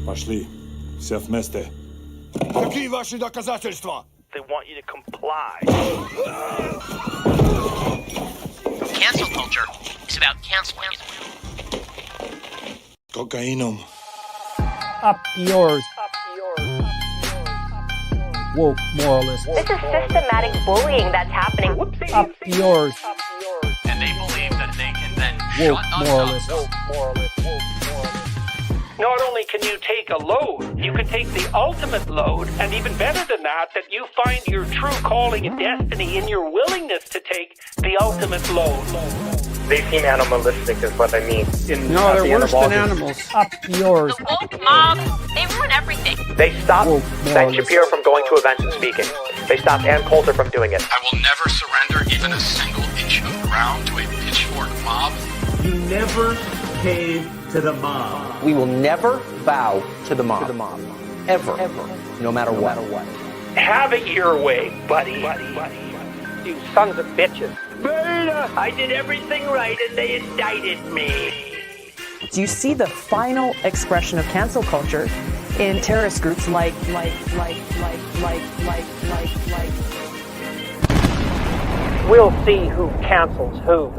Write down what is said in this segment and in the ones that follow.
Пошли. Все вместе. Какие ваши доказательства? They want you to comply. Cancel culture is about canceling. Cocaínom. Up yours. Woke moralist. This is systematic bullying that's happening. Up yours. And they believe that they can then Woke shut moralist. us up. Not only can you take a load, you can take the ultimate load, and even better than that you find your true calling and destiny in your willingness to take the ultimate load. They seem animalistic is what I mean. No, they're worse than animals. Up yours. The woke mob, they ruin everything. They stopped Woke Ben moralist. Shapiro from going to events and speaking. They stopped Ann Coulter from doing it. I will never surrender even a single inch of ground to a pitchfork mob. You never cave to the mob. We will never bow to the mob. Ever. No matter what. Have it your way, buddy. You sons of bitches. I did everything right and they indicted me. Do you see the final expression of cancel culture in terrorist groups like? We'll see who cancels who.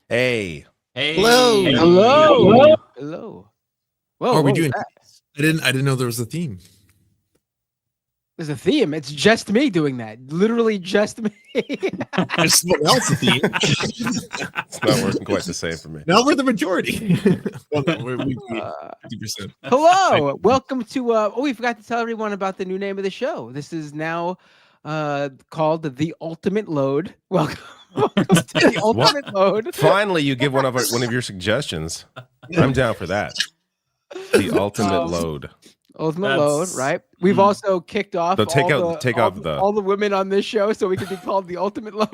Hey. Hello. Hello. Whoa, What are we doing? I didn't know there was a theme. There's a theme. It's just me doing that. Literally just me. There's someone else a theme. It's not working quite the same for me. Now we're the majority. Well, no, we're 50%. Hello. Welcome to we forgot to tell everyone about the new name of the show. This is now called The Ultimate Load. Welcome to The Ultimate Load. Finally, you give one of your suggestions. I'm down for that. The Ultimate Load. Ultimate Load, right? We've also kicked off all the women on this show, so we can be called the Ultimate Load.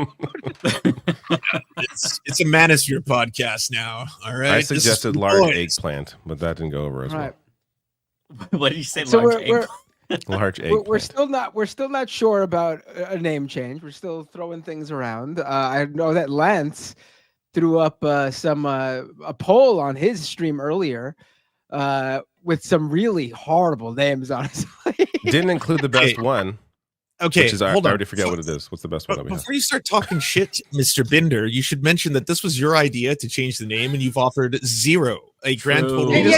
It's a Manosphere podcast now. All right. I suggested large eggplant, but that didn't go over as well. What did you say? So large eggplant? Large eggplant. We're still not sure about a name change. We're still throwing things around. I know that Lance threw up a poll on his stream earlier. With some really horrible names, honestly. Didn't include the best one. Okay, which is, I already forget what it is. What's the best one that we have? Before you start talking shit, Mr. Binder, you should mention that this was your idea to change the name, and you've offered a grand total of zero.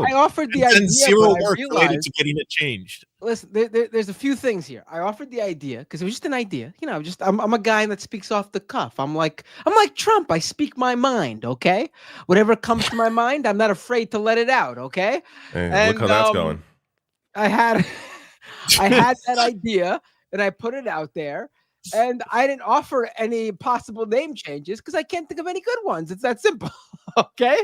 I offered the idea, and zero but work I related to getting it changed. Listen, there's a few things here. I offered the idea because it was just an idea. You know, I'm a guy that speaks off the cuff. I'm like Trump. I speak my mind. Okay, whatever comes to my mind, I'm not afraid to let it out. Okay, and look how that's going. I had that idea and I put it out there, and I didn't offer any possible name changes because I can't think of any good ones. It's that simple. Okay.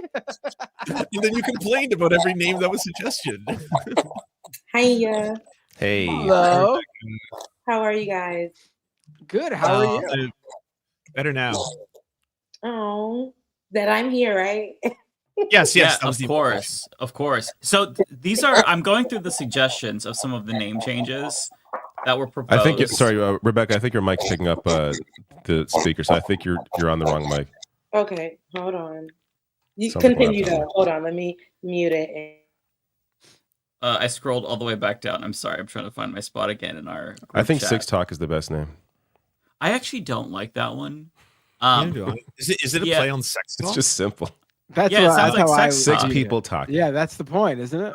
And then you complained about every name that was suggested. Hiya. Hey. Hello. How are you guys? Good. How are you? Better now. Oh, that I'm here, right? Yes, Yeah, of course. So these are, I'm going through the suggestions of some of the name changes that were proposed. I think, Rebecca, I think your mic's picking up the speaker, so I think you're on the wrong mic. Okay, hold on. You Something continue like that. though. Hold on, let me mute it. I scrolled all the way back down. I'm sorry. I'm trying to find my spot again in our group I think chat. Six Talk is the best name. I actually don't like that one. Is it a play on sex talk? It's just simple. That's Yeah, it sounds like sex Six talk. people talking. Yeah, that's the point, isn't it?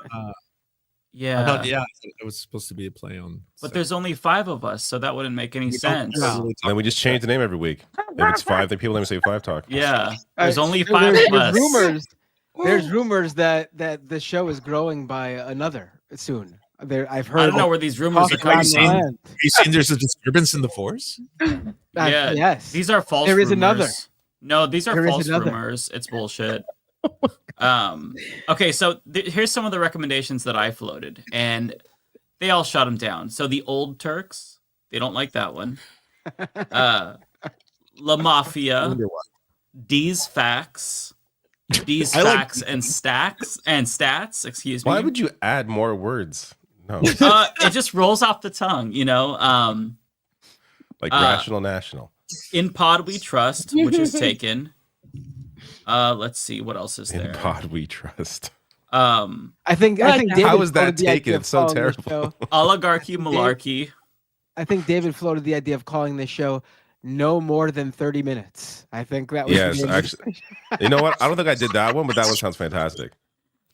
Yeah. It was supposed to be a play on. But there's only 5 of us, so that wouldn't make any sense. Then we just change the name every week. If it's 5, then people never say 5 Talk. Yeah. There's only 5 of us. There's rumors that the show is growing by another soon. I've heard. I don't know where these rumors are coming from. Are you saying there's a disturbance in the force? Yeah. Yes. These are false There is rumors. another. No, these are There is false another. rumors. It's bullshit. Okay, so here's some of the recommendations that I floated, and they all shut them down. So the Old Turks, they don't like that one. La Mafia, D's Facts, D's Facts and Stats. Excuse me. Why would you add more words? No. It just rolls off the tongue, you know. Like Rational National. In Pod We Trust, which is taken. Let's see what else is In there. God we trust. I think David how was that floated the idea taken? of It's so calling this terrible. show- Oligarchy, malarkey. I think David floated the idea of calling this show no more than 30 minutes. I think that was Yes, actually. You know what? I don't think I did that one, but that one sounds fantastic.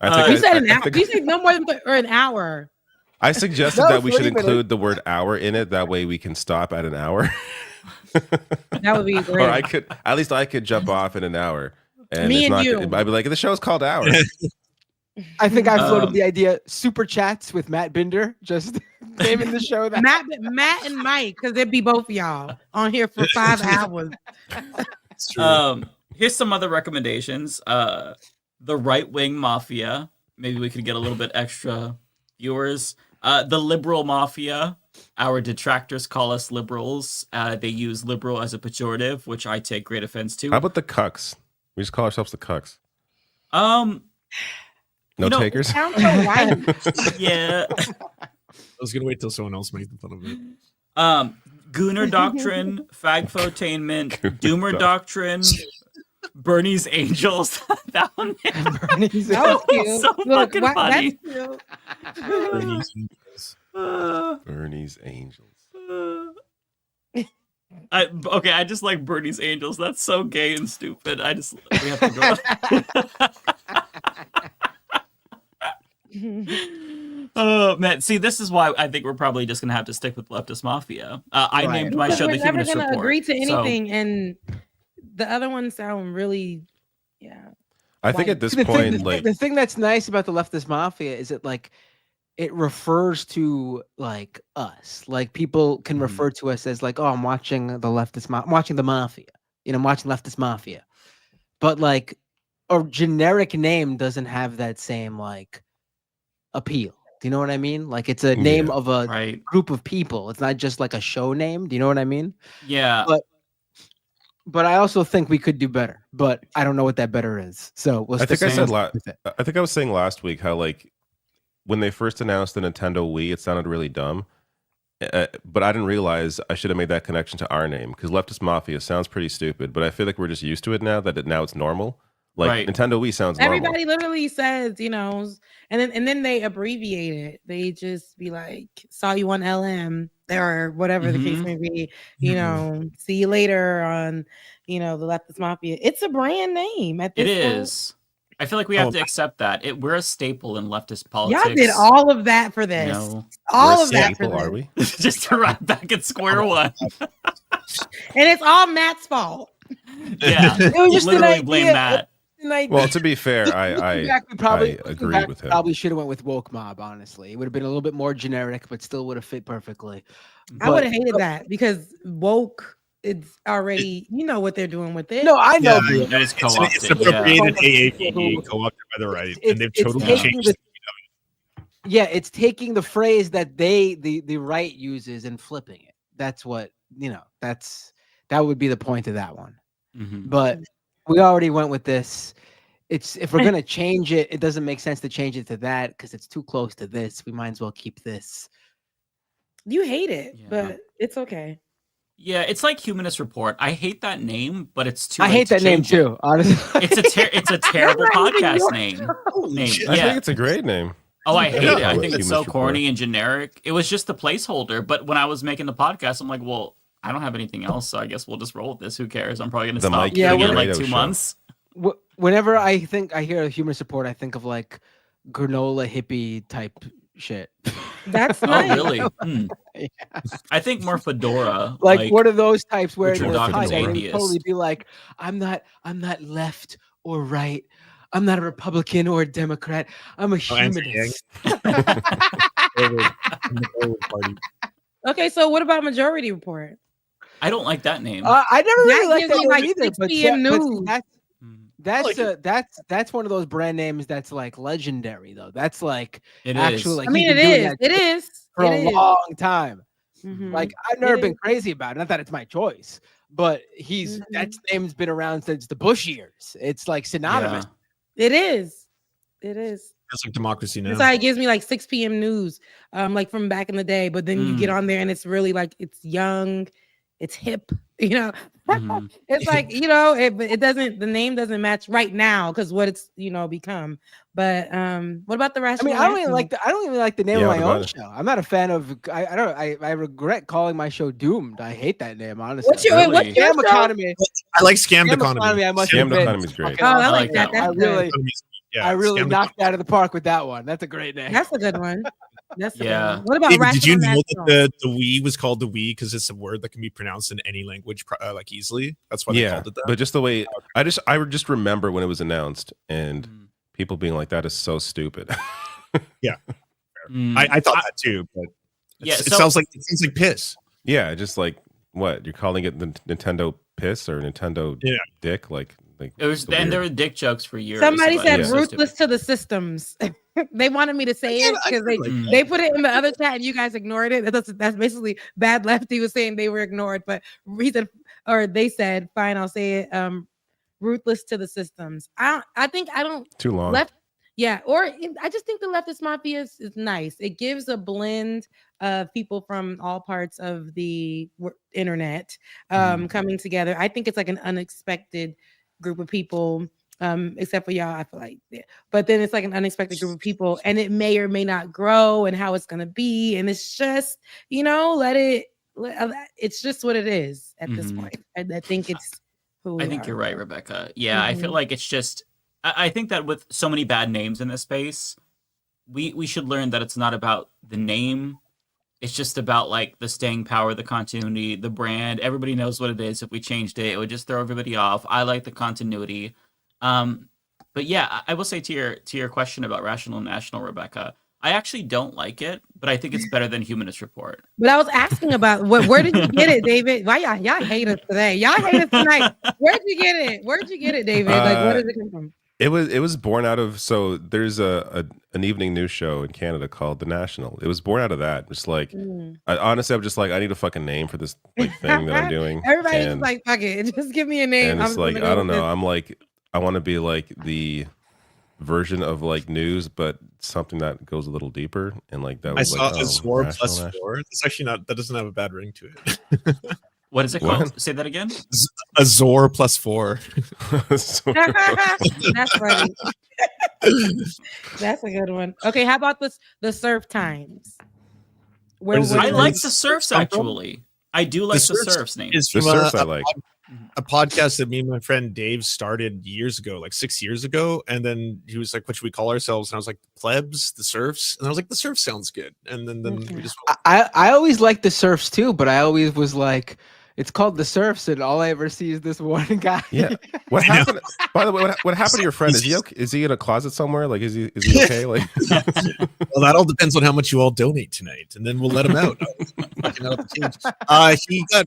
You said an hour. You said no more than or an hour. I suggested No, that we should 30 minutes. include the word hour in it. That way we can stop at an hour. That would be great. Or I could jump off in an hour. And Me it's and not you. I'd be like, the show's called Hour. I think I floated the idea super chats with Matt Binder, just naming the show that. Matt and Mike, because there'd be both of y'all on here for 5 hours. Here's some other recommendations. The Right Wing Mafia. Maybe we could get a little bit extra viewers. The Liberal Mafia. Our detractors call us liberals. They use liberal as a pejorative, which I take great offense to. How about the Cucks? We just call ourselves the Cucks. No you know, takers? Sounds so white. Yeah. I was gonna wait till someone else makes fun of it. Gooner Doctrine, Fagfotainment, Doomer Doctrine, Bernie's Angels. That one, Bernie's That was cute. so Look, fucking why- funny. that's cute. Bernie's Angels. I just like Bernie's Angels. That's so gay and stupid. We have to go. Oh man, see, this is why I think we're probably just gonna have to stick with Leftist Mafia. I named my show We're The never Humanist gonna Report. agree to so- anything, and the other ones sound really, I think at this The point, thing, like the thing that's nice about the Leftist Mafia is it it refers to like us. Like people can refer to us as like, oh, I'm watching the Leftist I'm watching the Mafia. You know, I'm watching Leftist Mafia. But like a generic name doesn't have that same like appeal. Do you know what I mean? Like it's a name of a group of people. It's not just like a show name. Do you know what I mean? Yeah. But I also think we could do better. But I don't know what that better is. So we'll I think I stick said with it. I think I was saying last week how like when they first announced the Nintendo Wii, it sounded really dumb. But I didn't realize I should have made that connection to our name because Leftist Mafia sounds pretty stupid. But I feel like we're just used to it now now it's normal. Like Nintendo Wii sounds normal. everybody literally says, and then they abbreviate it. They just be like, "Saw you on LM," or whatever the case may be. See you later on, the Leftist Mafia. It's a brand name at this It point. is. I feel like we have to accept that. We're a staple in leftist politics. Y'all did all of that for this. All of that for this. Are we? Just to run back at square one. And it's all Matt's fault. Yeah, It was just an literally blame idea. Matt. Well, to be fair, I agree with him. Probably should have went with woke mob. Honestly, it would have been a little bit more generic, but still would have fit perfectly. I would have hated that because woke. It's already, what they're doing with it. No, I know. Yeah, That is it's co-opted. appropriated AAPD, co-opted by the right, and they've totally changed it. Yeah, it's taking the phrase that the right uses and flipping it. That's what that would be the point of that one. But we already went with this. If we're gonna change it, it doesn't make sense to change it to that because it's too close to this. We might as well keep this. You hate it, but it's okay. Yeah, it's like Humanist Report. I hate that name, but it's too. I late hate to that name change it. too. Honestly, It's a terrible podcast name. I think it's a great name. Oh, I hate it. I think Humanist it's so Report. corny and generic. It was just the placeholder. But when I was making the podcast, I'm like, well, I don't have anything else, so I guess we'll just roll with this. Who cares? I'm probably gonna stop Mike doing it in Figueredo like 2 show. months. Whenever I hear a Humanist Report, I think of like granola hippie type shit. That's Oh, nice. really? I think more fedora. Like what are those types where Richard they're Dawkins tight, and they would atheist. totally be like, I'm not left or right. I'm not a Republican or a Democrat. I'm a humanist. Okay, so what about Majority Report? I don't like that name. I never really liked gives me that like name either. 6 But p.m. yeah, news. that's one of those brand names that's like legendary though. That's like It actual. is. Like I mean, he's it been doing is. that It shit is. for It a is. long time. Mhm. Like I've never It been is. crazy about it. Not that it's my choice, but that name's been around since the Bush years. It's like synonymous. It is. It is. It's like democracy now. That's why it gives me like 6 p.m. news, like from back in the day. But then you get on there and it's really like it's young, it's hip, You know, it's like, you know, it doesn't, the name doesn't match right now because what it's, you know, become. But what about the I rational? mean, I don't even like the name Yeah, of what my about own it? show. I'm not a fan of. I regret calling my show Doomed. I hate that name, honestly. What's your Really? show? Scam Economy? I like Scammed Scam Economy. I must Scammed admit, Economy's great. fucking Oh, I awesome. like that. that That's one. good. I really Scammed knocked Economy. out of the park with that one. That's a great name. That's a good one. That's a good Yeah. one. What about David, did you rational know national? that the we was called the we because it's a word that can be pronounced in any language like easily? That's why they Yeah, called it that. but just the way I just remember when it was announced and people being like, "That is so stupid." Yeah, Mm. I thought that too. But Yeah, it so- sounds like piss. Yeah, just like what you're calling it, the Nintendo piss or Nintendo dick, like It was, so and there weird. were dick jokes for years. Somebody about said it. So ruthless to the systems. They wanted me to say it because they put it in the other chat and you guys ignored it. That's basically Bad Lefty was saying they were ignored, but they said, fine, I'll say it. Ruthless to the systems. I don't Too long. I just think the leftist mafia is nice. It gives a blend of people from all parts of the internet coming together. I think it's like an unexpected group of people, except for y'all. I feel like, but then it's like an unexpected group of people, and it may or may not grow, and how it's gonna be, and it's just, you know, it's just what it is at this point. I think it's who we I think are. you're right, Rebecca. Yeah, I feel like it's just. I think that with so many bad names in this space, we should learn that it's not about the name. It's just about like the staying power, the continuity, the brand. Everybody knows what it is. If we changed it, it would just throw everybody off. I like the continuity. But yeah, I will say to your question about Rational National, Rebecca, I actually don't like it, but I think it's better than Humanist Report. But I was asking about where did you get it, David? Why y'all hate us today? Y'all hate us tonight. Where'd you get it? Where'd you get it, David? Like, where did it come from? It was born out of, so there's an evening news show in Canada called The National. It was born out of that. Just like honestly, I'm just like, I need a fucking name for this like thing that I'm doing. Everybody's just like, fuck it, just give me a name. And it's like, I don't know. I'm like, I want to be like the version of like news, but something that goes a little deeper. And like that was I like, saw Azor plus National. 4. It's actually not. That doesn't have a bad ring to it. What is it called? Say that again. Azor plus 4. That's funny. That's a good one. Okay, how about the surf times? I like the surfs actually. I do like the surfs name. Is The from surfs I like. a podcast that me and my friend Dave started years ago, like 6 years ago. And then he was like, what should we call ourselves? And I was like, plebs, the surfs. And I was like, the surf sounds good. And then we just I always liked the surfs too, but I always was like, it's called the surfs, and all I ever see is this one guy. Yeah. What happened? By the way, what happened to your friend? Is he okay? Is he in a closet somewhere? Like, is he okay? Like, well, that all depends on how much you all donate tonight, and then we'll let him out.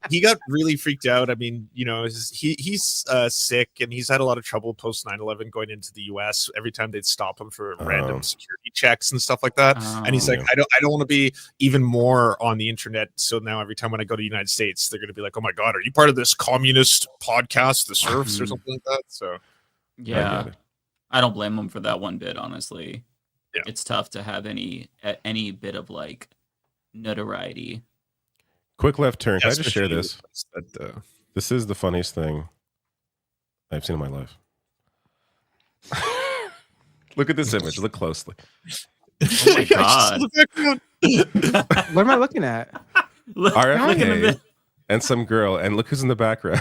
He got really freaked out. I mean, you know, he's sick, and he's had a lot of trouble post 9/11 going into the U.S. Every time they'd stop him for random security checks and stuff like that, and he's like, I don't want to be even more on the internet. So now every time when I go to the United States, they're going to be like, oh my God, are you part of this communist podcast, the surfs or something like that? So yeah, I don't blame him for that one bit, honestly. Yeah. It's tough to have any bit of like notoriety. quick left turn. Can I just share especially this? that, This is the funniest thing I've seen in my life. Look at this image. Look closely. Oh my God. What am I looking at? RFK and some girl, and look who's in the background.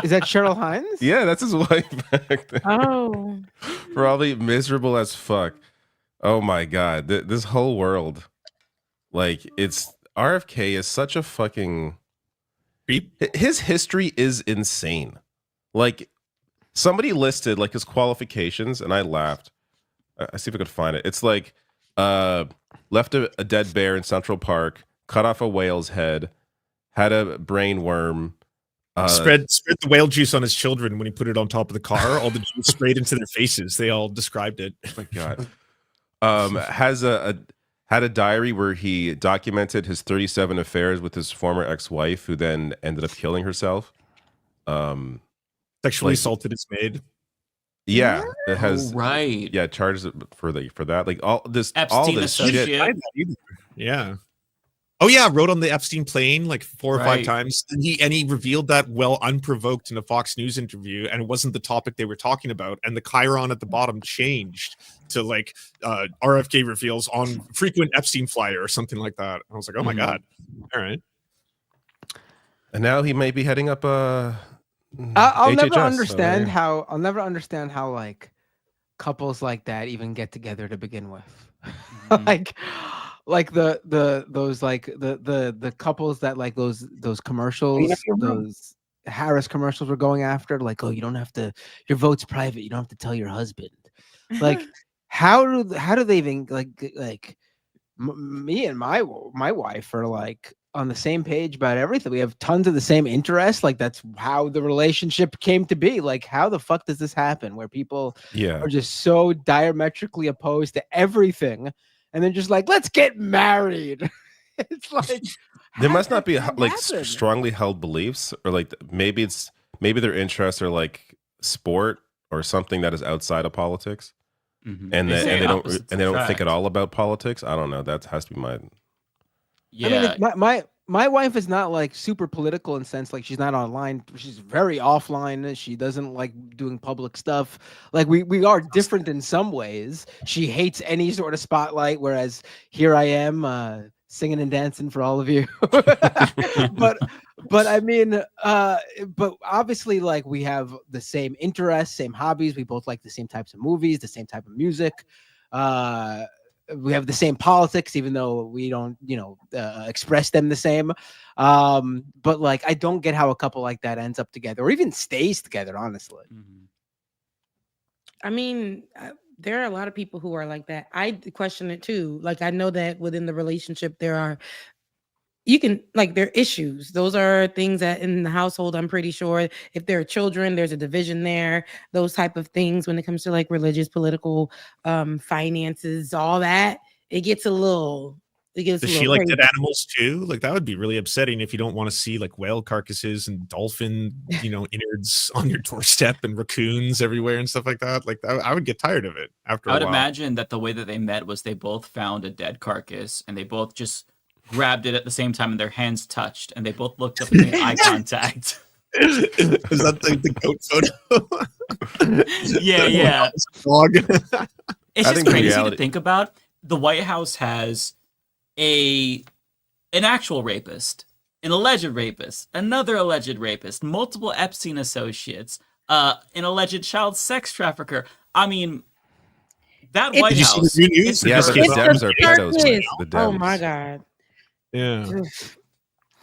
Is that Cheryl Hines? Yeah, that's his wife back there. Oh, Probably miserable as fuck. Oh my God. This whole world, like, it's RFK is such a fucking his history is insane. Like, somebody listed like his qualifications, and I laughed. I see if I could find it. It's like left a dead bear in Central Park, cut off a whale's head, had a brain worm. Spread the whale juice on his children when he put it on top of the car. All the juice sprayed into their faces. They all described it. Oh my God. Had a diary where he documented his 37 affairs with his former ex-wife, who then ended up killing herself. Sexually assaulted his maid. Yeah, it has right. Yeah, charges for that. Like all this, Epstein all this associate. shit. Yeah. Oh yeah, rode on the Epstein plane like 4 or 5 Right. times, and he revealed that well unprovoked in a Fox News interview, and it wasn't the topic they were talking about. And the chyron at the bottom changed to like RFK reveals on frequent Epstein flyer or something like that. I was like, oh my god, all right. And now he may be heading up I'll never HHS, so understand there. how like couples like that even get together to begin with. like the couples that like those commercials, those Harris commercials were going after, like, oh, you don't have to, your vote's private, you don't have to tell your husband. Like, how do they even like me and my wife are like on the same page about everything. We have tons of the same interests. Like, that's how the relationship came to be. Like, how the fuck does this happen where people are just so diametrically opposed to everything, and then just like, let's get married? It's like, there must not be like strongly held beliefs, or like maybe their interests are like sport or something that is outside of politics. And they don't think at all about politics. I don't know. That has to be my. Yeah. I mean, my wife is not like super political in sense, like she's not online. She's very offline. She doesn't like doing public stuff. Like we are different in some ways. She hates any sort of spotlight, whereas here I am singing and dancing for all of you. But I mean, but obviously, like, we have the same interests, same hobbies. We both like the same types of movies, the same type of music. We have the same politics, even though we don't, express them the same. But like, I don't get how a couple like that ends up together or even stays together, honestly. I mean, there are a lot of people who are like that. I question it too. Like, I know that within the relationship, there are issues. Those are things that in the household, I'm pretty sure if there are children, there's a division there, those type of things when it comes to like religious, political, finances, all that, it gets a little. Does she like dead animals too? Like, that would be really upsetting if you don't want to see like whale carcasses and dolphin, innards on your doorstep and raccoons everywhere and stuff like that. Like, I would get tired of it after a while. I would imagine that the way that they met was they both found a dead carcass and they both just grabbed it at the same time and their hands touched and they both looked up and made eye contact. Is that the goat photo? Yeah. Dog. It's just crazy to think about. The White House has an actual rapist, an alleged rapist, another alleged rapist, multiple Epstein associates, an alleged child sex trafficker. I mean, that White House. It's the Dems are pedos. Oh my god. Yeah.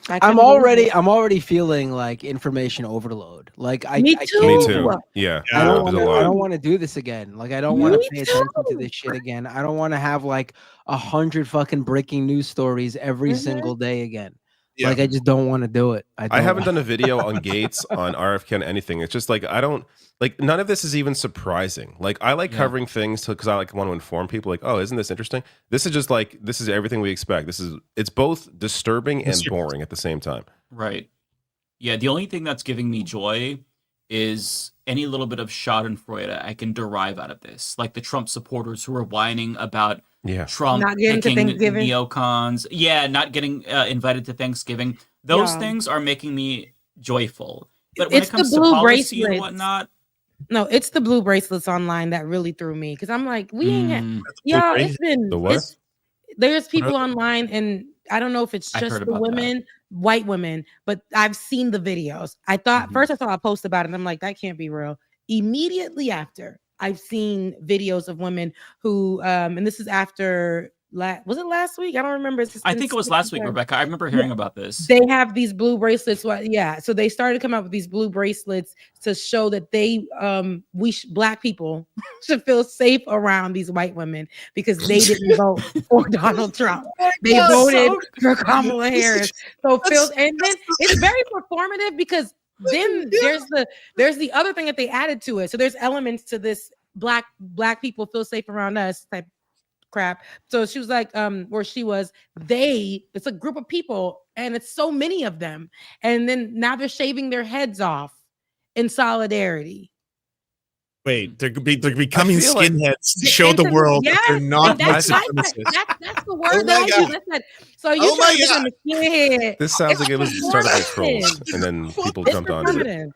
I'm already feeling like information overload. Like Me too. Yeah. I don't want to do this again. Like, I don't want to pay attention to this shit again. I don't want to have like 100 fucking breaking news stories every single day again. Yeah. Like, I just don't want to do it. I haven't done a video on Gates, on RFK, on anything. It's just like, I don't like, none of this is even surprising. Like, I like covering things because I like want to inform people. Like, oh, isn't this interesting? This is just like, this is everything we expect. It's both disturbing and boring at the same time. Right. Yeah. The only thing that's giving me joy is any little bit of schadenfreude I can derive out of this. Like the Trump supporters who are whining about Trump not getting to Thanksgiving. Neocons. Yeah, not getting invited to Thanksgiving. Those things are making me joyful. But when it comes to policy and whatnot. No, it's the blue bracelets online that really threw me. Because I'm like, we ain't had, y'all, it's been, the what? There's people online, and I don't know if it's just the women, white women, but I've seen the videos. I thought, first I saw a post about it, and I'm like, that can't be real. Immediately after, I've seen videos of women who, and this is after, was it last week? I don't remember. I think it was last week, Rebecca. I remember hearing about this. They have these blue bracelets. So they started to come out with these blue bracelets to show that they, Black people should feel safe around these white women because they didn't vote for Donald Trump. They voted for Kamala Harris. So and then it's very performative because then there's the other thing that they added to it. So there's elements to this black people feel safe around us type crap. So she was like, it's a group of people and it's so many of them. And then now they're shaving their heads off in solidarity. Wait, they're becoming feel like- skinheads to show the world that they're not white That's supremacists. that's the word that I use. I said, so you trying to become a skinhead. This sounds like it was started by performative. trolls, and then people It's jumped on it.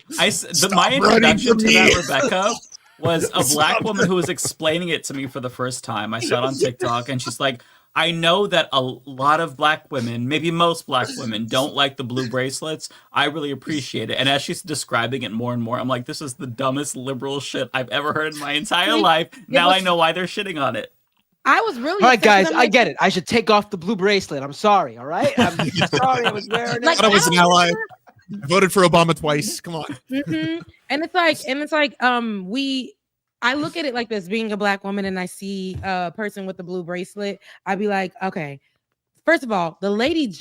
performative. My introduction to that, me. Rebecca, was a black woman who was explaining it to me for the first time. I saw it on TikTok, and she's like, I know that a lot of black women, maybe most black women, don't like the blue bracelets. I really appreciate it. And as she's describing it more and more, I'm like, this is the dumbest liberal shit I've ever heard in my entire life. Now I know why they're shitting on it. I was really all right, upset 'cause guys. I'm I like, get it. I should take off the blue bracelet. I'm sorry. All right. I'm sorry. I was wearing Like, it. I was an ally. I voted for Obama twice. Come on. And it's like, I look at it like this, being a black woman, and I see a person with the blue bracelet. I'd be like, okay, first of all, the lady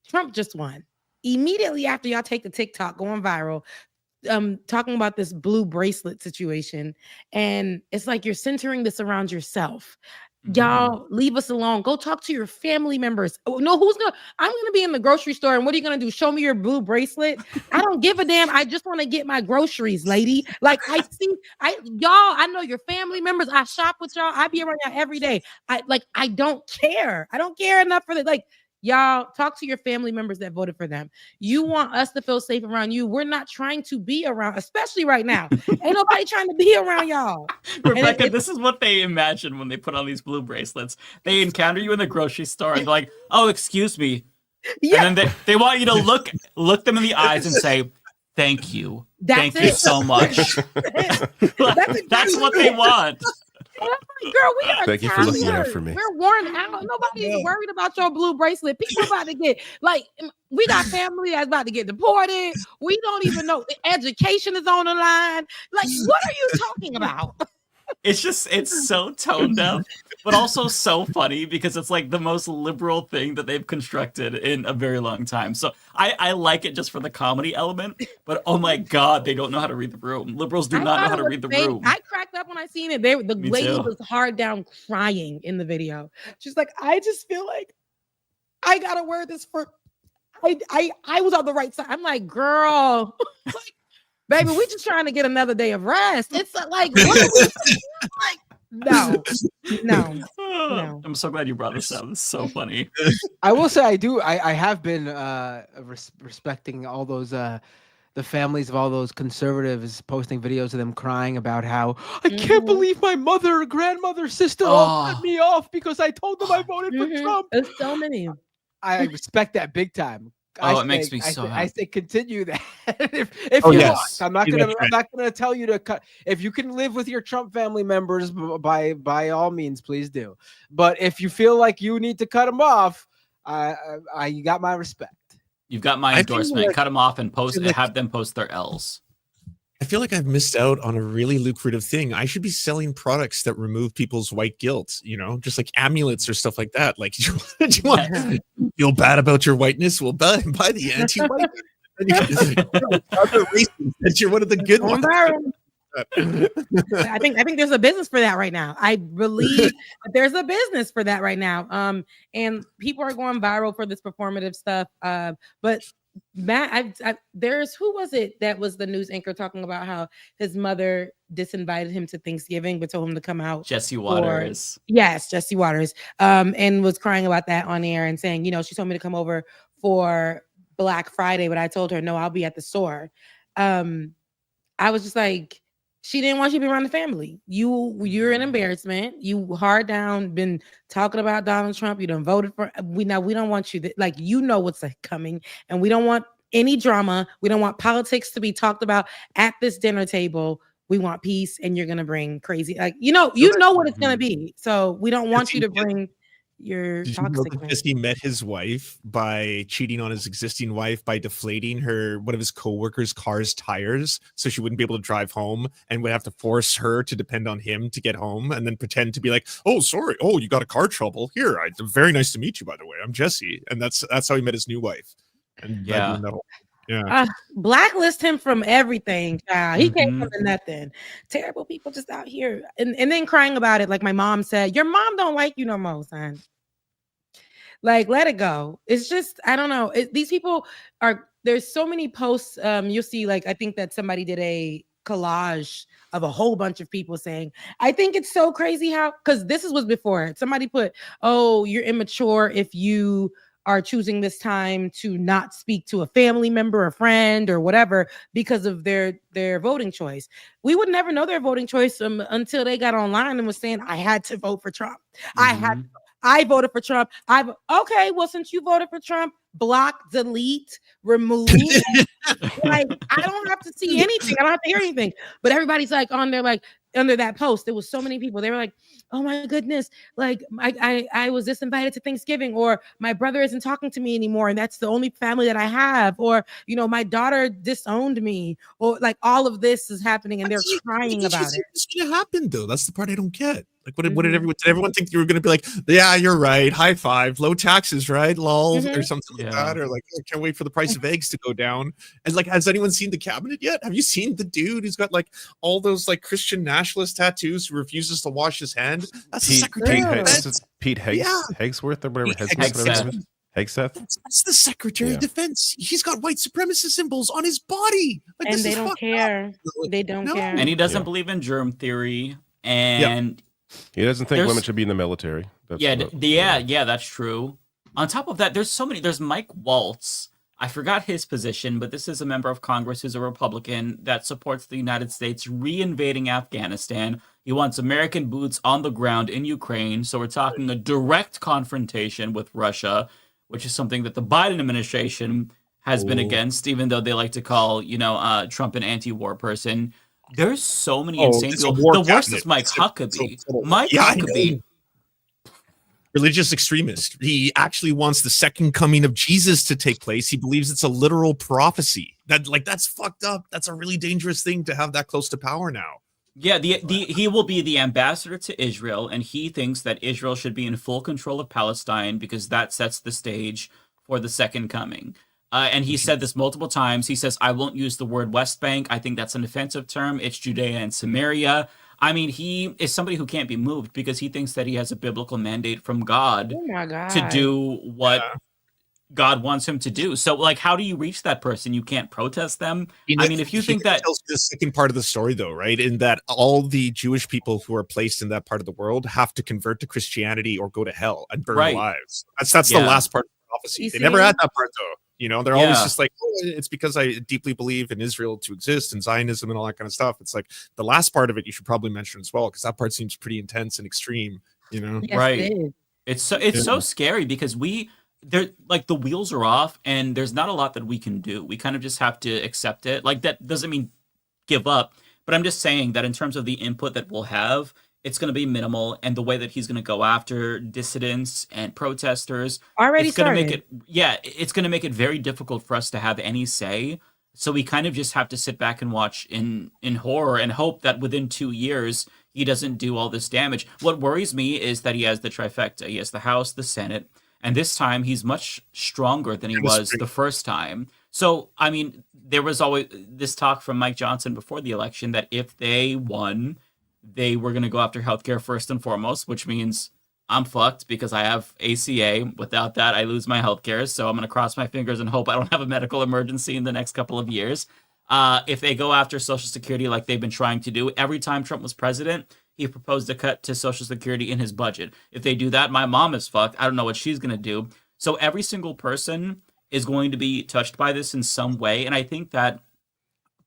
Trump just won. Immediately after y'all take the TikTok going viral, talking about this blue bracelet situation. And it's like you're centering this around yourself. Y'all leave us alone. Go talk to your family members. Oh, no, I'm gonna be in the grocery store, and what are you gonna do? Show me your blue bracelet? I don't give a damn. I just want to get my groceries, lady. Like I know your family members. I shop with y'all. I be around y'all every day. I don't care. I don't care enough for that. Like, y'all talk to your family members that voted for them. You want us to feel safe around you. We're not trying to be around, especially right now. Ain't nobody trying to be around y'all. Rebecca, this is what they imagine when they put on these blue bracelets. They encounter you in the grocery store and they're like, oh, excuse me. Yeah. And then they want you to look them in the eyes and say, thank you. Thank you so much. That's what they want. Girl, we are Thank you for looking out for me. We're worn out. Nobody's worried about your blue bracelet. People about to get we got family that's about to get deported. We don't even know education is on the line. Like, what are you talking about? It's so toned up, but also so funny because it's like the most liberal thing that they've constructed in a very long time. So I like it just for the comedy element, but oh my God, they don't know how to read the room. Liberals do not know how to read the room. I cracked up when I seen it. The lady was hard down crying in the video. She's like, I just feel like I gotta wear this for I was on the right side. I'm like, girl, like, baby, we just trying to get another day of rest. It's like, what like, no. I'm so glad you brought this up. It's so funny. I will say I have been respecting all those the families of all those conservatives posting videos of them crying about how I can't believe my mother, grandmother, sister all cut me off because I told them I voted for Trump. There's so many. I respect that big time. It makes me so happy. I say continue that. if you want. I'm not gonna tell you to cut. If you can live with your Trump family members, by all means, please do. But if you feel like you need to cut them off, you got my respect. You've got my endorsement. Cut them off and have them post their L's. I feel like I've missed out on a really lucrative thing. I should be selling products that remove people's white guilt, just like amulets or stuff like that. Like, do you want feel bad about your whiteness? Well, buy the anti-white. Other races that you're one of the good ones. I think there's a business for that right now. I believe that there's a business for that right now. And people are going viral for this performative stuff. But Matt, there's who was it that was the news anchor talking about how his mother disinvited him to Thanksgiving but told him to come out. Jesse Waters. Yes, Jesse Waters. And was crying about that on air and saying, she told me to come over for Black Friday, but I told her no, I'll be at the store. I was just like, she didn't want you to be around the family. You're an embarrassment. You hard down, been talking about Donald Trump. You done voted for. We don't want you what's coming, and we don't want any drama. We don't want politics to be talked about at this dinner table. We want peace, and you're gonna bring crazy, you know what it's gonna be. So we don't want you to bring your toxic. Because he met his wife by cheating on his existing wife by deflating one of his coworkers' car's tires, so she wouldn't be able to drive home, and would have to force her to depend on him to get home, and then pretend to be like, "Oh, sorry, oh, you got a car trouble. Here, very nice to meet you, by the way. I'm Jesse," and that's how he met his new wife. And blacklist him from everything. He came from nothing. Terrible people just out here, and then crying about it. Like my mom said, your mom don't like you no more, son. Like, let it go. It's just, I don't know. These people there's so many posts. You'll see, like, I think that somebody did collage of a whole bunch of people saying, I think it's so crazy how, because this was before somebody put, oh, you're immature if you are choosing this time to not speak to a family member, a friend, or whatever because of their voting choice. We would never know their voting choice until they got online and was saying, I had to vote for Trump. I voted for Trump. Okay, well, since you voted for Trump, block, delete, remove. Like, I don't have to see anything. I don't have to hear anything. But everybody's like on there, like under that post, there was so many people. They were like, oh my goodness, like I was disinvited to Thanksgiving, or my brother isn't talking to me anymore, and that's the only family that I have, or my daughter disowned me, or like all of this is happening, and they're crying about it. It's gonna happen though. That's the part I don't get. Like, what did everyone think you were gonna be like? Yeah, you're right. High five. Low taxes, right? Lol, or something like that. Or like, I can't wait for the price of eggs to go down. And like, has anyone seen the cabinet yet? Have you seen the dude who's got like all those like Christian nationalist tattoos who refuses to wash his hand? That's the Secretary of Defense. Pete Hegsworth or whatever. Hegseth. That's the Secretary of Defense. He's got white supremacist symbols on his body. Like, and they don't care. They don't care. And he doesn't believe in germ theory. And he doesn't think women should be in the military. That's true. On top of that, there's Mike Waltz. I forgot his position, but this is a member of Congress who's a Republican that supports the United States reinvading Afghanistan. He wants American boots on the ground in Ukraine. So we're talking a direct confrontation with Russia, which is something that the Biden administration has been against, even though they like to call, Trump an anti-war person. There's so many insane people. The worst is Mike Huckabee. Huckabee. Religious extremist. He actually wants the second coming of Jesus to take place. He believes it's a literal prophecy. That's fucked up. That's a really dangerous thing to have that close to power now. Yeah, he will be the ambassador to Israel, and he thinks that Israel should be in full control of Palestine because that sets the stage for the second coming. And he said this multiple times. He says, I won't use the word West Bank. I think that's an offensive term. It's Judea and Samaria. I mean, he is somebody who can't be moved because he thinks that he has a biblical mandate from God to do what God wants him to do. So, like, how do you reach that person? You can't protest them. I mean, if you think that tells the second part of the story, though, right? In that all the Jewish people who are placed in that part of the world have to convert to Christianity or go to hell and burn lives. That's the last part of the prophecy. They never had that part, though. They're always just like, oh, it's because I deeply believe in Israel to exist and Zionism and all that kind of stuff. It's like the last part of it you should probably mention as well, because that part seems pretty intense and extreme. Yes, right? It's so scary because the wheels are off and there's not a lot that we can do. We kind of just have to accept it. Like, that doesn't mean give up, but I'm just saying that in terms of the input that we'll have, it's going to be minimal, and the way that he's going to go after dissidents and protesters it's going to make it very difficult for us to have any say. So we kind of just have to sit back and watch in horror and hope that within 2 years he doesn't do all this damage. What worries me is that he has the trifecta. He has the House, the Senate, and this time he's much stronger than he was the first time. So, I mean, there was always this talk from Mike Johnson before the election that if they won, they were going to go after healthcare first and foremost, which means I'm fucked because I have ACA. Without that, I lose my healthcare. So I'm going to cross my fingers and hope I don't have a medical emergency in the next couple of years. If they go after Social Security like they've been trying to do, every time Trump was president, he proposed a cut to Social Security in his budget. If they do that, my mom is fucked. I don't know what she's going to do. So every single person is going to be touched by this in some way. And I think that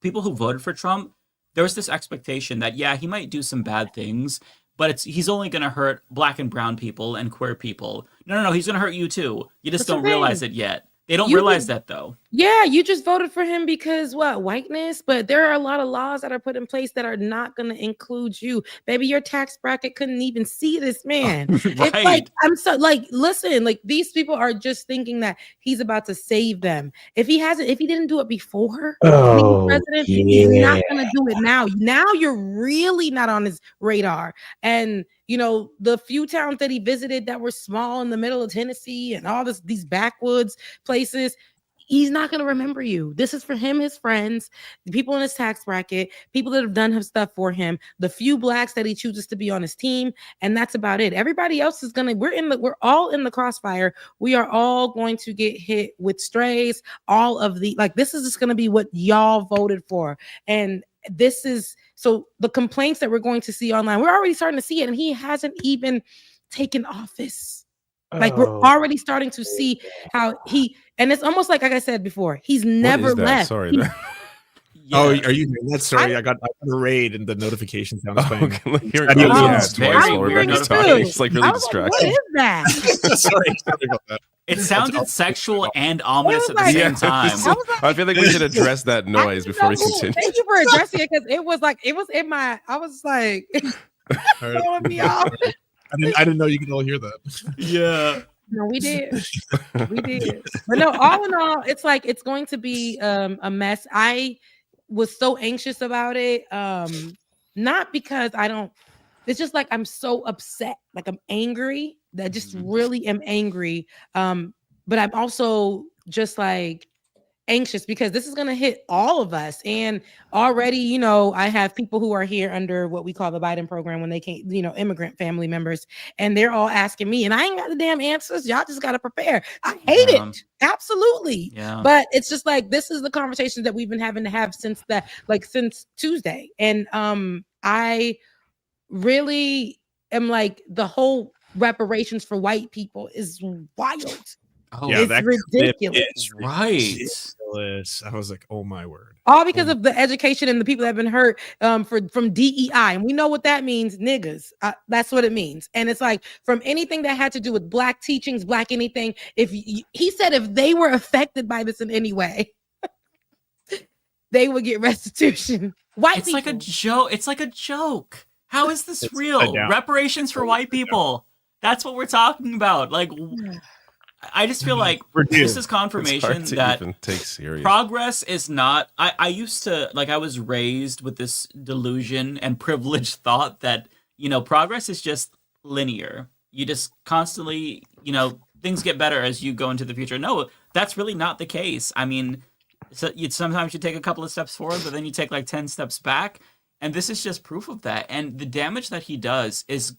people who voted for Trump, there was this expectation that, he might do some bad things, but he's only going to hurt black and brown people and queer people. No, he's going to hurt you too. You just don't realize it yet. They don't realize that, though. Yeah, you just voted for him because whiteness, but there are a lot of laws that are put in place that are not going to include you. Baby, your tax bracket couldn't even see this man. Right. It's listen, these people are just thinking that he's about to save them. If he didn't do it before being president, he's not going to do it now. Now you're really not on his radar. And the few towns that he visited that were small in the middle of Tennessee and all these backwoods places, he's not going to remember you. This is for him, his friends, the people in his tax bracket, people that have done his stuff for him, the few blacks that he chooses to be on his team, and that's about it. Everybody else is we're all in the crossfire. We are all going to get hit with strays. All of this is just going to be what y'all voted for. And this is so the complaints that we're going to see online, we're already starting to see it, and he hasn't even taken office. Like we're already starting to see how and it's almost like I said before, he's never left. Sorry. Yeah. Oh, are you hearing that? Sorry, I got a raid and the notification sounds playing. It's twice Lord It's like really distracting. What is that? sorry about that. It sounded sexual and ominous at the same time. I feel like we should address that noise before we continue. Thank you for addressing it, because it was in my. I was like, throwing me off. I didn't know you could all hear that. Yeah. No, we did. We did. But no, all in all, it's like it's going to be a mess. I was so anxious about it. Not because it's just like I'm so upset. Like I'm angry. That just really am angry. But I'm also just like anxious because this is going to hit all of us. And already, I have people who are here under what we call the Biden program when they came, immigrant family members, and they're all asking me, and I ain't got the damn answers. Y'all just got to prepare. I hate it. Absolutely. Yeah. But it's just like, this is the conversation that we've been having to have since Tuesday. And I really am like, the whole reparations for white people is wild. Oh, yeah, it's ridiculous. It's ridiculous. I was like, oh my word. All because of the education and the people that have been hurt from DEI. And we know what that means, niggas. That's what it means. And it's like, from anything that had to do with black teachings, black anything, he said if they were affected by this in any way, they would get restitution. It's like a joke. It's like a joke. How is this real? Reparations for white people. That's what we're talking about. Like, I just feel like this is confirmation that progress is not. I used to, I was raised with this delusion and privileged thought that, progress is just linear. You just constantly, things get better as you go into the future. No, that's really not the case. I mean, sometimes you take a couple of steps forward, but then you take 10 steps back. And this is just proof of that. And the damage that he does is,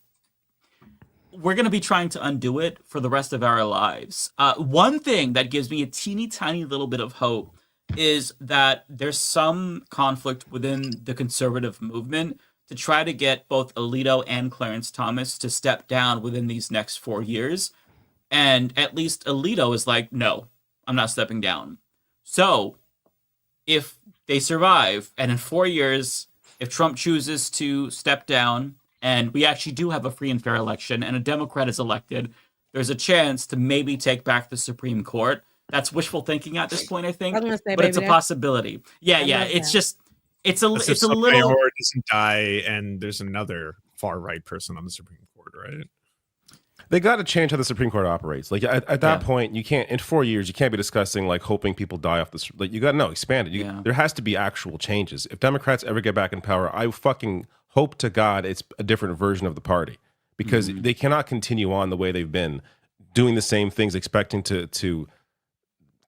we're going to be trying to undo it for the rest of our lives. One thing that gives me a teeny tiny little bit of hope is that there's some conflict within the conservative movement to try to get both Alito and Clarence Thomas to step down within these next 4 years. And at least Alito is like, no, I'm not stepping down. So if they survive, and in 4 years, if Trump chooses to step down, and we actually do have a free and fair election, and a Democrat is elected, there's a chance to maybe take back the Supreme Court. That's wishful thinking at this point, I think, but it's a possibility. Yeah. It's just, it's a little. Doesn't die, and there's another far right person on the Supreme Court, right? They got to change how the Supreme Court operates. At that point, you can't, in 4 years, you can't be discussing hoping people die off this. You got to expand it. There has to be actual changes. If Democrats ever get back in power, I fucking hope to God it's a different version of the party, because they cannot continue on the way they've been, doing the same things, expecting to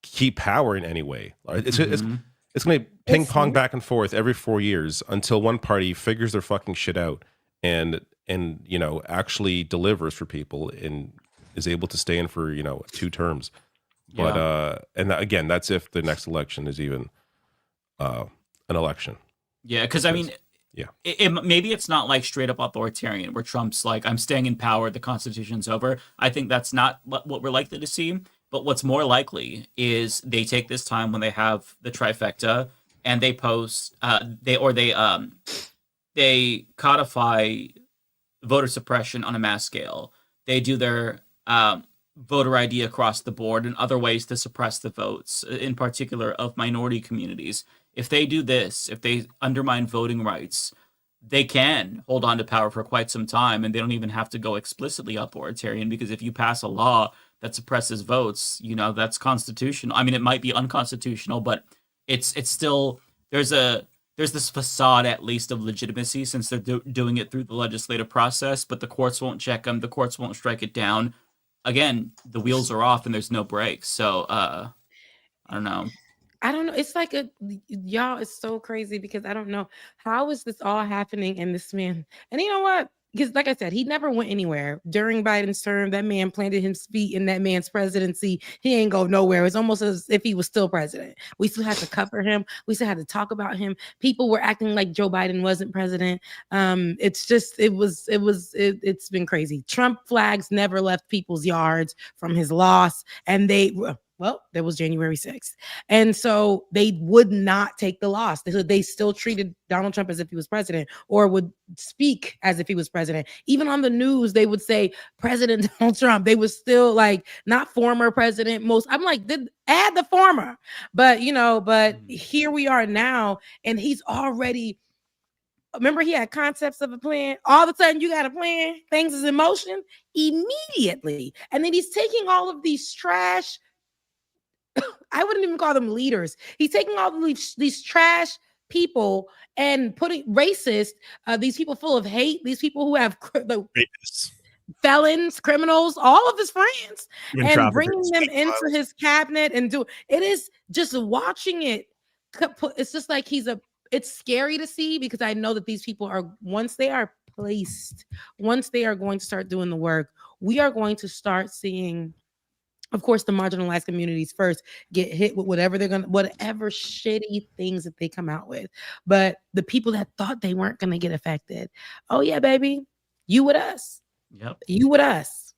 keep power in any way. It's going to ping pong back and forth every 4 years until one party figures their fucking shit out and actually delivers for people and is able to stay in for 2 terms. But and again, that's if the next election is even an election. Yeah, because I mean, maybe it's not straight up authoritarian where Trump's like, I'm staying in power, the Constitution's over. I think that's not what we're likely to see. But what's more likely is they take this time when they have the trifecta and they post, they codify voter suppression on a mass scale. They do their voter ID across the board and other ways to suppress the votes, in particular of minority communities. If they do this, if they undermine voting rights, they can hold on to power for quite some time, and they don't even have to go explicitly authoritarian, because if you pass a law that suppresses votes, that's constitutional. I mean, it might be unconstitutional, but it's still, there's this facade, at least, of legitimacy, since they're doing it through the legislative process, but the courts won't check them. The courts won't strike it down. Again, the wheels are off and there's no brakes. So, I don't know. It's like y'all, it's so crazy because I don't know how is this all happening in this man. And you know what? because like I said, he never went anywhere during Biden's term. That man planted his feet in that man's presidency. He ain't go nowhere. It's almost as if he was still president. We still had to cover him. We still had to talk about him. People were acting like Joe Biden wasn't president. It's been crazy. Trump flags never left people's yards from his loss, and there was January 6th. And so they would not take the loss. They still treated Donald Trump as if he was president, or would speak as if he was president. Even on the news, they would say President Donald Trump. They was still like, not former president. I'm like, add the former. But, here we are now, and he's already, remember he had concepts of a plan. All of a sudden you got a plan. Things is in motion immediately. And then he's taking all of these trash, I wouldn't even call them leaders. He's taking all these trash people and putting racist, these people full of hate, these people who have felons, criminals, all of his friends, and bringing them into his cabinet and it is just watching it. It's just like it's scary to see, because I know that these people are, once they are placed, once they are going to start doing the work, we are going to start seeing, of course, the marginalized communities first get hit with whatever shitty things that they come out with. But the people that thought they weren't going to get affected, oh yeah, baby, you with us. Yep. You with us.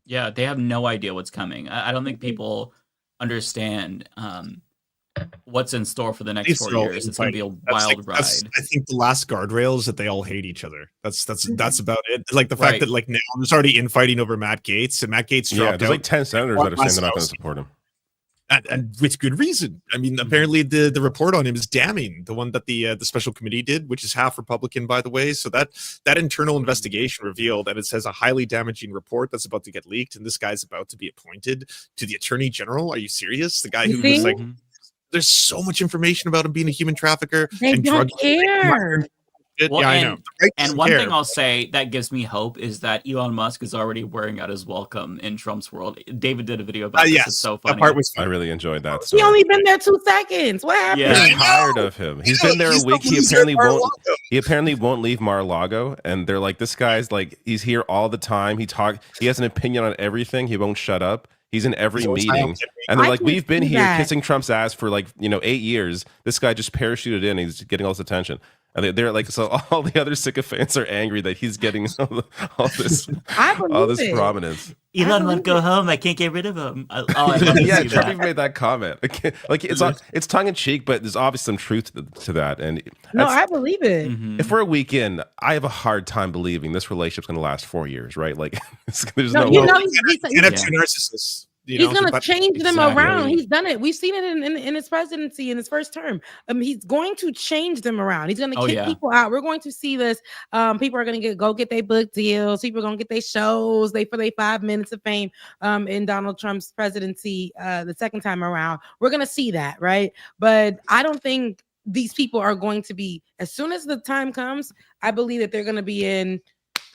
Yeah, they have no idea what's coming. I don't think people understand what's in store for the next 4 years. It's going to be a wild ride. I think the last guardrail is that they all hate each other. That's about it. Like the fact that like now there's already infighting over Matt Gaetz, and Matt Gaetz dropped out. There's like 10 senators that are saying they're not going to support him. And with good reason. I mean, apparently the report on him is damning. The one that the special committee did, which is half Republican, by the way. So that internal investigation revealed, and it says a highly damaging report that's about to get leaked, and this guy's about to be appointed to the Attorney General. Are you serious? The guy who was like, there's so much information about him being a human trafficker and drug care. Well, I know. And one thing I'll say that gives me hope is that Elon Musk is already wearing out his welcome in Trump's world. David did a video about this. It's so funny. That part was I really enjoyed that. He only been there 2 seconds. What happened? Yeah. He's tired of him. He's been there a week. He apparently won't leave Mar-a-Lago, and they're like, this guy's like, he's here all the time. He has an opinion on everything. He won't shut up. He's in every meeting. And they're like, we've been here kissing Trump's ass for 8 years. This guy just parachuted in. He's getting all this attention. And they're like, so all the other sycophants are angry that he's getting all this prominence. Elon won't go home. I can't get rid of him. Yeah, Trump made that comment. It's tongue in cheek, but there's obviously some truth to that. And I believe it. If we're a week in, I have a hard time believing this relationship's going to last 4 years, right? Like, there's no. He's narcissists. He's going to change them around. He's done it. We've seen it in his presidency, in his first term. He's going to change them around. He's going to kick people out. We're going to see this. People are going to go get their book deals. People are going to get their shows. For their 5 minutes of fame in Donald Trump's presidency the second time around. We're going to see that, right? But I don't think these people are going to be, as soon as the time comes, I believe that they're going to be in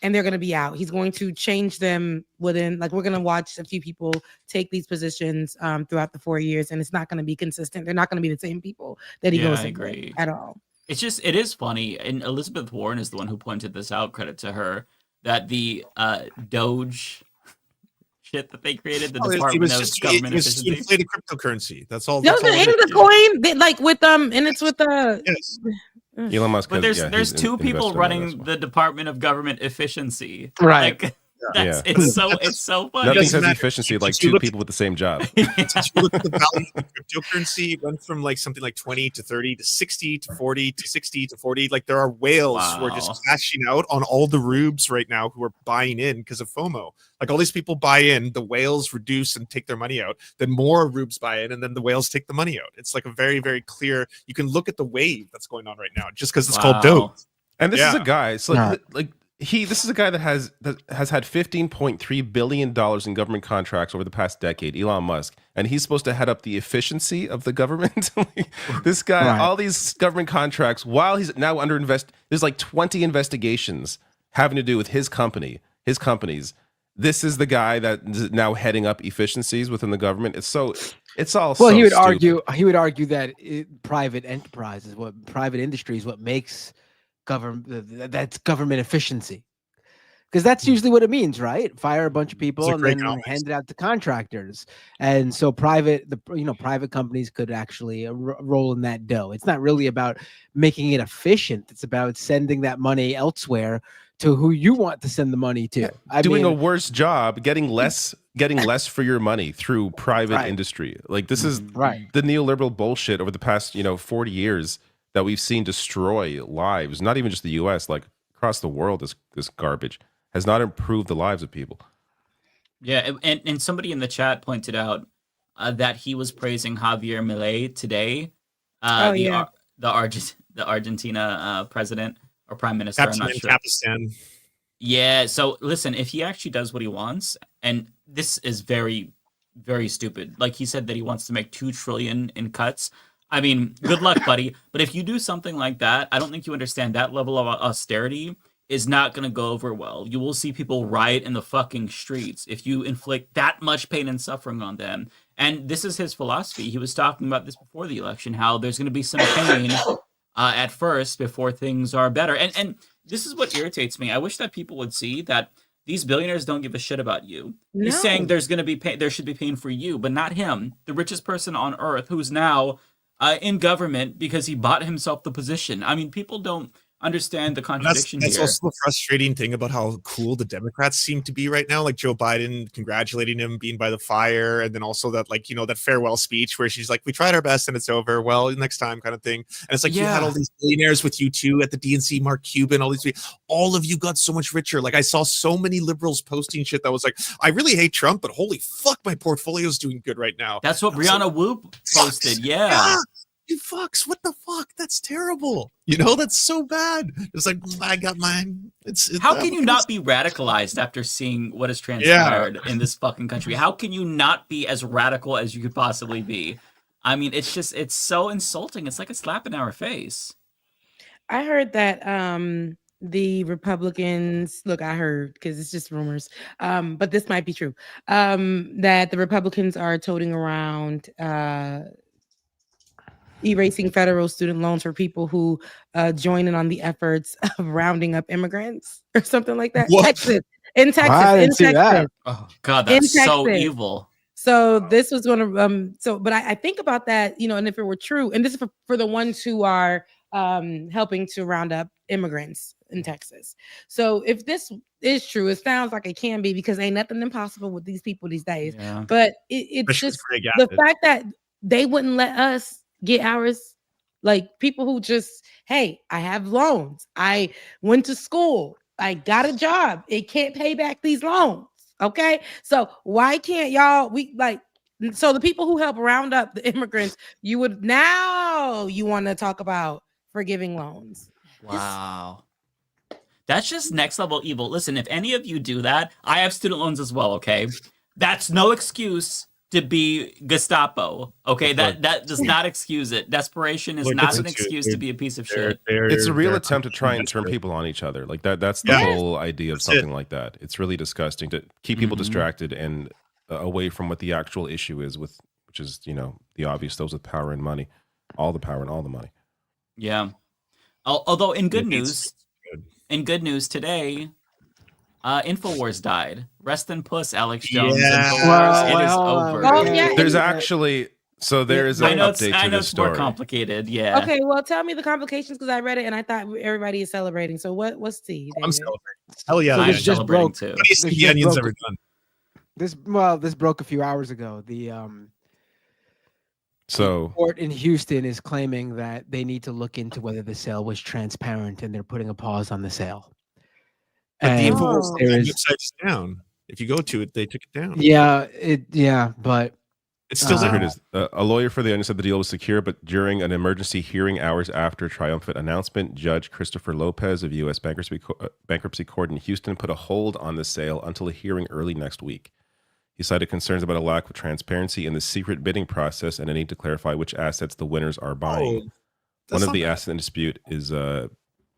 and they're going to be out. He's going to change them within, we're going to watch a few people take these positions throughout the 4 years, and it's not going to be consistent. They're not going to be the same people that he goes with at all. It is funny. And Elizabeth Warren is the one who pointed this out, credit to her, that the Doge shit that they created, the Department of Government Efficiency. Inflated cryptocurrency. That's all. No, the coin, with and it's with yes. Elon Musk. But there's two people running the Department of Government Efficiency. Right. It's so funny. Nothing says efficiency like two people with the same job. Did you look at the value of cryptocurrency? It went from something like 20 to 30 to 60 to 40 to 60 to 40. There are whales who are just cashing out on all the rubes right now who are buying in because of FOMO. All these people buy in, the whales reduce and take their money out. Then more rubes buy in, and then the whales take the money out. It's a very, very clear. You can look at the wave that's going on right now just because it's called Doge. And this is a guy. So this is a guy that has had $15.3 billion in government contracts over the past decade, Elon Musk, and he's supposed to head up the efficiency of the government. This guy, all these government contracts, while he's now under there's 20 investigations having to do with his companies. This is the guy that is now heading up efficiencies within the government. It's all well. He would argue that private enterprise is private industry is what makes government efficiency. because that's usually what it means, right? Fire a bunch of people and then economics. hand it out to contractors, and so private companies could actually roll in that dough. It's not really about making it efficient. It's about sending that money elsewhere to who you want to send the money to. Doing a worse job, getting less for your money through private industry. Like this is the neoliberal bullshit over the past 40 years that we've seen destroy lives. Not even just the U.S., like across the world. This garbage has not improved the lives of people. Yeah, and somebody in the chat pointed out that he was praising Javier Milei today, the Argentina president or prime minister. Captain I'm not sure. Capistan. Yeah. So listen, if he actually does what he wants, and this is very, very stupid. Like he said that he wants to make $2 trillion in cuts. I mean, good luck, buddy. But if you do something like that, I don't think you understand that level of austerity is not going to go over well. You will see people riot in the fucking streets if you inflict that much pain and suffering on them. And this is his philosophy. He was talking about this before the election, how there's going to be some pain at first before things are better. And this is what irritates me. I wish that people would see that these billionaires don't give a shit about you. No. He's saying there's going to be pain, there should be pain for you, but not him, the richest person on earth, who's now in government because he bought himself the position. I mean, people don't understand the contradiction that's here. Also the frustrating thing about how cool the Democrats seem to be right now, like Joe Biden congratulating him being by the fire, and then also that that farewell speech where she's like, we tried our best and it's over, well, next time, kind of thing. And it's like you had all these billionaires with you too at the DNC, Mark Cuban, all these people, all of you got so much richer. Like I saw so many liberals posting shit that was like, I really hate Trump, but holy fuck, my portfolio's doing good right now. That's what Brianna Wu posted. Yeah. You fucks, what the fuck? That's terrible. That's so bad. It's like, I got mine. How can you not be radicalized after seeing what has transpired in this fucking country? How can you not be as radical as you could possibly be? I mean, it's so insulting. It's like a slap in our face. I heard that the Republicans, I heard because it's just rumors, but this might be true, that the Republicans are toting around erasing federal student loans for people who join in on the efforts of rounding up immigrants or something like that. What? In Texas. That. Oh God, that's so evil. So this was one of but I think about that, and if it were true, and this is for the ones who are helping to round up immigrants in Texas. So if this is true, it sounds like it can be, because ain't nothing impossible with these people these days. Yeah. But it's just the fact that they wouldn't let us get ours, like people who just, hey, I have loans, I went to school, I got a job, it can't pay back these loans. Okay, so why can't y'all? So the people who help round up the immigrants, you want to talk about forgiving loans? Wow. That's just next level evil. Listen, if any of you do that, I have student loans as well, okay? That's no excuse to be Gestapo, okay? That does not excuse it. Desperation is not an excuse to be a piece of shit. It's a real attempt to try and turn people on each other. Like that's the whole idea of something like that. It's really disgusting to keep people distracted and away from what the actual issue is, which is, the obvious, those with power and money. All the power and all the money. Yeah. Although in good news today, InfoWars died. Rest in puss, Alex Jones. InfoWars, it is over. Oh, yeah. There's actually, there is an update to this story. More complicated, yeah. Okay, well, tell me the complications, because I read it and I thought everybody is celebrating. So what's tea? I'm celebrating. Hell yeah, I'm celebrating too. The onion's ever done. This broke a few hours ago. The court in Houston is claiming that they need to look into whether the sale was transparent, and they're putting a pause on the sale. But the website's down. If you go to it, they took it down. But it's still there. Here it is. A lawyer for the onion said the deal was secure, but during an emergency hearing hours after a triumphant announcement, Judge Christopher Lopez of U.S. Bankruptcy Court in Houston put a hold on the sale until a hearing early next week. He cited concerns about a lack of transparency in the secret bidding process and a need to clarify which assets the winners are buying. One of the assets in dispute is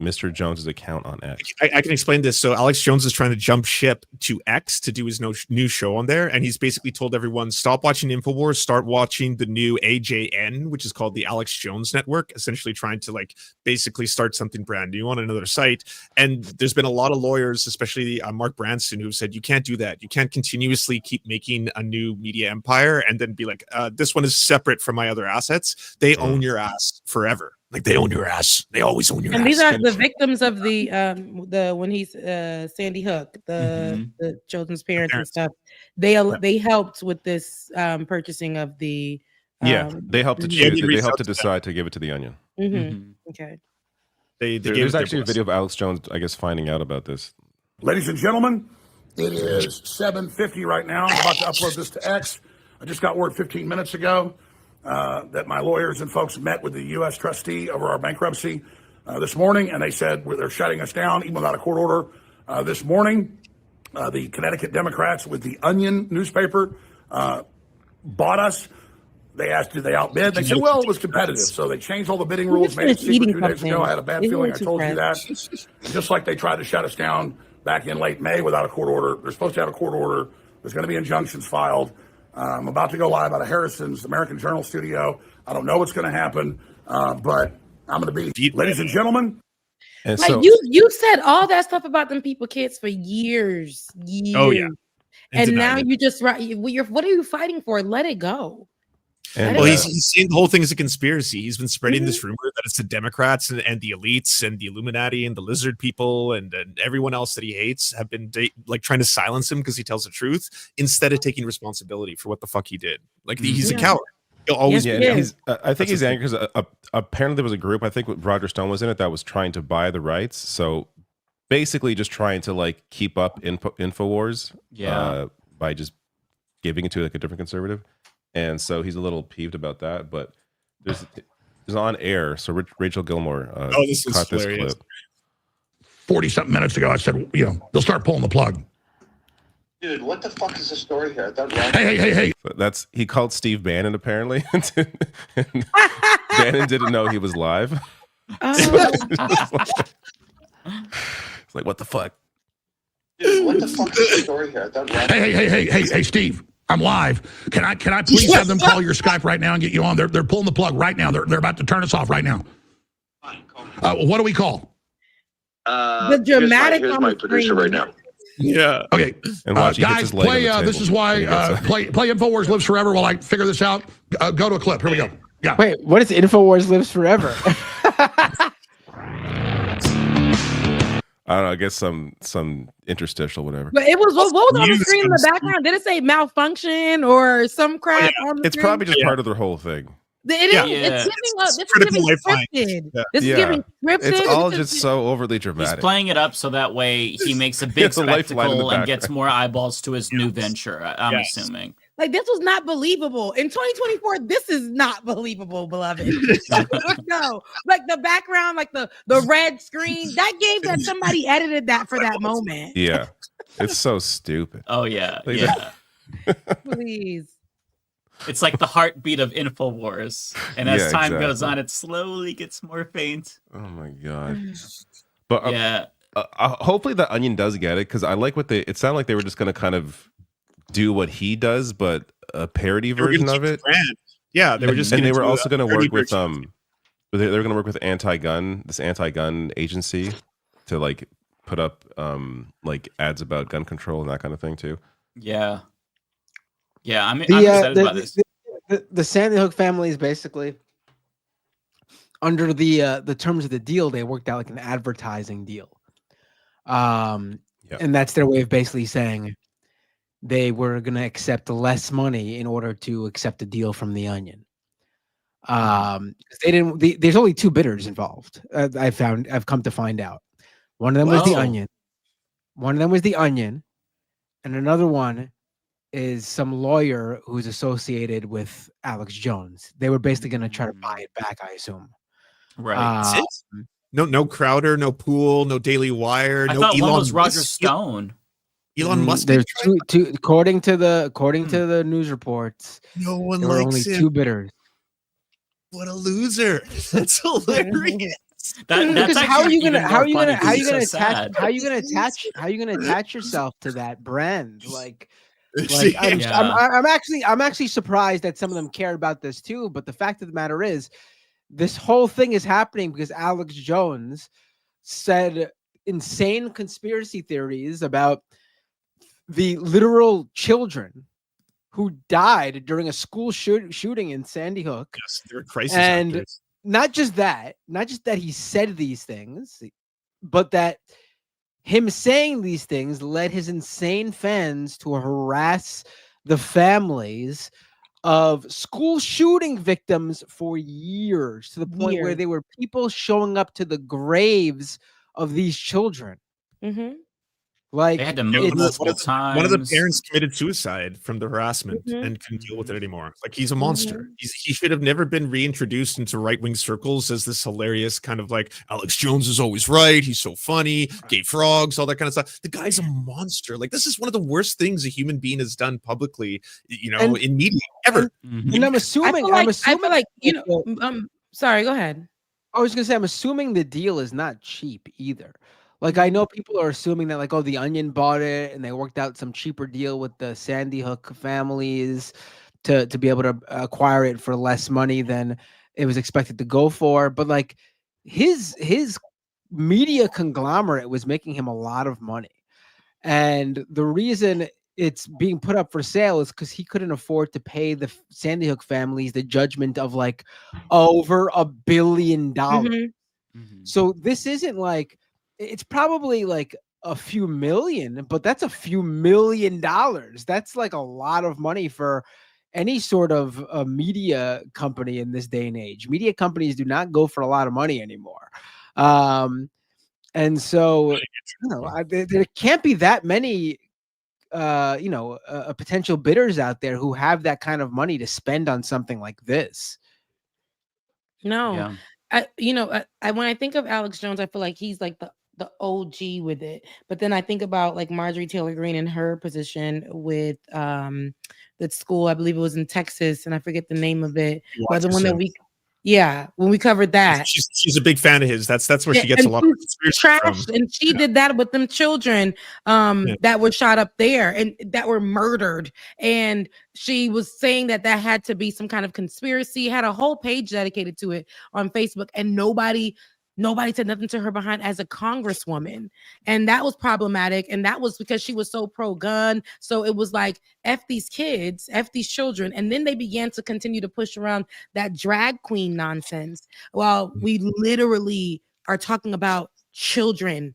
Mr. Jones's account on X. I can explain this. So Alex Jones is trying to jump ship to X to do his new show on there, and he's basically told everyone, stop watching InfoWars, start watching the new AJN, which is called the Alex Jones Network, essentially trying to like basically start something brand new on another site. And there's been a lot of lawyers, especially Mark Branson, who said, you can't do that. You can't continuously keep making a new media empire and then be like, this one is separate from my other assets. They own your ass forever. Like they own your ass. They always own your ass. And these are the victims of the when he's Sandy Hook, the children's parents and stuff. They helped with this purchasing of the they helped to choose. They helped to decide to give it to the Onion. Okay. There's actually a video of Alex Jones, I guess, finding out about this. Ladies and gentlemen, it is 7:50 right now. I'm about to upload this to X. I just got word 15 minutes ago that my lawyers and folks met with the U.S. trustee over our bankruptcy this morning, and they said they're shutting us down even without a court order. This morning, the Connecticut Democrats with the Onion newspaper bought us. They asked, did they outbid? They said, well, it was competitive. So they changed all the bidding rules, made it secret 2 days ago. I had a bad feeling I told you that. Just like they tried to shut us down back in late May without a court order. They're supposed to have a court order. There's going to be injunctions filed. I'm about to go live out of Harrison's American Journal studio. I don't know what's going to happen, but I'm going to be, ladies and gentlemen. And like so, you said all that stuff about them kids for years. Oh yeah. And now you just what are you fighting for? Let it go. And, well, he's saying the whole thing is a conspiracy. He's been spreading this rumor that it's the Democrats and the elites and the Illuminati and the lizard people and everyone else that he hates have been like trying to silence him because he tells the truth instead of taking responsibility for what the fuck he did. Like he's a coward. He'll always be. I think he's angry because apparently there was a group, I think Roger Stone was in it, that was trying to buy the rights. So basically just trying to like keep up InfoWars by just giving it to like a different conservative. And so he's a little peeved about that, but there's on air. So Rachel Gilmore caught this clip. 40-something minutes ago, I said, they'll start pulling the plug. Dude, what the fuck is the story here? Hey. So he called Steve Bannon apparently. And Bannon didn't know he was live. It's like, what the fuck? Dude, what the fuck is the story here? Hey, Steve. I'm live. Can I please have them call your Skype right now and get you on? They're pulling the plug right now. They're about to turn us off right now. Fine, call me. What do we call? The dramatic here's my producer right now. Yeah. Okay. And guys, play. This is why play InfoWars Lives Forever while I figure this out. Go to a clip. Here we go. Yeah. Wait, what is InfoWars Lives Forever? I don't know. I guess some interstitial, whatever. But it was what was on the screen in the background? Did it say malfunction or some crap on the It's screen? probably just part of the whole thing. It's giving scripted. This is giving scripted. It's all just so overly dramatic. He's playing it up so that way he makes a big spectacle and gets more eyeballs to his new venture. I'm assuming. Like, this was not believable. In 2024, this is not believable, beloved. No. Like, the background, like the red screen, that gave that somebody edited that for that moment. Yeah. It's so stupid. Oh, yeah. Like Please. It's like the heartbeat of InfoWars. And as time goes on, it slowly gets more faint. Oh, my God. But hopefully the Onion does get it, because I like it sounded like they were just going to kind of do what he does, but a parody version of it. Yeah, they were just, and they were also going to work with they were going to work with this anti-gun agency to like put up like ads about gun control and that kind of thing too. Yeah, I'm excited about this. The Sandy Hook family is basically under the terms of the deal. They worked out like an advertising deal, and that's their way of basically saying they were going to accept less money in order to accept a deal from the Onion. They didn't. There's only 2 bidders involved. I've come to find out. One of them was the Onion. One of them was the Onion, and another one is some lawyer who's associated with Alex Jones. They were basically going to try to buy it back, I assume. Right. No Crowder, no Poole, no Daily Wire. I no thought Elon one was Roger Musk. Stone. Elon Musk. There's two according to the news reports. No one there were likes only him. 2 bidders. What a loser! That's hilarious. That's how are actually you gonna even how more are you funny gonna how are 'cause you it's gonna so attach sad. how are you gonna attach how are you gonna attach yourself to that brand? Like Yeah. I'm actually surprised that some of them care about this too. But the fact of the matter is, this whole thing is happening because Alex Jones said insane conspiracy theories about the literal children who died during a school shooting in Sandy Hook. Yes, they're crisis And actors. not just that he said these things, but that him saying these things led his insane fans to harass the families of school shooting victims for years, to the point where there were people showing up to the graves of these children. Mm-hmm. Like, They had to move multiple times. One of the parents committed suicide from the harassment Mhm. and couldn't deal with it anymore. Like, he's a monster. Mhm. He should have never been reintroduced into right-wing circles as this hilarious kind of like, Alex Jones is always right. He's so funny. Gay frogs, all that kind of stuff. The guy's a monster. Like, this is one of the worst things a human being has done publicly, in media ever. And I'm assuming, I feel like sorry, go ahead. I was gonna say, I'm assuming the deal is not cheap either. Like, I know people are assuming that, like, oh, the Onion bought it and they worked out some cheaper deal with the Sandy Hook families to be able to acquire it for less money than it was expected to go for. But like, his media conglomerate was making him a lot of money, and the reason it's being put up for sale is because he couldn't afford to pay the Sandy Hook families the judgment of like over $1 billion. So this isn't like, it's probably like a few million, but that's a few $1 million. That's like a lot of money for any sort of a media company in this day and age. Media companies do not go for a lot of money anymore. And so, there can't be that many potential bidders out there who have that kind of money to spend on something like this. No, Yeah. I when I think of Alex Jones, I feel like he's like the OG with it. But then I think about like Marjorie Taylor Greene and her position with that school. I believe it was in Texas, and I forget the name of it. But the one that when we covered that. She's a big fan of his. That's where she gets a lot of trash, and she did that with them children that were shot up there and that were murdered. And she was saying that had to be some kind of conspiracy. Had a whole page dedicated to it on Facebook, and nobody said nothing to her behind as a congresswoman. And that was problematic. And that was because she was so pro-gun. So it was like, F these kids, F these children. And then they began to continue to push around that drag queen nonsense. Well, we literally are talking about children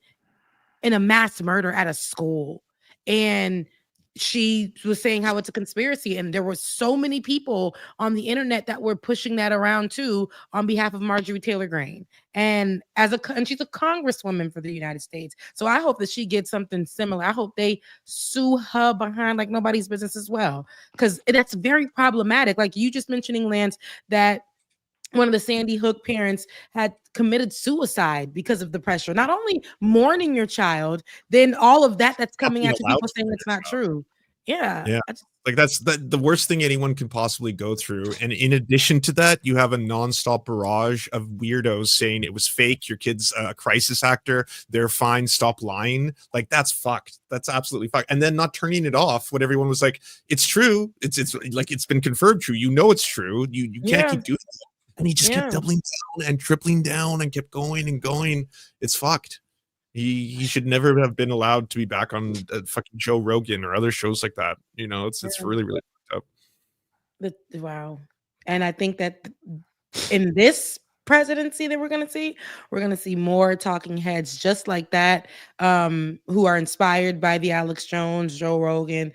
in a mass murder at a school. And she was saying how it's a conspiracy, and there were so many people on the internet that were pushing that around too on behalf of Marjorie Taylor Greene. And she's a congresswoman for the United States. So I hope that she gets something similar. I hope they sue her behind like nobody's business as well, because that's very problematic. Like you just mentioning, Lance, that one of the Sandy Hook parents had committed suicide because of the pressure. Not only mourning your child, then all of that's coming at you, people saying it's not true. Yeah. Like that's the worst thing anyone can possibly go through. And in addition to that, you have a nonstop barrage of weirdos saying it was fake. Your kid's a crisis actor. They're fine. Stop lying. Like, that's fucked. That's absolutely fucked. And then not turning it off when everyone was like, it's true. It's like, it's been confirmed true. You know, it's true. You can't keep doing that. And he just kept doubling down and tripling down and kept going and going. It's fucked. He should never have been allowed to be back on fucking Joe Rogan or other shows like that. You know, it's really, really fucked up. Wow. And I think that in this presidency that we're going to see more talking heads just like that, who are inspired by the Alex Jones, Joe Rogan,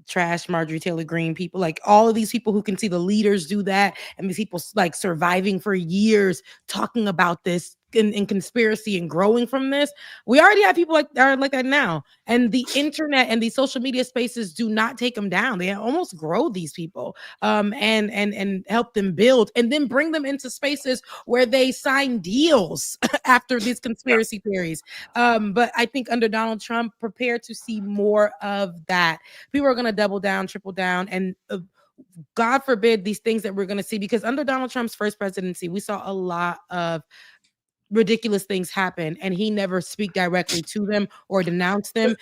trash Marjorie Taylor Greene people, like all of these people who can see the leaders do that, and these people like surviving for years talking about this in conspiracy and growing from this. We already have people like that now, and the internet and these social media spaces do not take them down. They almost grow these people and help them build, and then bring them into spaces where they sign deals after these conspiracy theories. But I think under Donald Trump, prepare to see more of that. People are going to double down, triple down, and God forbid these things that we're going to see, because under Donald Trump's first presidency, we saw a lot of ridiculous things happen, and he never speak directly to them or denounce them.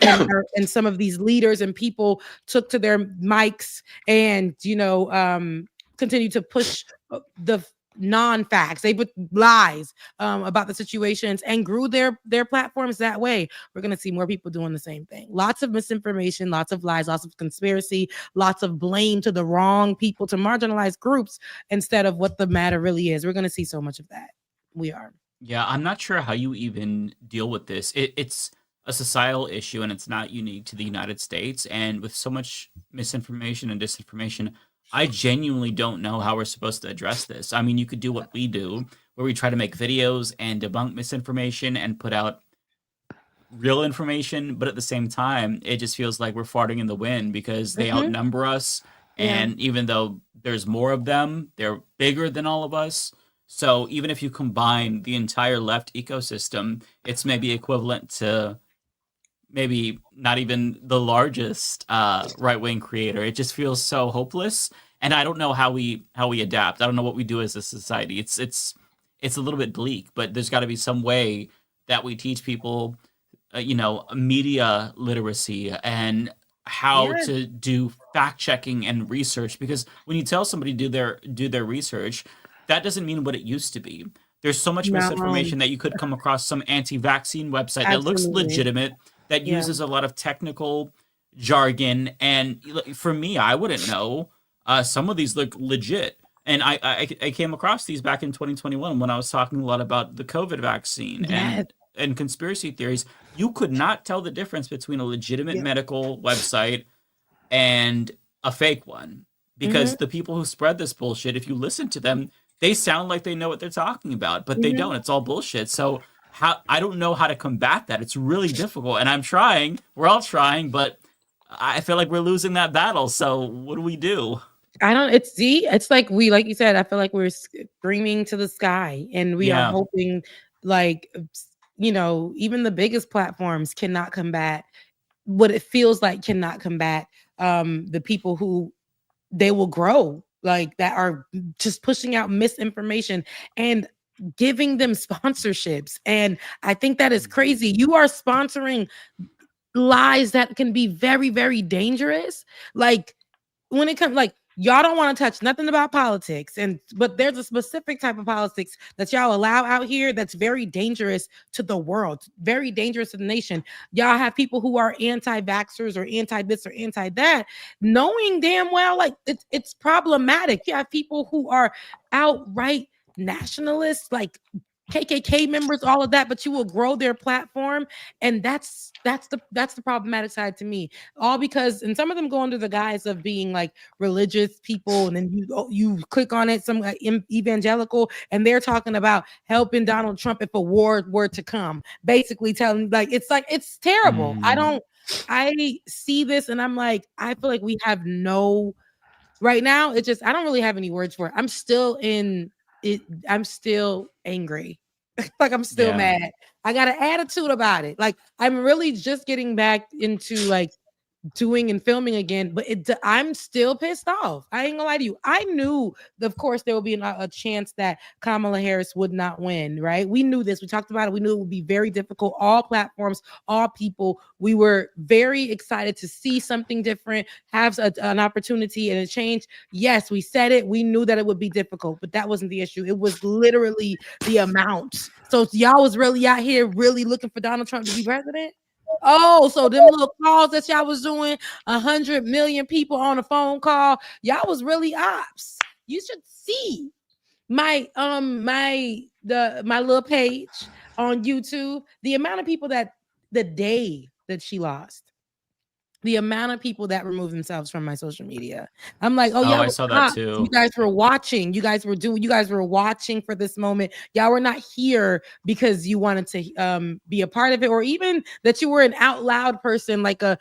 And some of these leaders and people took to their mics and continue to push the non-facts. They put lies about the situations and grew their platforms that way. We're going to see more people doing the same thing. Lots of misinformation, lots of lies, lots of conspiracy, lots of blame to the wrong people, to marginalized groups, instead of what the matter really is. We're going to see so much of that. We are. Yeah, I'm not sure how you even deal with this. It's a societal issue, and it's not unique to the United States. And with so much misinformation and disinformation, I genuinely don't know how we're supposed to address this. I mean, you could do what we do, where we try to make videos and debunk misinformation and put out real information, but at the same time, it just feels like we're farting in the wind because they outnumber us. And even though there's more of them, they're bigger than all of us. So even if you combine the entire left ecosystem, it's maybe equivalent to maybe not even the largest right-wing creator. It just feels so hopeless, and I don't know how we adapt. I don't know what we do as a society. It's a little bit bleak, but there's got to be some way that we teach people, media literacy and how to do fact checking and research. Because when you tell somebody to do their research, that doesn't mean what it used to be. There's so much misinformation that you could come across some anti-vaccine website that looks legitimate, that uses a lot of technical jargon. And for me, I wouldn't know. Some of these look legit. And I came across these back in 2021 when I was talking a lot about the COVID vaccine and conspiracy theories. You could not tell the difference between a legitimate medical website and a fake one. Because the people who spread this bullshit, if you listen to them, they sound like they know what they're talking about, but they don't. It's all bullshit. So I don't know how to combat that. It's really difficult, and I'm trying. We're all trying, but I feel like we're losing that battle. So what do we do? It's like you said, I feel like we're screaming to the sky, and we are hoping, even the biggest platforms cannot combat what it feels like cannot combat the people who they will grow, that are just pushing out misinformation and giving them sponsorships. And I think that is crazy. You are sponsoring lies that can be very, very dangerous. When it comes, y'all don't want to touch nothing about politics, but there's a specific type of politics that y'all allow out here that's very dangerous to the world, very dangerous to the nation. Y'all have people who are anti-vaxxers or anti-this or anti-that, knowing damn well it's problematic. You have people who are outright nationalists, KKK members, all of that, but you will grow their platform, and that's the problematic side to me. All because, and some of them go under the guise of being religious people, and then you click on it, some evangelical, and they're talking about helping Donald Trump if a war were to come, basically telling it's terrible. I see this, and I'm like, I feel like we have right now. It's just I don't really have any words for it. I'm still in it. I'm still angry. I'm still mad. I got an attitude about it. I'm really just getting back into doing and filming again, but I'm still pissed off. I ain't gonna lie to you. I knew, of course, there would be a chance that Kamala Harris would not win, right? We knew this. We talked about it. We knew it would be very difficult. All platforms, all people. We were very excited to see something different, have an opportunity and a change. Yes, we said it. We knew that it would be difficult, but that wasn't the issue. It was literally the amount. So y'all was really out here really looking for Donald Trump to be president? Oh, so them little calls that y'all was doing, 100 million people on a phone call, y'all was really ops. You should see my little page on YouTube, the amount of people that the day that she lost, the amount of people that removed themselves from my social media. I'm like, yeah, I saw that too. You guys were watching. You guys were watching for this moment. Y'all were not here because you wanted to be a part of it, or even that you were an out loud person, like a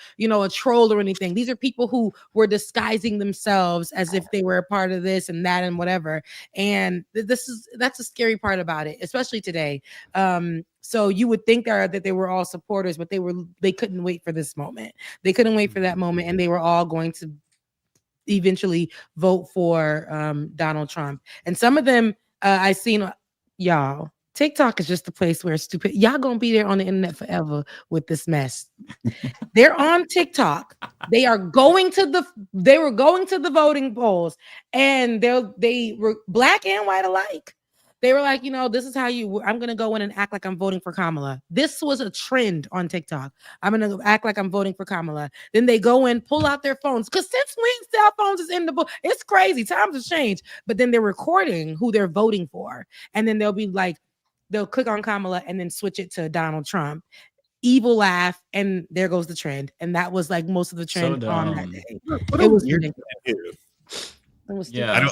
troll or anything. These are people who were disguising themselves as if they were a part of this and that and whatever. And that's a scary part about it, especially today. So you would think that they were all supporters, but they couldn't wait for this moment. They couldn't wait for that moment, and they were all going to eventually vote for Donald Trump. And some of them I seen, y'all, TikTok is just a place where stupid. Y'all gonna be there on the internet forever with this mess. They're on TikTok. They were going to the voting polls, and they were black and white alike. They were like, this is how I'm gonna go in and act like I'm voting for Kamala. This was a trend on TikTok. I'm gonna act like I'm voting for Kamala. Then they go in, pull out their phones. Because since when cell phones is in the book, it's crazy. Times have changed. But then they're recording who they're voting for. And then they'll be like, they'll click on Kamala and then switch it to Donald Trump. Evil laugh, and there goes the trend. And that was like most of the trend on that day. It was ridiculous. I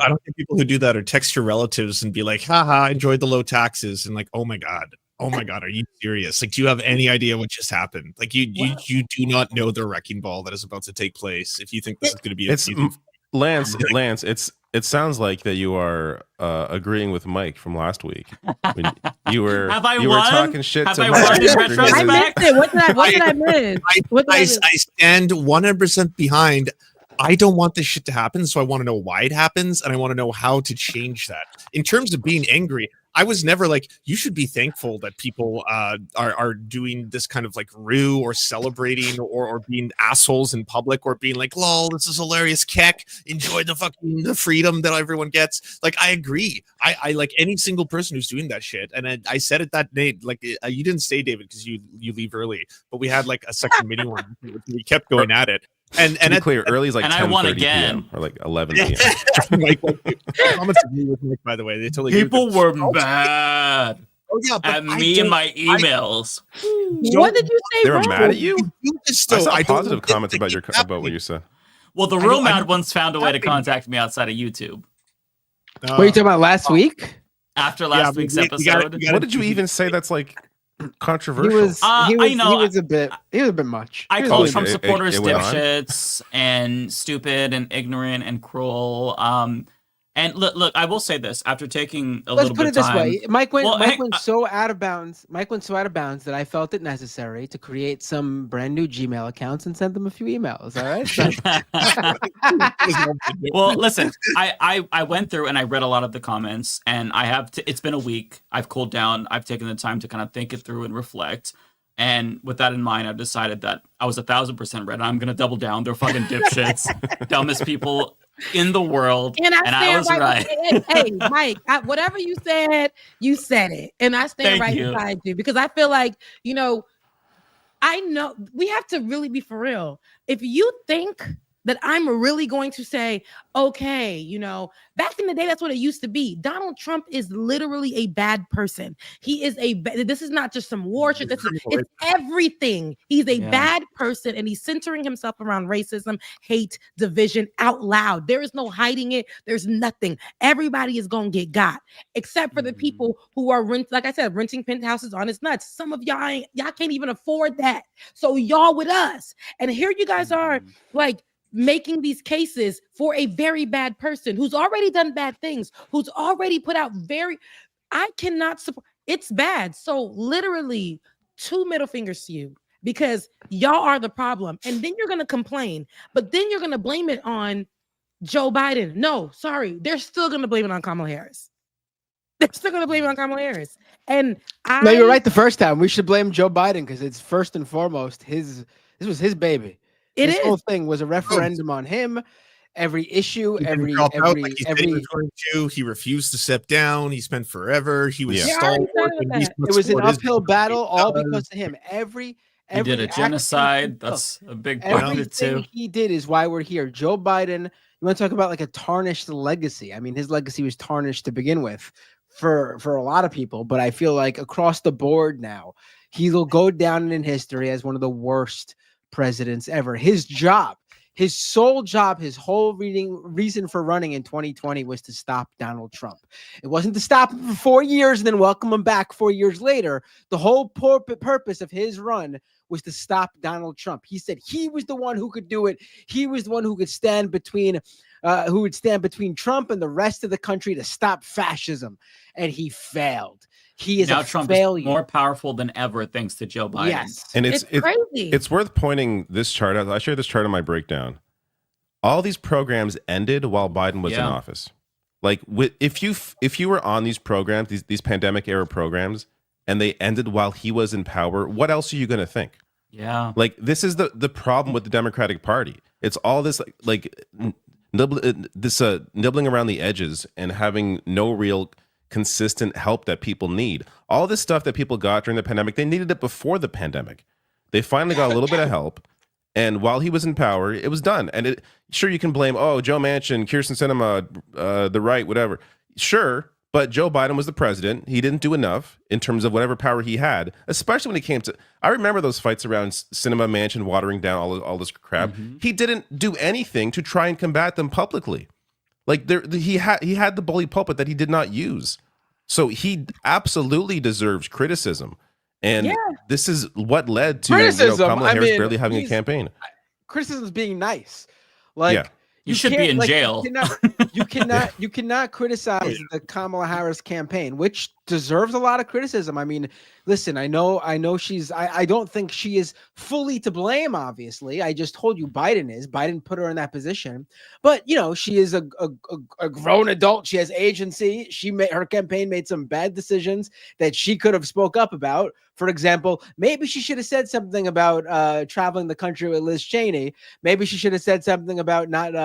don't think people who do that are text your relatives and be like, haha, I enjoyed the low taxes, and like, oh my god, are you serious? Like, do you have any idea what just happened? Like, you do not know the wrecking ball that is about to take place if you think this is going to be Lance, it sounds like that you are agreeing with Mike from last week. When you were talking shit to Mike. I missed it. What did I miss? I stand 100% behind. I don't want this shit to happen, so I want to know why it happens, and I want to know how to change that. In terms of being angry, I was never like, you should be thankful that people are doing this kind of like rue or celebrating or being assholes in public or being like, lol, this is hilarious, keck, enjoy the freedom that everyone gets. Like, I agree. I like any single person who's doing that shit. And I said it that day, like, you didn't stay, David, because you leave early, but we had like a second mini one. We kept going at it. And to be clear, early is like 10:30 again. p.m. or like 11 p.m. Comments agree with Mike, by the way. They totally people were mad at me and my emails. What did you say? They were mad at you. I saw I positive comments about what you said. Well, the real mad ones found a way to contact me outside of YouTube. What are you talking about last week? After last week's episode. What did you even say that's like controversial? He was a bit much. I called Trump supporters dipshits and stupid and ignorant and cruel. And look, I will say this: after taking a little bit of time, let's put it this way, Mike went so out of bounds. Mike went so out of bounds that I felt it necessary to create some brand new Gmail accounts and send them a few emails. All right. Well, listen, I went through and I read a lot of the comments, and it's been a week. I've cooled down. I've taken the time to kind of think it through and reflect. And with that in mind, I've decided that I was 1,000% right. I'm gonna double down. They're fucking dipshits, dumbest people in the world, and I was right. Hey, Mike, whatever you said it, and I stand beside you because I feel like I know we have to really be for real. If you think that I'm really going to say, okay, back in the day, that's what it used to be. Donald Trump is literally a bad person. He is this is not just some war shit. It's everything. He's a bad person, and he's centering himself around racism, hate, division out loud. There is no hiding it. There's nothing. Everybody is going to get got, except for the people who are renting penthouses on his nuts. Some of y'all can't even afford that. So y'all with us. And here you guys are like, making these cases for a very bad person who's already done bad things, who's already put out I cannot support. It's bad. So literally 2 middle fingers to you because y'all are the problem. And then you're going to complain, but then you're going to blame it on Joe Biden. No, sorry. They're still going to blame it on Kamala Harris. They're still going to blame it on Kamala Harris. And No, you're right the first time. We should blame Joe Biden because it's first and foremost this was his baby. This whole thing was a referendum on him. Every issue, every he refused to step down. He spent forever. He was stalwart. It was an uphill battle, all because of him. He did a genocide. That's a big part of it too. Everything he did is why we're here. Joe Biden. You want to talk about like a tarnished legacy? I mean, his legacy was tarnished to begin with for a lot of people, but I feel like across the board now, he will go down in history as one of the worst presidents ever. His sole job, his whole reason for running in 2020 was to stop Donald Trump. It wasn't to stop him for 4 years and then welcome him back 4 years later. The whole purpose of his run was to stop Donald Trump. He said he was the one who could do it. He was the one who could stand between Trump and the rest of the country to stop fascism, and he failed. He is now a Trump failure. Is more powerful than ever thanks to Joe Biden. Yes. And it's crazy. It's worth pointing this chart out. I shared this chart in my breakdown. All these programs ended while Biden was in office. Like if you were on these programs, these pandemic era programs, and they ended while he was in power, what else are you going to think? Yeah. Like this is the problem with the Democratic Party. It's all this nibbling around the edges and having no real consistent help that people need. All this stuff that people got during the pandemic, they needed it before the pandemic. They finally got a little bit of help, and while he was in power, it was done. And sure, you can blame Joe Manchin, Kirsten Sinema, the right, whatever. Sure, but Joe Biden was the president. He didn't do enough in terms of whatever power he had, especially when it came to. I remember those fights around Sinema, Manchin watering down all this crap. He didn't do anything to try and combat them publicly. Like he had the bully pulpit that he did not use, so he absolutely deserves criticism. And this is what led to Kamala Harris barely having a campaign. Criticism is being nice, like you should be in jail. You cannot criticize the Kamala Harris campaign, which deserves a lot of criticism. I mean, listen, I know she's. I don't think she is fully to blame. Obviously, I just told you Biden is. Biden put her in that position, but she is a grown adult. She has agency. Her campaign made some bad decisions that she could have spoke up about. For example, maybe she should have said something about traveling the country with Liz Cheney. Maybe she should have said something about not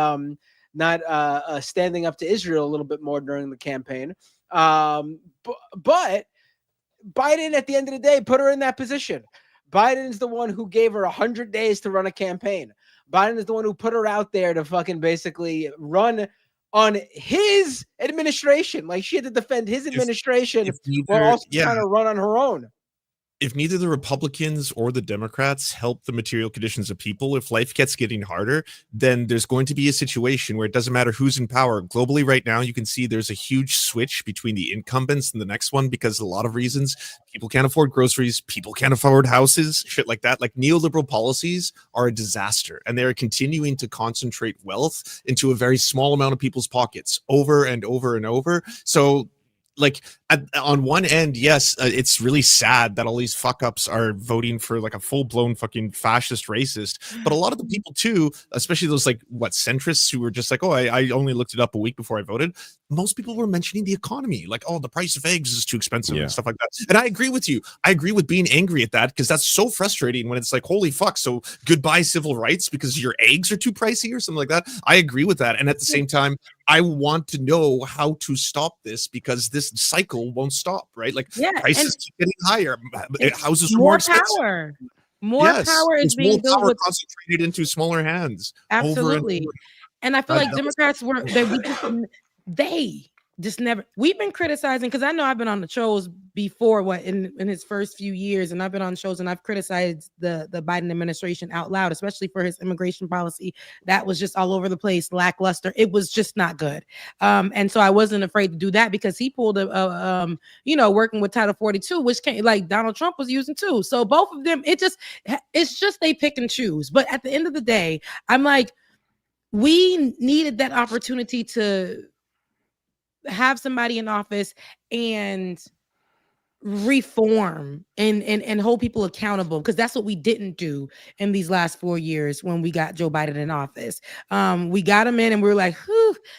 standing up to Israel a little bit more during the campaign. But Biden, at the end of the day, put her in that position. Biden is the one who gave her 100 days to run a campaign. Biden is the one who put her out there to fucking basically run on his administration. Like, she had to defend his administration while also trying to run on her own. If neither the Republicans or the Democrats help the material conditions of people, if life gets getting harder, then there's going to be a situation where it doesn't matter who's in power. Globally right now, you can see there's a huge switch between the incumbents and the next one because of a lot of reasons. People can't afford groceries. People can't afford houses, shit like that. Like, neoliberal policies are a disaster, and they're continuing to concentrate wealth into a very small amount of people's pockets over and over and over. So, like, on one end, yes, it's really sad that all these fuck-ups are voting for like a full-blown fucking fascist racist, but a lot of the people too, especially those centrists who were just like, I only looked it up a week before I voted, most people were mentioning the economy, like, the price of eggs is too expensive and stuff like that. And I agree with you. I agree with being angry at that, because that's so frustrating when it's like, holy fuck, so goodbye civil rights because your eggs are too pricey or something like that. I agree with that. And at the same time, I want to know how to stop this, because this cycle won't stop, right? Like, prices keep getting higher, houses are more expensive. More power is being built with concentrated into smaller hands. Absolutely. And I feel like Democrats they just never. We've been criticizing, because I know I've been on the shows before in his first few years, and I've been on shows and I've criticized the Biden administration out loud, especially for his immigration policy that was just all over the place, lackluster. It was just not good. And so I wasn't afraid to do that, because he pulled working with Title 42, which Donald Trump was using too. So both of them, it's just they pick and choose. But at the end of the day, I'm like, we needed that opportunity to have somebody in office and reform and hold people accountable, because that's what we didn't do in these last 4 years when we got Joe Biden in office. We got him in and we were like,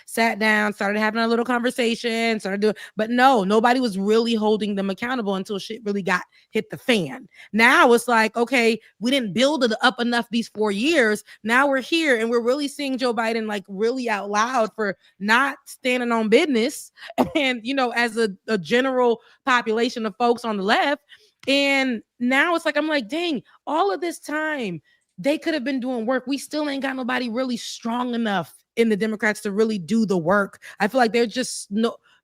sat down, started having a little conversation, but no, nobody was really holding them accountable until shit really hit the fan. Now it's like, okay, we didn't build it up enough these 4 years. Now we're here and we're really seeing Joe Biden like really out loud for not standing on business. And, as a general population of folks on the left. And now it's like, I'm like, dang, all of this time they could have been doing work. We still ain't got nobody really strong enough in the Democrats to really do the work. I feel like they're just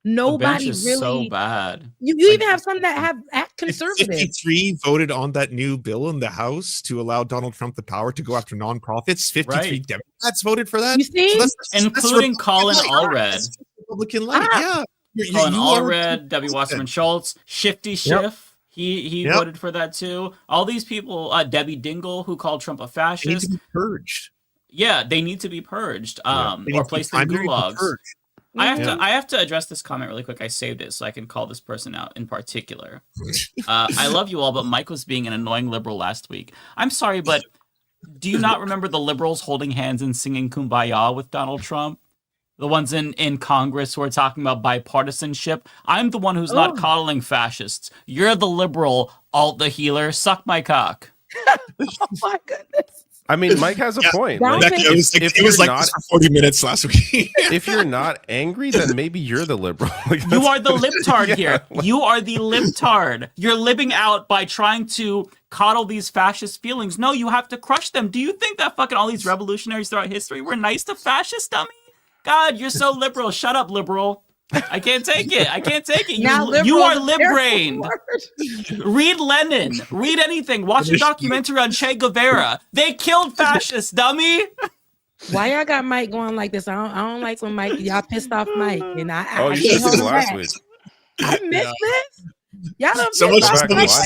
nobody is really so bad. You even have some that have act conservative. 53 voted on that new bill in the House to allow Donald Trump the power to go after nonprofits. 53 Democrats voted for that. You see, including Colin Allred. Republican light, yeah. Colin Allred, Debbie Wasserman Schultz, Shifty Schiff. He voted for that too. All these people, Debbie Dingell, who called Trump a fascist. They need to be purged. Yeah, they need to be purged. Or placed in gulags. I have to address this comment really quick. I saved it so I can call this person out in particular. I love you all, but Mike was being an annoying liberal last week. I'm sorry, but do you not remember the liberals holding hands and singing Kumbaya with Donald Trump? the ones in Congress who are talking about bipartisanship. I'm the one who's not coddling fascists. You're the liberal, alt the healer. Suck my cock. Oh my goodness. I mean, Mike has a point. It was like this for 40 minutes last week. If you're not angry, then maybe you're the liberal. You are the libtard here. You are the libtard. You're living out by trying to coddle these fascist feelings. No, you have to crush them. Do you think that fucking all these revolutionaries throughout history were nice to fascists, dummy? God, you're so liberal. Shut up, liberal. I can't take it. I can't take it. You are lib-brained. Read Lenin. Read anything. Watch a documentary on Che Guevara. They killed fascists, dummy. Why y'all got Mike going like this? I don't like when Mike, y'all pissed off Mike. And you should have seen last week. I missed this. Y'all don't so much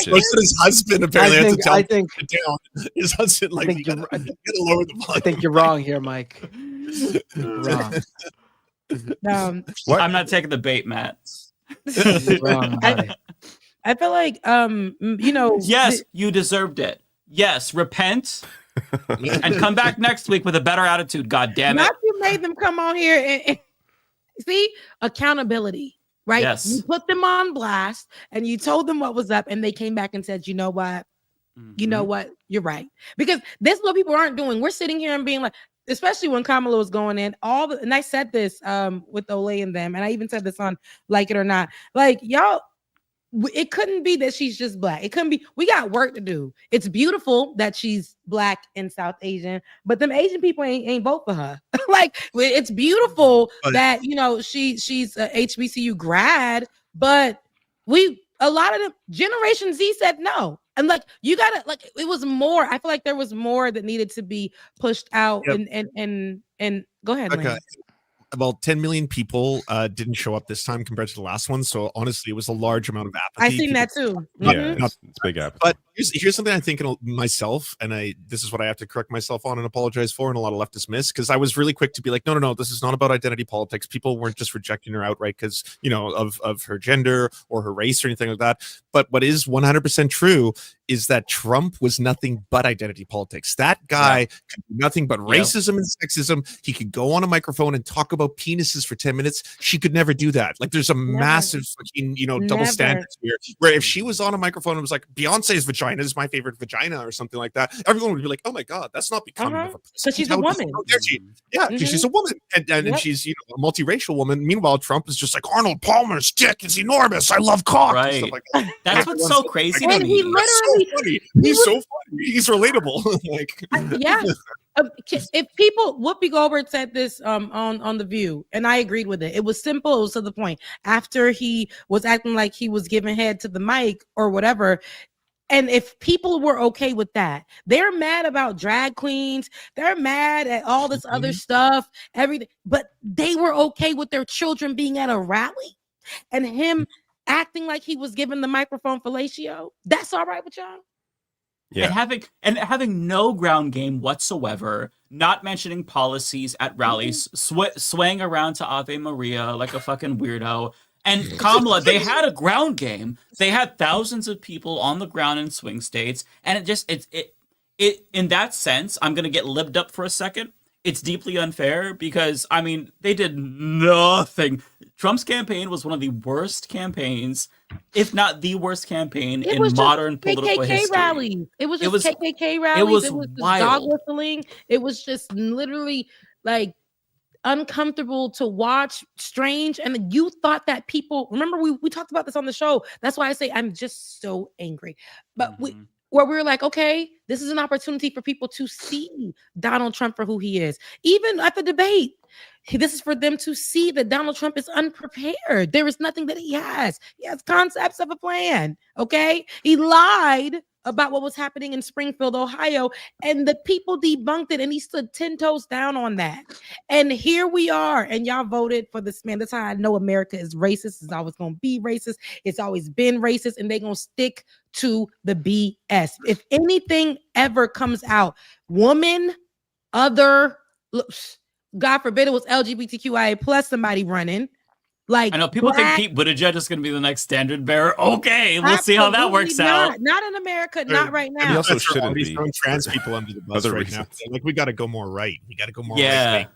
his husband apparently had to tell him to sit down. His husband, like, you gotta lower the volume. I think you're wrong here, Mike. Wrong. I'm not taking the bait, Matt. Wrong, I feel like yes, you deserved it. Yes, repent and come back next week with a better attitude. God damn it! Not you made them come on here and see accountability, right? Yes. You put them on blast and you told them what was up, and they came back and said, "You know what? You know what? You're right." Because this is what people aren't doing. We're sitting here and being like, especially when Kamala was going in, and I said this with Olay and them, and I even said this on Like It or Not. Like, y'all, it couldn't be that she's just black. It couldn't be. We got work to do. It's beautiful that she's black and South Asian, but them Asian people ain't vote for her. Like, it's beautiful that she's a HBCU grad, but a lot of them Generation Z said no. And like, you gotta, like, it was more. I feel like there was more that needed to be pushed out. Yep. And go ahead. Okay. About 10 million people didn't show up this time compared to the last one. So honestly, it was a large amount of apathy. I seen that too. Yeah, it's big apathy. But here's something I think myself, and this is what I have to correct myself on and apologize for, and a lot of leftists miss, because I was really quick to be like, no, this is not about identity politics. People weren't just rejecting her outright because of her gender or her race or anything like that. But what is 100% true is that Trump was nothing but identity politics. That guy could do nothing but racism and sexism. He could go on a microphone and talk about penises for 10 minutes. She could never do that. Like, there's a massive fucking double standards here, where if she was on a microphone and was like, Beyonce's vagina is my favorite vagina or something like that, everyone would be like, oh my god, that's not becoming of a person. So she's a woman. She's a woman, and she's a multiracial woman. Meanwhile, Trump is just like, Arnold Palmer's dick is enormous. I love cock. Right. And stuff like that. That's what's so crazy. And he literally, he's so funny. He's relatable. Like, yeah. If people, Whoopi Goldberg said this on The View, and I agreed with it. It was simple. It was to the point. After he was acting like he was giving head to the mic or whatever. And if people were okay with that, they're mad about drag queens. They're mad at all this other stuff, everything. But they were okay with their children being at a rally and him acting like he was giving the microphone fellatio. That's all right with y'all? Yeah. And having no ground game whatsoever, not mentioning policies at rallies, swaying around to Ave Maria like a fucking weirdo. And Kamala, they had a ground game. They had thousands of people on the ground in swing states, and it in that sense, I'm gonna get libbed up for a second. It's deeply unfair because, I mean, they did nothing. Trump's campaign was one of the worst campaigns, if not the worst campaign in modern political history. Rallies. It was just KKK rallies. It was wild. Dog whistling. It was just literally like uncomfortable to watch, strange. And you thought that people, remember we talked about this on the show. That's why I say I'm just so angry. But where we were like, okay, this is an opportunity for people to see Donald Trump for who he is. Even at the debate, this is for them to see that Donald Trump is unprepared. There is nothing that he has. He has concepts of a plan, okay? He lied about what was happening in Springfield, Ohio, and the people debunked it, and he stood 10 toes down on that. And here we are, and y'all voted for this man. That's how I know America is racist. It's always going to be racist. It's always been racist, and they're going to stick to the BS. If anything ever comes out, woman, other, God forbid it was LGBTQIA plus somebody running. Like, I know people think Pete Buttigieg is going to be the next standard bearer. Okay, we'll see how that works out. Not in America, not right now. He also shouldn't be throwing trans people under the bus right now. Like, we got to go more right. We got to go more right.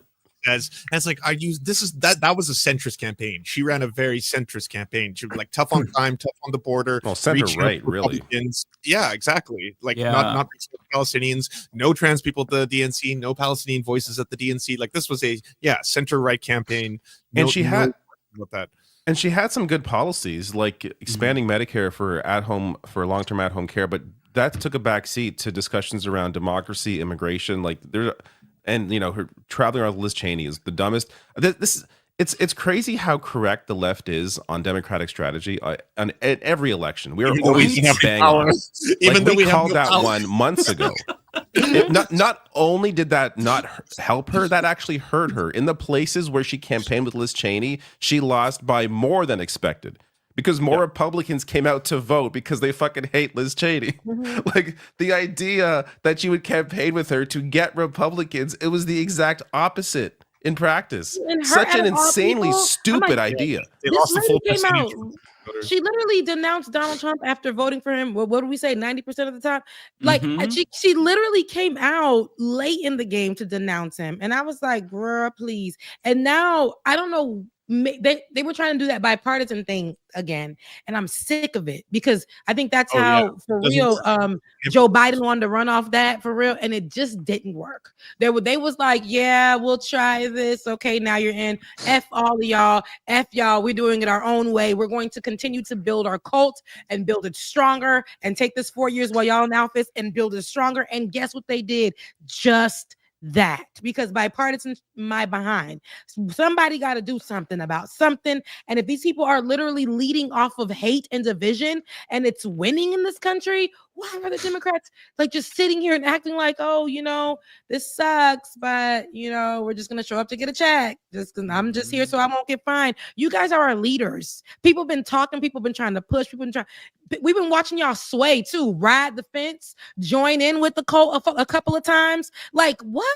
says, and it's like, that was a centrist campaign. She ran a very centrist campaign. She was like tough on crime, tough on the border. Well, center reaching out right, to really. Republicans. Yeah, exactly. Like not reaching out to Palestinians, no trans people at the DNC, no Palestinian voices at the DNC. Like this was a center right campaign. And she had about that. And she had some good policies, like expanding Medicare for long-term at-home care, but that took a back seat to discussions around democracy, immigration, like her traveling around Liz Cheney is the dumbest. It's crazy how correct the left is on democratic strategy on every election. We are always bang on. Even though we called that one months ago. Not only did that not help her, that actually hurt her. In the places where she campaigned with Liz Cheney, she lost by more than expected because more Republicans came out to vote because they fucking hate Liz Cheney. Like the idea that you would campaign with her to get Republicans, it was the exact opposite in practice. Such an insanely stupid idea. They lost the full out. She literally denounced Donald Trump after voting for him. What do we say? 90% of the time. Like she literally came out late in the game to denounce him, and I was like, "Bruh, please." And now I don't know. They were trying to do that bipartisan thing again, and I'm sick of it because I think that's for real. Joe Biden wanted to run off that for real, and it just didn't work. They was like, "Yeah, we'll try this." Okay, now you're in. F all of y'all. F y'all. We're doing it our own way. We're going to continue to build our cult and build it stronger, and take this 4 years while y'all in office and build it stronger. And guess what they did? Just that, because bipartisan my behind. Somebody got to do something about something. And if these people are literally leading off of hate and division and it's winning in this country, why are the Democrats like just sitting here and acting like, oh, this sucks, but we're just gonna show up to get a check. I'm just here so I won't get fined. You guys are our leaders. People been talking, people been trying to push, we've been watching y'all sway too, ride the fence, join in with the cult a couple of times. Like what?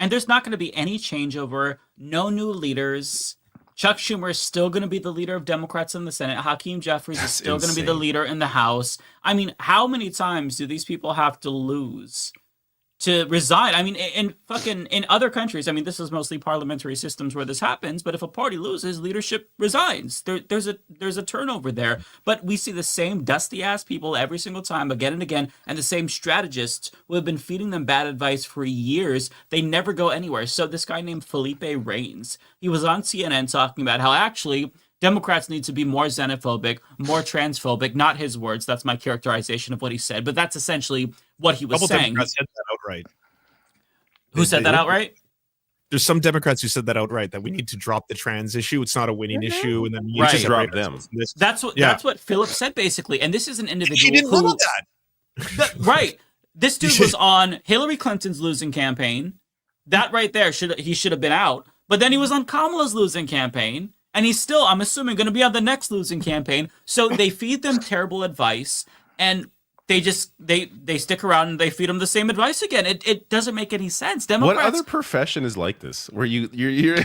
And there's not going to be any changeover, no new leaders. Chuck Schumer is still going to be the leader of Democrats in the Senate. Hakeem Jeffries is still going to be the leader in the House. I mean, how many times do these people have to lose to resign? I mean, in other countries, I mean, this is mostly parliamentary systems where this happens, but if a party loses, leadership resigns. There's a turnover there. But we see the same dusty ass people every single time, again and again, and the same strategists who have been feeding them bad advice for years. They never go anywhere. So this guy named Felipe Reigns, he was on CNN talking about how actually Democrats need to be more xenophobic, more transphobic. Not his words. That's my characterization of what he said. But that's essentially what he was saying. Democrats said that outright. Who said that outright? There's some Democrats who said that outright, that we need to drop the trans issue. It's not a winning issue, and then we need to drop them. That's what Philip said basically. And this is an individual she didn't know that. Right. This dude was on Hillary Clinton's losing campaign. That right there he should have been out. But then he was on Kamala's losing campaign. And he's still, I'm assuming, going to be on the next losing campaign. So they feed them terrible advice, and they just they stick around and they feed them the same advice again. It doesn't make any sense. Democrats. What other profession is like this, where you fail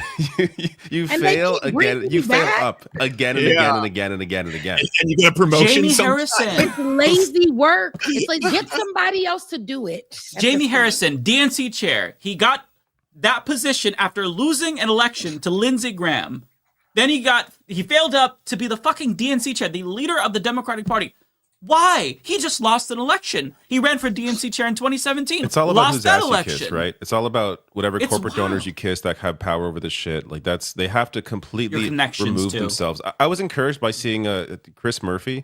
again, you fail up again and again and again and again and again, and you get a promotion? Jamie Harrison. It's lazy work. It's like get somebody else to do it. Jamie Harrison, DNC chair. He got that position after losing an election to Lindsey Graham. Then he failed up to be the fucking DNC chair, the leader of the Democratic Party. Why? He just lost an election. He ran for DNC chair in 2017. It's all about whose ass you kiss, right? It's all about whatever corporate donors you kiss that have power over the shit. Like they have to completely remove themselves. I was encouraged by seeing Chris Murphy,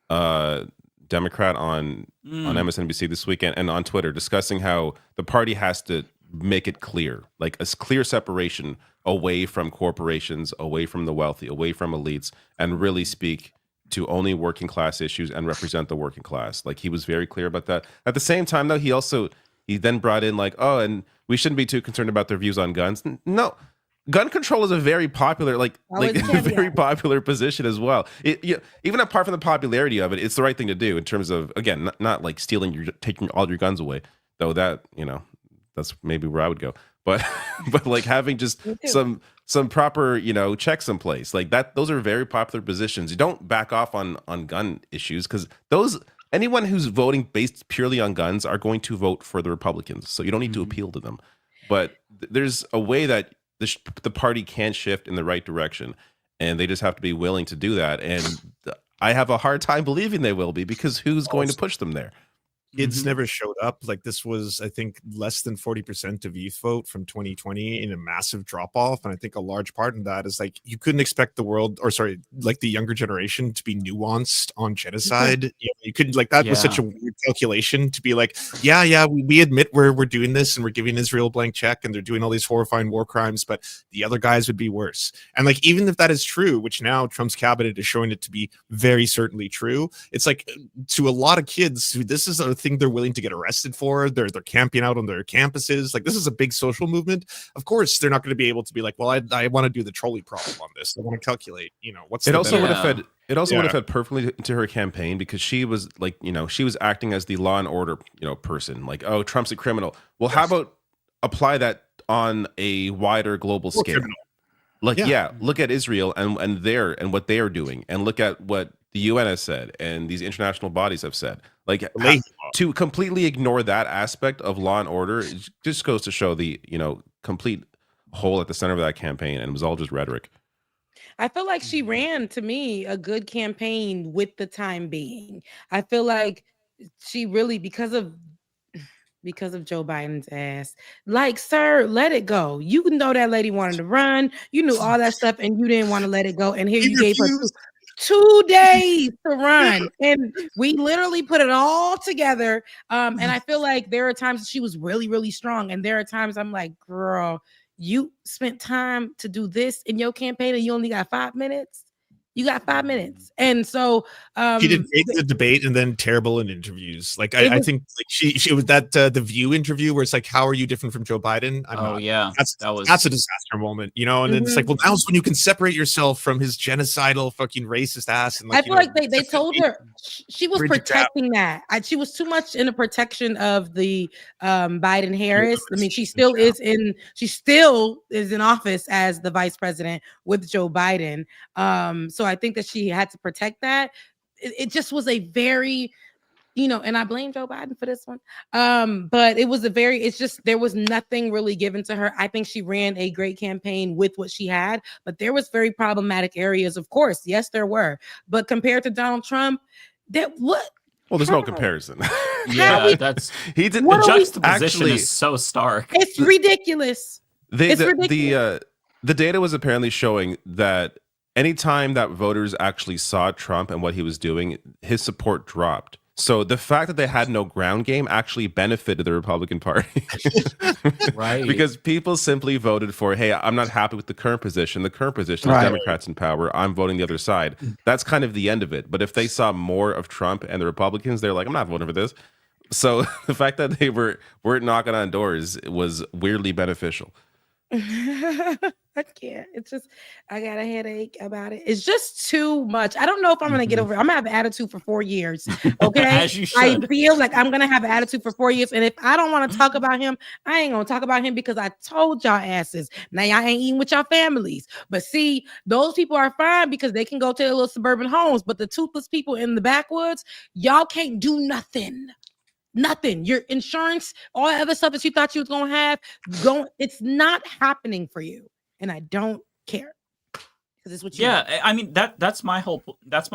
Democrat on MSNBC this weekend and on Twitter, discussing how the party has to make it clear, like a clear separation away from corporations, away from the wealthy, away from elites, and really speak to only working class issues and represent the working class. Like he was very clear about that. At the same time, though, he then brought in like, oh, and we shouldn't be too concerned about their views on guns. No, gun control is a very popular, very popular position as well. Even apart from the popularity of it, it's the right thing to do in terms of, again, not like taking all your guns away, though that, that's maybe where I would go. But like having just some proper, checks in place like that. Those are very popular positions. You don't back off on gun issues because anyone who's voting based purely on guns are going to vote for the Republicans. So you don't need to appeal to them. But there's a way that the party can shift in the right direction, and they just have to be willing to do that. And I have a hard time believing they will be, because who's going to push them there? Kids never showed up. Like, this was, I think, less than 40% of youth vote from 2020 in a massive drop off. And I think a large part of that is like, you couldn't expect the world, or sorry, like the younger generation to be nuanced on genocide. You couldn't, like, that was such a weird calculation to be like, we admit we're doing this and we're giving Israel a blank check and they're doing all these horrifying war crimes, but the other guys would be worse. And like, even if that is true, which now Trump's cabinet is showing it to be very certainly true, it's like, to a lot of kids, this is a thing they're willing to get arrested for. They're camping out on their campuses. Like, this is a big social movement. Of course, they're not going to be able to be like, well, I want to do the trolley problem on this. I want to calculate, what's it also would have fed. It also would have fed perfectly into her campaign, because she was like, she was acting as the law and order, person. Like, oh, Trump's a criminal. Well, how about apply that on a wider global scale? Like, look at Israel and what they are doing, and look at what the UN has said and these international bodies have said. Like, to completely ignore that aspect of law and order, it just goes to show the complete hole at the center of that campaign, and it was all just rhetoric. I feel like she ran, to me, a good campaign with the time being. I feel like she really, because of Joe Biden's ass, like, sir, let it go. You know that lady wanted to run. You knew all that stuff, and you didn't want to let it go. And here you gave her 2 days to run, and we literally put it all together. And I feel like there are times she was really, really strong, and there are times I'm like, girl, you spent time to do this in your campaign, and you only got 5 minutes. You got 5 minutes. And so she did great in the debate and then terrible in interviews. Like, I think like she was that the View interview where it's like, how are you different from Joe Biden? That's a disaster moment, and then it's like, well, now's when you can separate yourself from his genocidal fucking racist ass. And like, I feel like they told her she was protecting that. She was too much in the protection of the Biden Harris. I mean, she still is in office as the vice president with Joe Biden. So I think that she had to protect that. It just was a very, and I blame Joe Biden for this one. But it was there was nothing really given to her. I think she ran a great campaign with what she had, but there was very problematic areas, of course. Yes, there were. But compared to Donald Trump, well, there's no comparison. The juxtaposition is so stark. It's ridiculous. The data was apparently showing that anytime that voters actually saw Trump and what he was doing, his support dropped. So the fact that they had no ground game actually benefited the Republican Party. Right. Because people simply voted for, hey, I'm not happy with the current position. The current position is Democrats in power. I'm voting the other side. That's kind of the end of it. But if they saw more of Trump and the Republicans, they're like, I'm not voting for this. So the fact that they weren't knocking on doors was weirdly beneficial. I can't. It's just, I got a headache about it. It's just too much. I don't know if I'm going to get over it. I'm going to have an attitude for 4 years. Okay. As you should. I feel like I'm going to have an attitude for 4 years. And if I don't want to talk about him, I ain't going to talk about him, because I told y'all asses. Now y'all ain't eating with y'all families. But see, those people are fine because they can go to their little suburban homes. But the toothless people in the backwoods, y'all can't do nothing. Nothing. Your insurance, all that other stuff that you thought you was gonna have, it's not happening for you, and I don't care, because it's what you want. I mean, that's my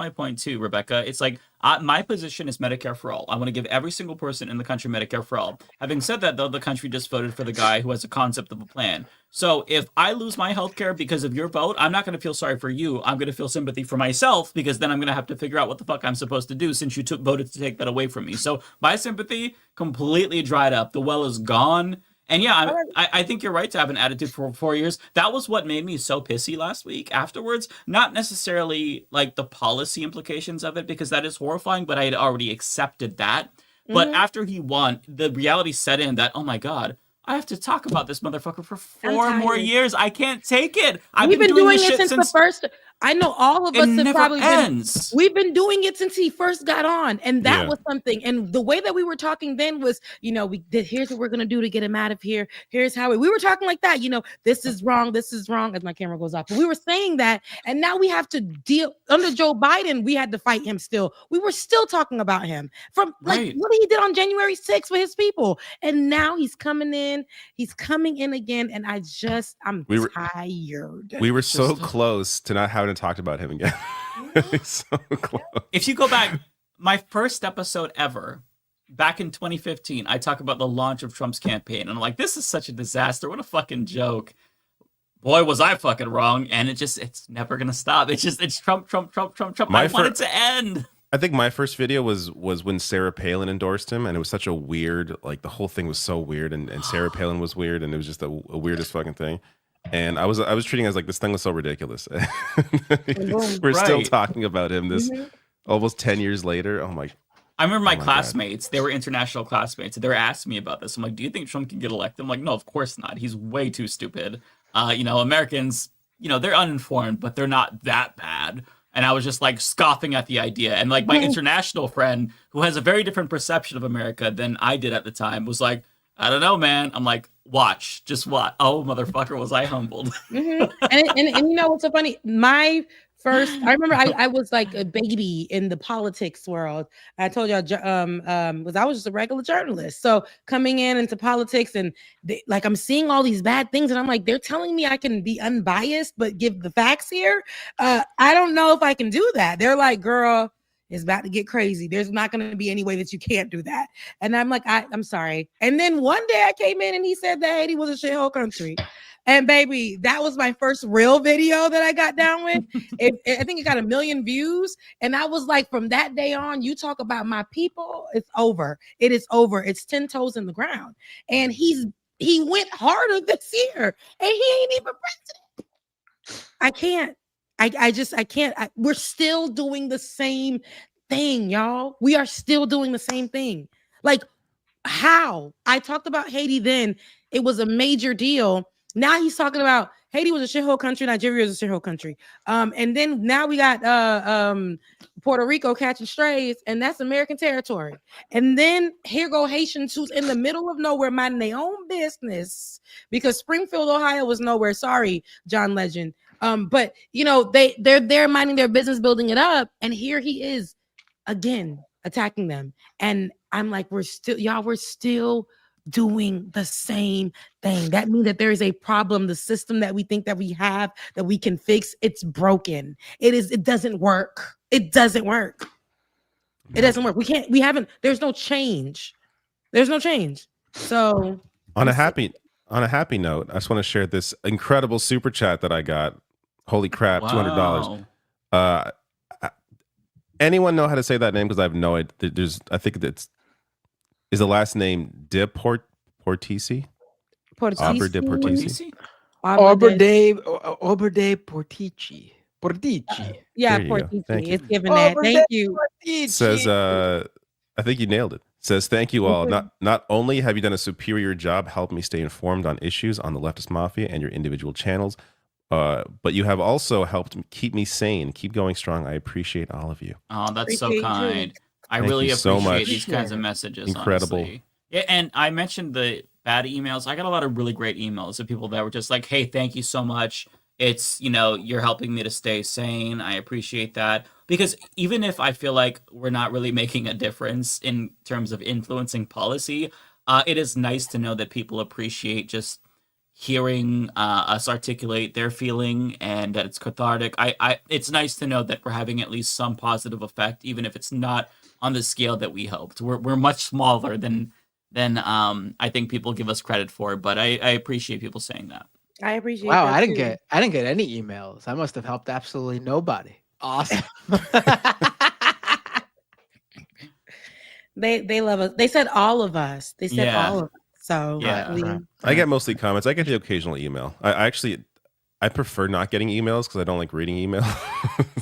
point too, Rebecca. It's like, my position is Medicare for all. I want to give every single person in the country Medicare for all. Having said that, though, the country just voted for the guy who has a concept of a plan. So if I lose my health care because of your vote, I'm not going to feel sorry for you. I'm going to feel sympathy for myself, because then I'm going to have to figure out what the fuck I'm supposed to do, since you voted to take that away from me. So my sympathy completely dried up. The well is gone. And yeah, I think you're right to have an attitude for 4 years. That was what made me so pissy last week afterwards. Not necessarily like the policy implications of it, because that is horrifying, but I had already accepted that. But after he won, the reality set in that, oh my God, I have to talk about this motherfucker for 4 more years. I can't take it. We've been doing this since the first. I know all of It us have never probably ends. we've been doing it since he first got on, and that Yeah. was something. And the way that we were talking then was, we did. Here's what we're gonna do to get him out of here. Here's how we were talking like that. This is wrong. This is wrong. As my camera goes off, but we were saying that, and now we have to deal under Joe Biden. We had to fight him still. We were still talking about him from like what he did on January 6th with his people, and now he's coming in. He's coming in again, and I'm tired. We were so close to not having to talk about him again. So close. If you go back, my first episode ever, back in 2015, I talk about the launch of Trump's campaign. And I'm like, this is such a disaster. What a fucking joke. Boy, was I fucking wrong. And it's never going to stop. It's Trump. I want it to end. I think my first video was when Sarah Palin endorsed him, and it was such a weird, like the whole thing was so weird, and Sarah Palin was weird, and it was just a weirdest fucking thing. And I was treating it as like this thing was so ridiculous. We're still talking about him this almost 10 years later. Oh my! I remember my classmates. God. They were international classmates. And they were asking me about this. I'm like, do you think Trump can get elected? I'm like, no, of course not. He's way too stupid. Americans, they're uninformed, but they're not that bad. And I was just like scoffing at the idea. And like my international friend, who has a very different perception of America than I did at the time, was like, I don't know, man. I'm like, just watch. Oh, motherfucker, was I humbled. And you know what's so funny? I remember I was like a baby in the politics world. I told y'all, I was just a regular journalist. So coming into politics and I'm seeing all these bad things, and I'm like, they're telling me I can be unbiased but give the facts here. I don't know if I can do that. They're like, girl, it's about to get crazy. There's not going to be any way that you can't do that. And I'm like, I'm sorry. And then one day I came in and he said that Haiti was a shithole country. And baby, that was my first real video that I got down with. I think it got 1 million views. And I was like, from that day on, you talk about my people, it's over. It is over. It's 10 toes in the ground. And he went harder this year. And he ain't even president. I can't. I can't. We're still doing the same thing, y'all. We are still doing the same thing. Like, how? I talked about Haiti then. It was a major deal. Now he's talking about Haiti was a shithole country, Nigeria was a shithole country. And then now we got Puerto Rico catching strays, and that's American territory. And then here go Haitians who's in the middle of nowhere minding their own business because Springfield, Ohio was nowhere. Sorry, John Legend. But they're there minding their business, building it up, and here he is again attacking them. And I'm like, we're still doing the same thing. That means that there is a problem. The system that we think that we have that we can fix, it's broken. It doesn't work. It doesn't work. It doesn't work. There's no change. So on a happy note, I just want to share this incredible super chat that I got. Holy crap, $200. Anyone know how to say that name? Because I have no idea. I think is the last name Portisi? Auber de Portici? Auber de Portici. Yeah, Portici. It's given that. Thank you. Says, I think you nailed it. Says, thank you all. Not only have you done a superior job helping me stay informed on issues on the Leftist Mafia and your individual channels, but you have also helped keep me sane. Keep going strong. I appreciate all of you. Oh, that's so kind. I really appreciate these kinds of messages. Incredible. Honestly. Yeah, and I mentioned the bad emails. I got a lot of really great emails of people that were just like, hey, thank you so much. It's, you're helping me to stay sane. I appreciate that. Because even if I feel like we're not really making a difference in terms of influencing policy, it is nice to know that people appreciate just hearing us articulate their feeling and that it's cathartic. It's nice to know that we're having at least some positive effect, even if it's not on the scale that we hoped. We're much smaller than I think people give us credit for, but I appreciate people saying that. I appreciate wow, that I too. didn't get any emails. I must have helped absolutely nobody. Awesome. They love us. They said all of us. They said all of us. So yeah, I get mostly comments. I get the occasional email. I prefer not getting emails because I don't like reading email.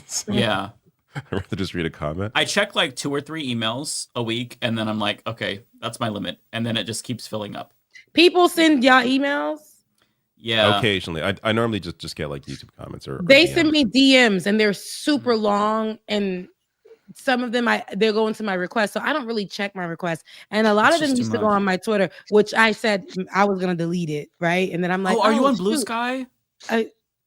So yeah. I'd rather just read a comment. I check like 2 or 3 emails a week, and then I'm like, okay, that's my limit. And then it just keeps filling up. People send y'all emails? Yeah. Occasionally, I normally just get like YouTube comments or They DMs. send me DMs and they're super long, and some of them they'll go into my request, so I don't really check my requests. And a lot of them used to go on my Twitter, which I said I was gonna delete it, right? And then I'm like, are you on Blue shoot. Sky?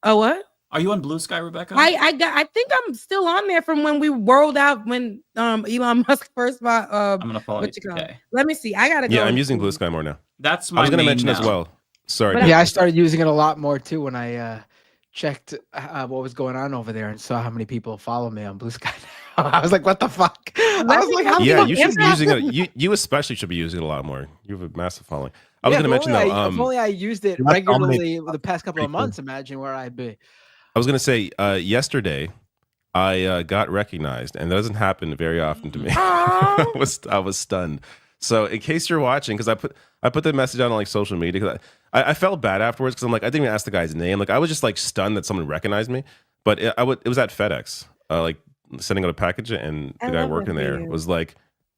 What? Are you on Blue Sky, Rebecca? I think I'm still on there from when we rolled out when Elon Musk first bought I'm gonna follow you. Okay. Let me see. I gotta go. Yeah, I'm using Blue Sky more now. That's I was my gonna main mention as now. well. Sorry. But I started using it a lot more too when I checked what was going on over there and saw how many people follow me on Blue Sky now. I was like, what the fuck? I was like, how yeah, you should be using it. You especially should be using it a lot more. You have a massive following. I was gonna mention though. If only I used it regularly the past couple of months, imagine where I'd be. I was gonna say yesterday I got recognized, and that doesn't happen very often to me. I was stunned. So in case you're watching, because I put the message out on like social media, because I felt bad afterwards because I'm like I didn't even ask the guy's name. Like I was just like stunned that someone recognized me. But it was at FedEx, like sending out a package, and the guy working there was like,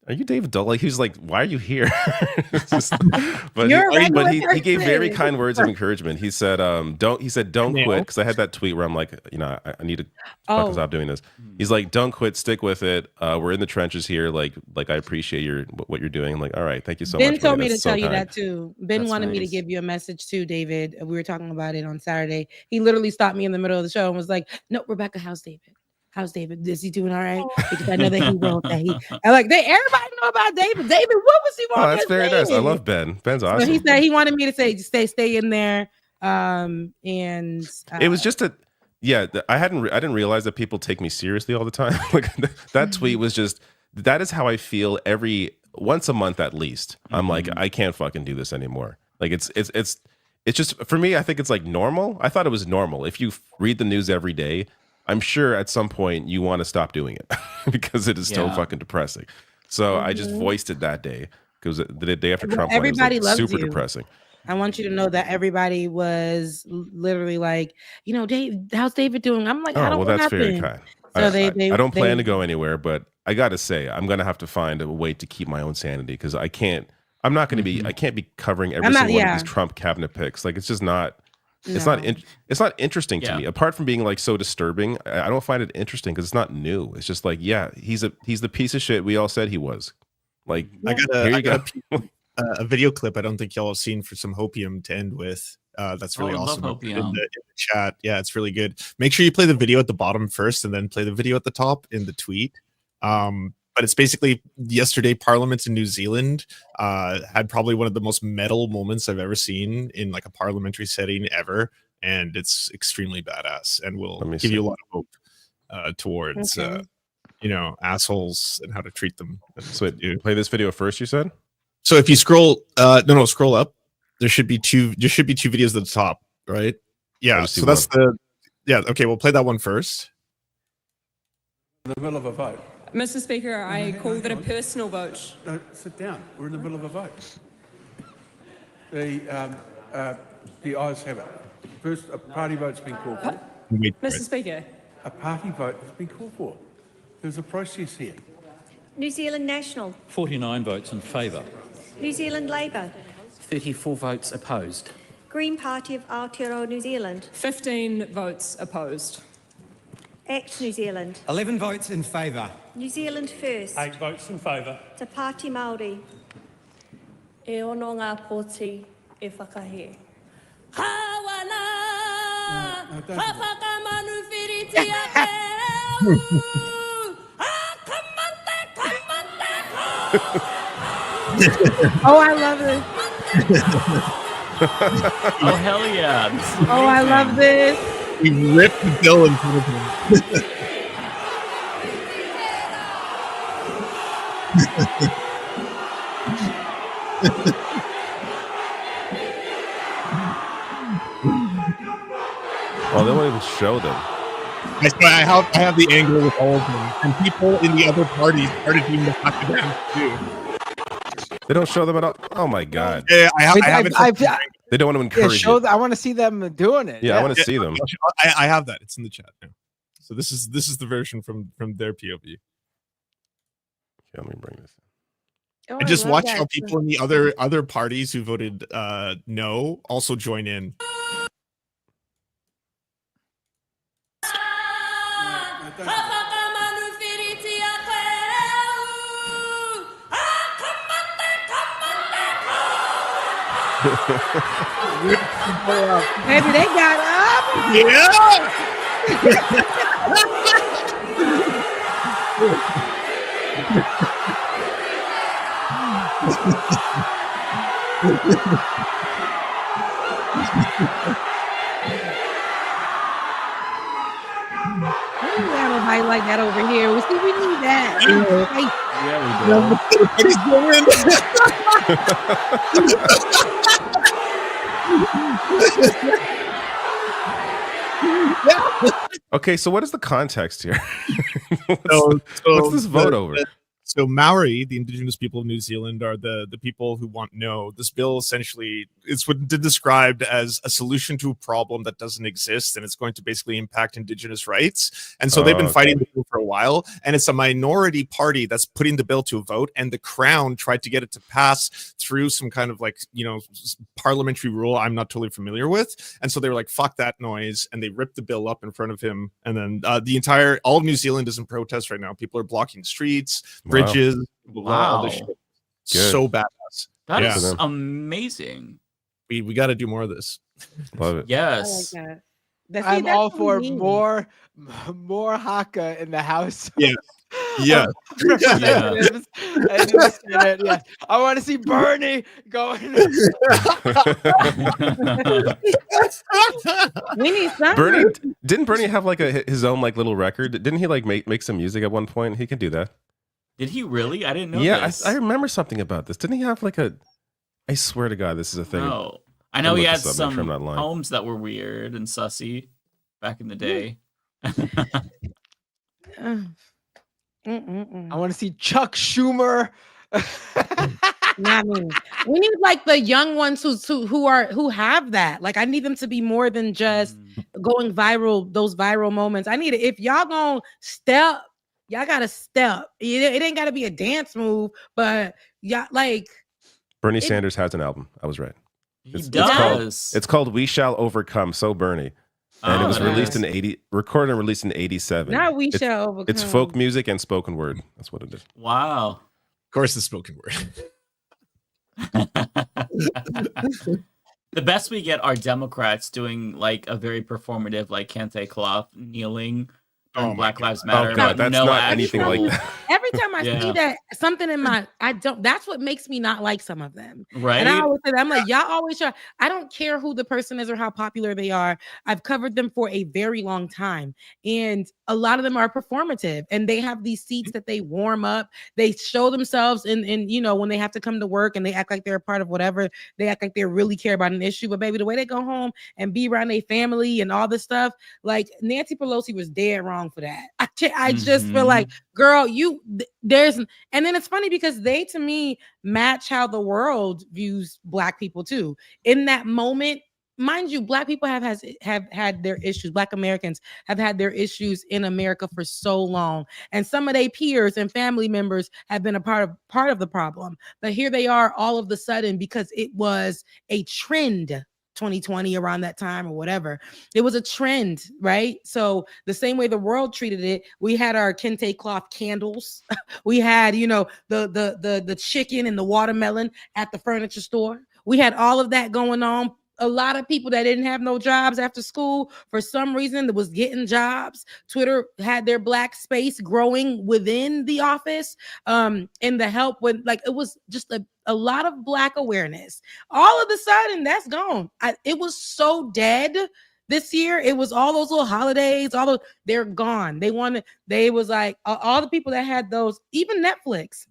"Are you David Dole?" Like he was like, "Why are you here?" But he gave very kind words of encouragement. He said, "Don't quit," because I had that tweet where I'm like, I need to fucking stop doing this. He's like, "Don't quit, stick with it. We're in the trenches here. Like I appreciate what you're doing." I'm like, "All right, thank you so much." Ben told me to tell you kind. that too. Ben wanted me to give you a message too, David. We were talking about it on Saturday. He literally stopped me in the middle of the show and was like, "No, Rebecca, how's David? How's David? Is he doing all right?" Because I know that he won't. I like everybody know about David. David, what was he wanting? Oh, that's very nice. I love Ben. Ben's awesome. So he said he wanted me to say, stay in there. And it was just a I didn't realize that people take me seriously all the time. Like that tweet was just that is how I feel once a month at least. I'm like, I can't fucking do this anymore. Like it's just for me. I think it's like normal. I thought it was normal. If you read the news every day, I'm sure at some point you want to stop doing it because it is so fucking depressing. So I just voiced it that day because the day after Trump, everybody won, it was like loves super you. depressing. I want you to know that everybody was literally like, Dave, how's David doing? I'm like, I don't know. Well, that's very kind. So I don't plan to go anywhere, but I gotta say, I'm gonna have to find a way to keep my own sanity because I can't. I'm not gonna be. I can't be covering every single one of these Trump cabinet picks. Like it's just not. It's not interesting to me. Apart from being like so disturbing, I don't find it interesting because it's not new. It's just like, he's the piece of shit we all said he was. Like, I got a video clip I don't think y'all have seen for some hopium to end with. That's really awesome. In the chat. Yeah, it's really good. Make sure you play the video at the bottom first and then play the video at the top in the tweet. But it's basically yesterday Parliament in New Zealand had probably one of the most metal moments I've ever seen in like a parliamentary setting ever. And it's extremely badass and will give you a lot of hope towards, assholes and how to treat them. So you play this video first, you said? So if you scroll, scroll up. There should be two videos at the top, right? Yeah. So that's okay. We'll play that one first. The middle of a vote. Mr. Speaker, I call that a personal vote. No, sit down. We're in the middle of a vote. The ayes have it. First, a party vote's been called for. Mr. Speaker. A party vote has been called for. There's a process here. New Zealand National. 49 votes in favour. New Zealand Labour. 34 votes opposed. Green Party of Aotearoa New Zealand. 15 votes opposed. ACT New Zealand. 11 votes in favour. New Zealand First. 8 votes in favour. Te Pāti Māori. E ono ngā pōti e whakahe. Kawana! Ka whakamanu whiriti a keu! Oh, I love it. Oh, hell yeah. Oh, I love this. He ripped the bill in front of him. Oh, they won't even show them. I have the angle with all of them, and people in the other parties started doing the fucking dance too. They don't show them at all. Oh my god! Yeah, I have it. They don't want to encourage it. I want to see them doing it. Yeah, I want to see them. I have that. It's in the chat now. So this is the version from their POV. Okay, let me bring this. Oh, and just watch how people in the other parties who voted no also join in. Baby, they got up. We don't have nobody like that over here. We need that. Okay, so what is the context here? So what's this vote over? So Maori, the indigenous people of New Zealand, are the people who want no. This bill essentially it's what described as a solution to a problem that doesn't exist, and it's going to basically impact indigenous rights. And so they've been fighting the bill for a while, and it's a minority party that's putting the bill to a vote. And the Crown tried to get it to pass through some kind of parliamentary rule I'm not totally familiar with. And so they were like, "Fuck that noise," and they ripped the bill up in front of him. And then all of New Zealand is in protest right now. People are blocking streets, bridges, all this shit. So badass. That is amazing. We got to do more of this. Love it. Yes. I like that. I'm all for more haka in the House. Yeah. Yeah. Representatives and in the Senate. Yes. I want to see Bernie going. We need something. Didn't Bernie have his own little record? Didn't he make some music at one point? He can do that. Did he really? I didn't know. Yeah, this. I remember something about this. Didn't he have I swear to God, this is a thing. No, I know he had some poems that were weird and sussy back in the day. I want to see Chuck Schumer. Not me. We need the young ones who have that. I need them to be more than just going viral. Those viral moments. I need it. If y'all gonna step, y'all gotta step. It ain't gotta be a dance move, but y'all Bernie Sanders has an album. I was right. He does. It's called "We Shall Overcome." So Bernie. And it was recorded and released in 87. Now we shall overcome. It's folk music and spoken word. That's what it is. Wow. Of course, it's spoken word. The best we get are Democrats doing a very performative kente cloth kneeling on Black Lives Matter. Oh God, that's not anything like that. Every time I see that, something in that's what makes me not like some of them. Right. And I always say that, I'm like, y'all always try. I don't care who the person is or how popular they are. I've covered them for a very long time. And a lot of them are performative, and they have these seats that they warm up. They show themselves in when they have to come to work and they act like they're a part of whatever. They act like they really care about an issue. But baby, the way they go home and be around their family and all this stuff, Nancy Pelosi was dead wrong for that. I just feel like, girl, and then it's funny because they, to me, match how the world views Black people too. In that moment, mind you, Black people have had their issues. Black Americans have had their issues in America for so long, and some of their peers and family members have been a part of the problem. But here they are, all of the sudden, because it was a trend. 2020 around that time or whatever, it was a trend, right? So the same way the world treated it, we had our kente cloth candles. We had the chicken and the watermelon at the furniture store. We had all of that going on. A lot of people that didn't have no jobs after school, for some reason, that was getting jobs. Twitter had their Black space growing within the office, and the help with it was just a lot of Black awareness. All of a sudden, that's gone. It was so dead this year. It was all those little holidays, they're gone. They was all the people that had those, even Netflix.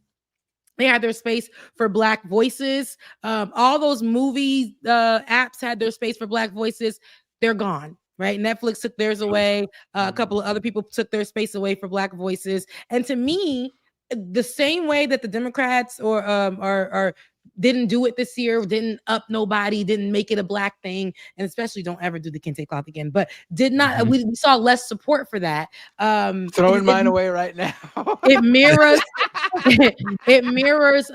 They had their space for Black voices. All those movie apps had their space for Black voices. They're gone, right? Netflix took theirs away. A couple of other people took their space away for Black voices. And to me, the same way that the Democrats or didn't do it this year, didn't up nobody, didn't make it a Black thing, and especially don't ever do the kente cloth again, but did not, we saw less support for that. Throwing mine away right now. It mirrors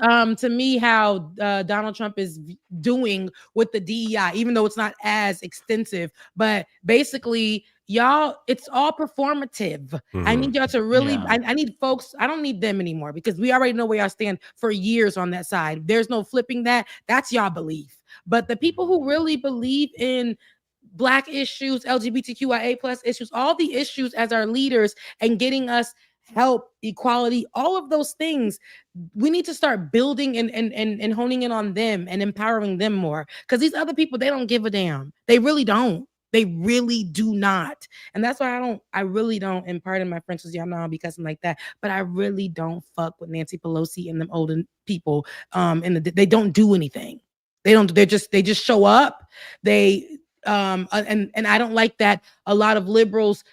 to me how Donald Trump is doing with the DEI, even though it's not as extensive, but basically y'all, it's all performative. I need y'all to really, Yeah. I need folks, I don't need them anymore because we already know where y'all stand for years on that side. There's no flipping that. That's y'all belief. But the people who really believe in Black issues, LGBTQIA plus issues, all the issues as our leaders and getting us help, equality, all of those things, we need to start building and honing in on them and empowering them more. Because these other people, they don't give a damn. They really don't. They really do not. And that's why I really don't, and pardon my French, because y'all know I'll be cussing like that, but I really don't fuck with Nancy Pelosi and them older people. And they don't do anything. They just show up. And I don't like that a lot of liberals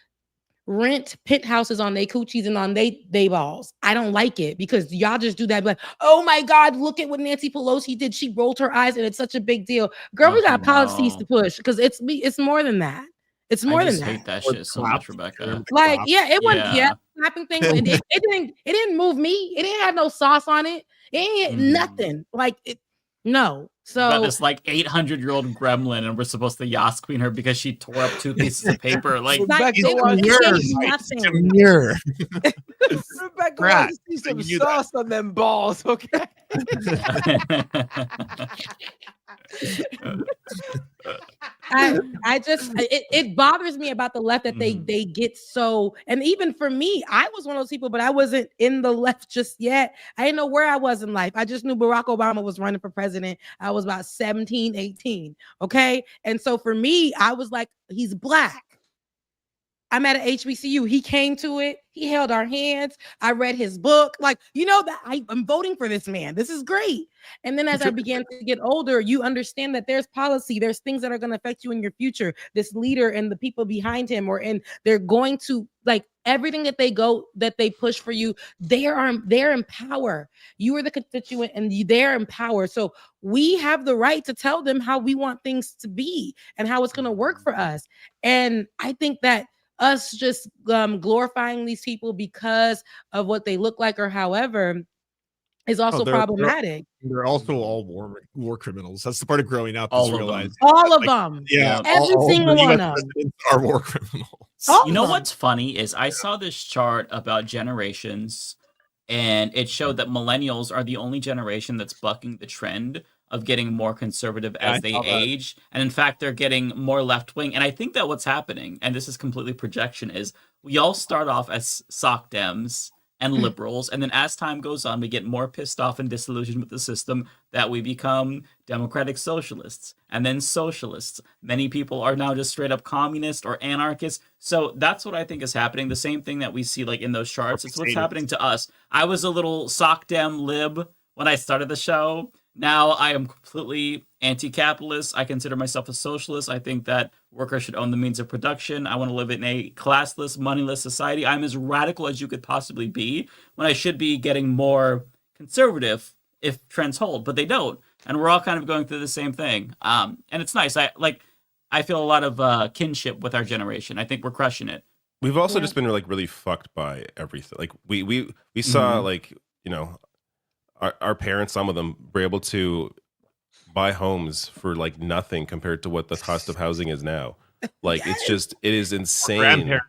rent penthouses on they coochies and on they balls. I don't like it because y'all just do that. Like, oh my God, look at what Nancy Pelosi did. She rolled her eyes and it's such a big deal. Girl, we got policies to push because it's more than that. It's more I than just that. hate that shit so much, Rebecca. Like, yeah, it wasn't slapping thing. It didn't move me. It didn't have no sauce on it. It ain't nothing. Like it. No. We got So this like 800-year-old gremlin, and we're supposed to Yas Queen her because she tore up 2 pieces of paper. Like, Rebecca Rebecca wants to see some sauce on them balls, okay? It bothers me about the left that they get so, and even for me, I was one of those people, but I wasn't in the left just yet. I didn't know where I was in life. I just knew Barack Obama was running for president. I was about 17, 18. Okay. And so for me, I was like, he's Black. I'm at an HBCU. He came to it. He held our hands. I read his book. Like, you know, that I'm voting for this man. This is great. And then as I began to get older, you understand that there's policy. There's things that are going to affect you in your future. This leader and the people behind him, they're going to, like, everything that they push for you, they're in power. You are the constituent and they're in power. So we have the right to tell them how we want things to be and how it's going to work for us. And I think that us just glorifying these people because of what they look like or however is also problematic. They're also all war criminals. That's the part of growing up. All is of realizing them. All of like, them. Yeah. Every single one of them are war criminals. You know what's funny is I saw this chart about generations, and it showed that millennials are the only generation that's bucking the trend of getting more conservative as they age. And in fact, they're getting more left wing. And I think that what's happening, and this is completely projection, is we all start off as sock Dems and liberals. And then as time goes on, we get more pissed off and disillusioned with the system that we become democratic socialists and then socialists. Many people are now just straight up communist or anarchist. So that's what I think is happening. The same thing that we see like in those charts. It's what's happening to us. I was a little sock Dem lib when I started the show. Now I am completely anti-capitalist. I consider myself a socialist. I think that workers should own the means of production. I want to live in a classless, moneyless society. I'm as radical as you could possibly be when I should be getting more conservative if trends hold, but they don't. And we're all kind of going through the same thing. And it's nice. I feel a lot of kinship with our generation. I think we're crushing it. We've also just been like really fucked by everything. Like we saw like, you know, our parents, some of them were able to buy homes for like nothing compared to what the cost of housing is now. Like it is insane. Grandparents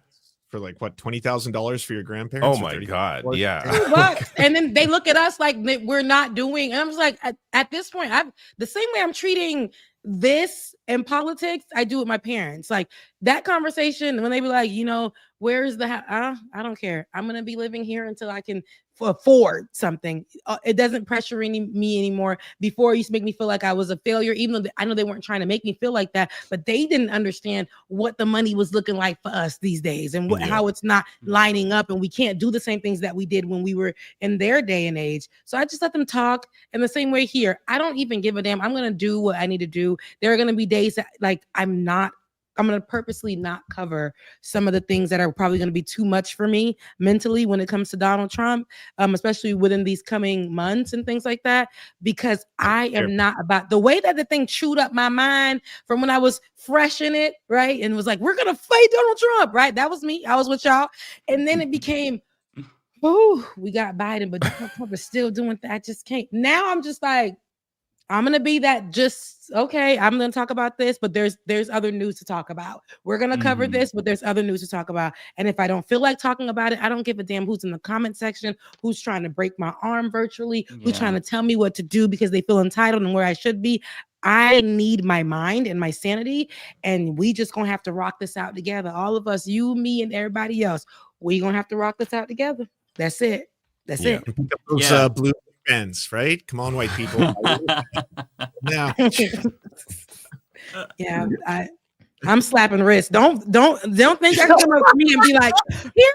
for like what, $20,000 for your grandparents? Oh my God. Yeah. But, and then they look at us like we're not doing. And I'm just like, at this point, the same way I'm treating this in politics, I do with my parents. Like that conversation when they be like, you know, where's the house? I don't care. I'm gonna be living here until I can afford something. It doesn't pressure me anymore. Before it used to make me feel like I was a failure, even though I know they weren't trying to make me feel like that, but they didn't understand what the money was looking like for us these days and how it's not lining up and we can't do the same things that we did when we were in their day and age. So I just let them talk in the same way here. I don't even give a damn. I'm going to do what I need to do. There are going to be days that like I'm going to purposely not cover some of the things that are probably going to be too much for me mentally when it comes to Donald Trump, especially within these coming months and things like that, because I am not about the way that the thing chewed up my mind from when I was fresh in it, right? And was like, we're going to fight Donald Trump, right? That was me. I was with y'all. And then it became, oh, we got Biden, but Donald Trump is still doing that. I just can't. Now I'm just like, I'm gonna be that just okay. I'm gonna talk about this, but there's other news to talk about. We're gonna cover this, but there's other news to talk about. And if I don't feel like talking about it, I don't give a damn who's in the comment section, who's trying to break my arm virtually, who's trying to tell me what to do because they feel entitled and where I should be. I need my mind and my sanity, and we just gonna have to rock this out together. All of us, you, me, and everybody else. We gonna have to rock this out together. That's it. That's it. Those blue fans, right? Come on, white people. Now. Yeah, I'm slapping wrists. Don't think I can come up to me and be like, here,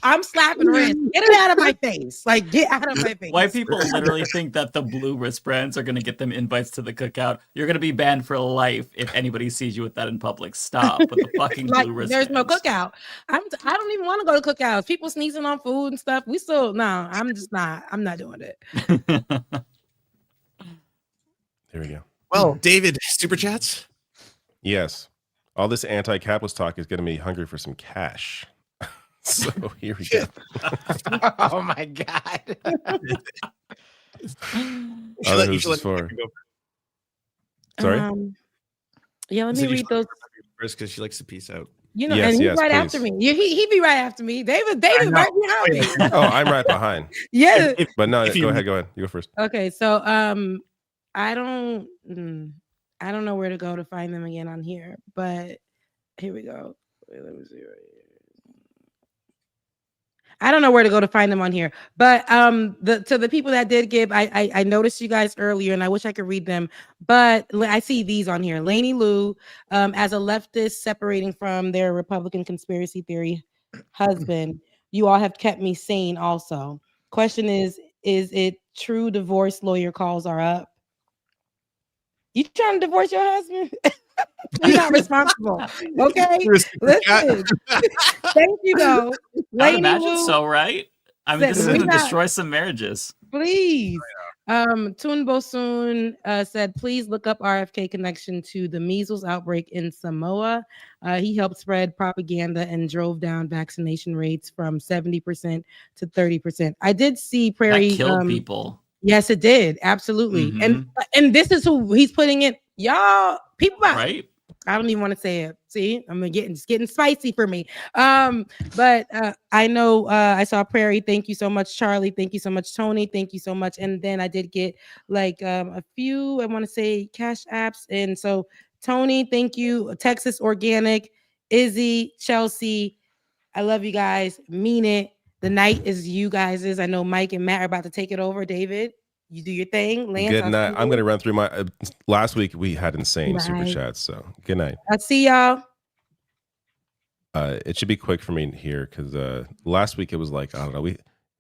I'm slapping wrists. Get it out of my face. Like, get out of my face. White people literally think that the blue wristbands are going to get them invites to the cookout. You're going to be banned for life if anybody sees you with that in public. Stop with the fucking like, blue wristbands. There's no cookout. I don't even want to go to cookouts. People sneezing on food and stuff. I'm not doing it. Here we go. Well, David, super chats? Yes. All this anti-capitalist talk is getting me hungry for some cash. So here we go. Oh my God. Who's this for? Sorry? Yeah, let me read those. First, because she likes to peace out. You know, and he's right after me. He be right after me. David right behind me. Oh, I'm right behind. Yeah. But no, go ahead. You go first. Okay, so I don't know where to go to find them again on here, but here we go. Wait, let me see right here. I don't know where to go to find them on here, but to the people that did give, I noticed you guys earlier, and I wish I could read them, but I see these on here. Lainey Lou, as a leftist separating from their Republican conspiracy theory husband, you all have kept me sane. Also, question is it true divorce lawyer calls are up? You trying to divorce your husband? You're not responsible. Okay. Listen. Thank you, though. I imagine so, right? I mean, this is going to destroy some marriages. Please. Tun Bosun said, please look up RFK connection to the measles outbreak in Samoa. He helped spread propaganda and drove down vaccination rates from 70% to 30%. I did see Prairie. That killed people. Yes, it did. Absolutely. Mm-hmm. And this is who he's putting it. Y'all, people, right? I don't even want to say it. See, it's getting spicy for me. But I know I saw Prairie. Thank you so much, Charlie. Thank you so much, Tony. Thank you so much. And then I did get like a few, I want to say, cash apps. And so Tony, thank you. Texas Organic, Izzy, Chelsea. I love you guys. Mean it. The night is you guys'. I know Mike and Matt are about to take it over. David, you do your thing. Lance, good night. I'm going to run through my. Last week we had insane super chats, so good night. I'll see y'all. It should be quick for me here because last week it was like, I don't know.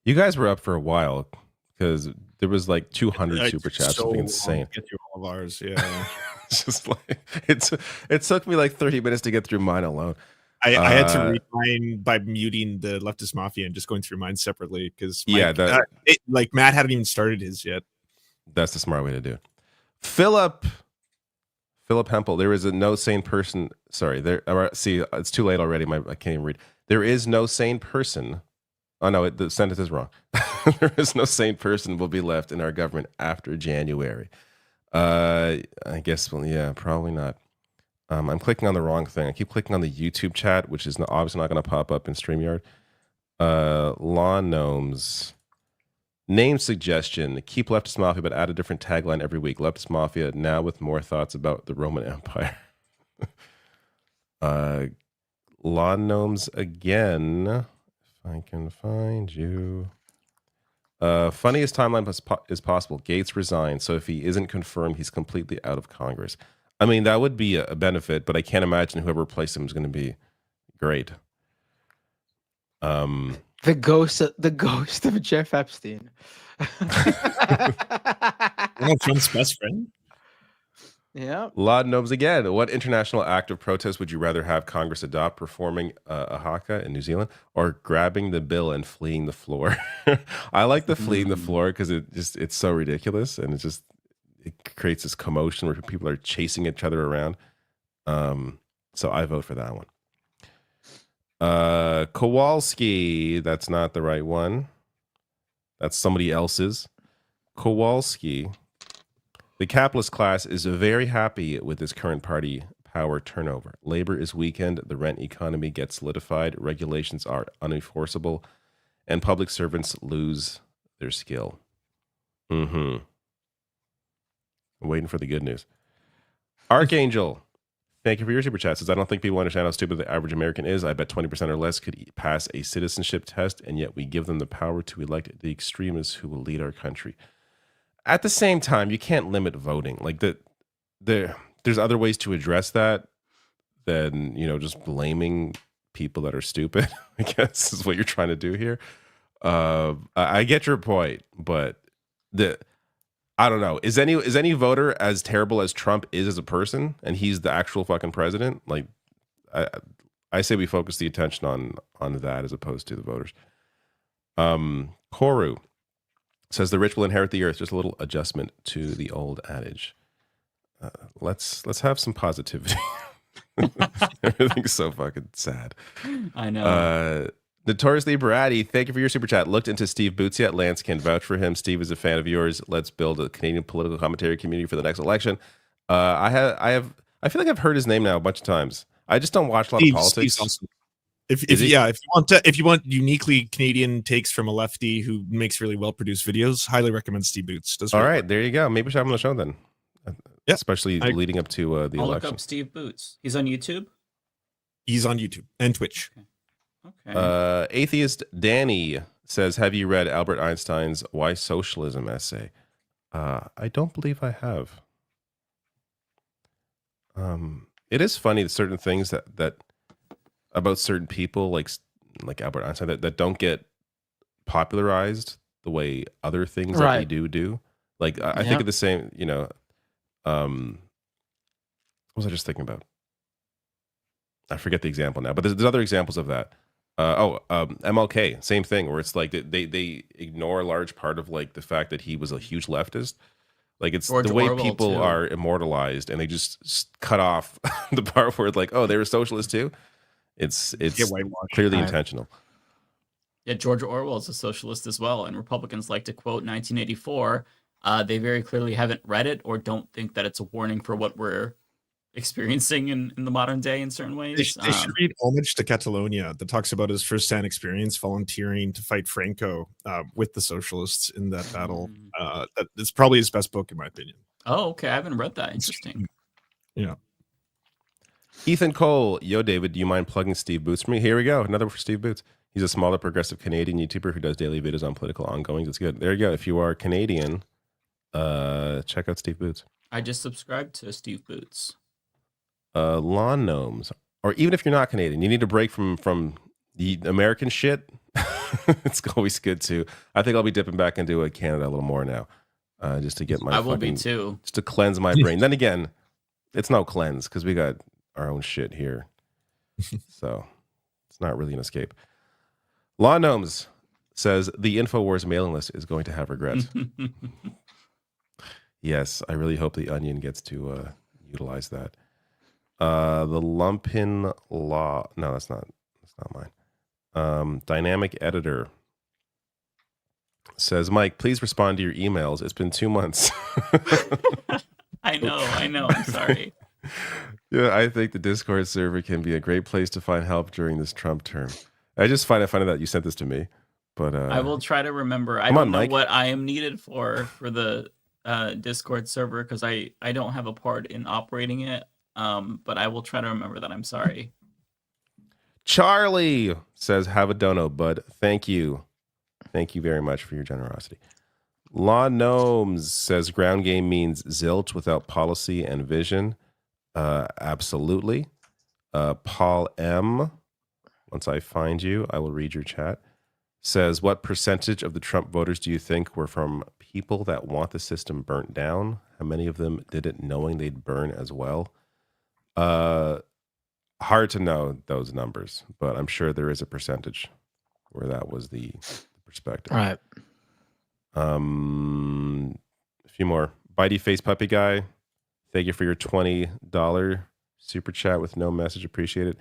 You guys were up for a while because there was like 200 super chats. So something insane. Get through all of ours, yeah. It's just like it took me like 30 minutes to get through mine alone. I had to read mine by muting the Leftist Mafia and just going through mine separately because like Matt hadn't even started his yet. That's the smart way to do it. Philip Hempel. There is no sane person. Sorry, see, it's too late already. I can't even read. There is no sane person. Oh no, the sentence is wrong. There is no sane person will be left in our government after January. I guess. Well, yeah, probably not. I'm clicking on the wrong thing. I keep clicking on the YouTube chat, which is obviously not going to pop up in StreamYard. Lawn Gnomes. Name suggestion. Keep Leftist Mafia, but add a different tagline every week. Leftist Mafia, now with more thoughts about the Roman Empire. Lawn Gnomes again. If I can find you. Funniest timeline is possible. Gates resigned, so if he isn't confirmed, he's completely out of Congress. I mean, that would be a benefit, but I can't imagine whoever replaced him is going to be great. The ghost of Jeff Epstein. Trump's best friend. Yeah. Laud Gnomes again. What international act of protest would you rather have Congress adopt? Performing a haka in New Zealand or grabbing the bill and fleeing the floor? I like the fleeing the floor because it's so ridiculous and it creates this commotion where people are chasing each other around. So I vote for that one. Kowalski, that's not the right one. That's somebody else's. Kowalski. The capitalist class is very happy with this current party power turnover. Labor is weakened, the rent economy gets solidified, regulations are unenforceable, and public servants lose their skill. I'm waiting for the good news. Archangel, thank you for your super chat. Says, I don't think people understand how stupid the average American is. I bet 20% or less could pass a citizenship test, and yet we give them the power to elect the extremists who will lead our country. At the same time, you can't limit voting. Like there's other ways to address that than, just blaming people that are stupid, I guess is what you're trying to do here. I get your point, but I don't know. Is any voter as terrible as Trump is as a person, and he's the actual fucking president? Like, I say we focus the attention on that as opposed to the voters. Koru says the rich will inherit the earth. Just a little adjustment to the old adage. Let's have some positivity. Everything's so fucking sad. I know. Notoriously Bratty, thank you for your super chat. Looked into Steve Boots yet? Lance can vouch for him. Steve is a fan of yours. Let's build a Canadian political commentary community for the next election. I feel like I've heard his name now a bunch of times. I just don't watch a lot of politics. Awesome. If you want uniquely Canadian takes from a lefty who makes really well produced videos, highly recommend Steve Boots. All right, there you go. Maybe we should have him on the show then. Yeah, especially leading up to the I'll election. look up Steve Boots. He's on YouTube. He's on YouTube and Twitch. Okay. Atheist Danny says, have you read Albert Einstein's Why Socialism essay? I don't believe I have. It is funny that certain things that about certain people like Albert Einstein that don't get popularized the way other things that we do. Like I think of the same, what was I just thinking about? I forget the example now, but there's other examples of that. MLK, same thing, where it's like they ignore a large part of like the fact that he was a huge leftist. Like it's George the way Orwell, people too. are immortalized, and they just cut off the part where it's like, oh, they were socialists too. It's clearly intentional. Yeah, George Orwell is a socialist as well, and Republicans like to quote 1984. They very clearly haven't read it or don't think that it's a warning for what we're experiencing in the modern day in certain ways. They should read Homage to Catalonia that talks about his first-hand experience volunteering to fight Franco with the socialists in that battle. It's probably his best book, in my opinion. Oh, okay. I haven't read that. Interesting. Yeah. Ethan Cole, yo, David, do you mind plugging Steve Boots for me? Here we go. Another one for Steve Boots. He's a smaller progressive Canadian YouTuber who does daily videos on political ongoings. It's good. There you go. If you are Canadian, check out Steve Boots. I just subscribed to Steve Boots. Lawn gnomes, or even if you're not Canadian, you need a break from the American shit. It's always good to. I think I'll be dipping back into Canada a little more now, just to get my. I will be too. Just to cleanse my brain. Then again, it's no cleanse because we got our own shit here, so it's not really an escape. Lawn gnomes says the InfoWars mailing list is going to have regrets. Yes, I really hope the Onion gets to utilize that. The Lumpin Law. No, that's not mine. Dynamic Editor says, Mike, please respond to your emails. It's been 2 months. I know. I'm sorry. Yeah, I think the Discord server can be a great place to find help during this Trump term. I just find it funny that you sent this to me, but I will try to remember. I don't know what I am needed for the Discord server because I don't have a part in operating it. But I will try to remember that. I'm sorry. Charlie says, have a dono, bud. Thank you. Thank you very much for your generosity. Law Gnomes says ground game means zilch without policy and vision. Absolutely. Paul M, once I find you, I will read your chat. Says, what percentage of the Trump voters do you think were from people that want the system burnt down? How many of them did it knowing they'd burn as well? Hard to know those numbers, but I'm sure there is a percentage where that was the perspective. All right. A few more. Bitey Face Puppy Guy, thank you for your $20 super chat with no message. Appreciate it.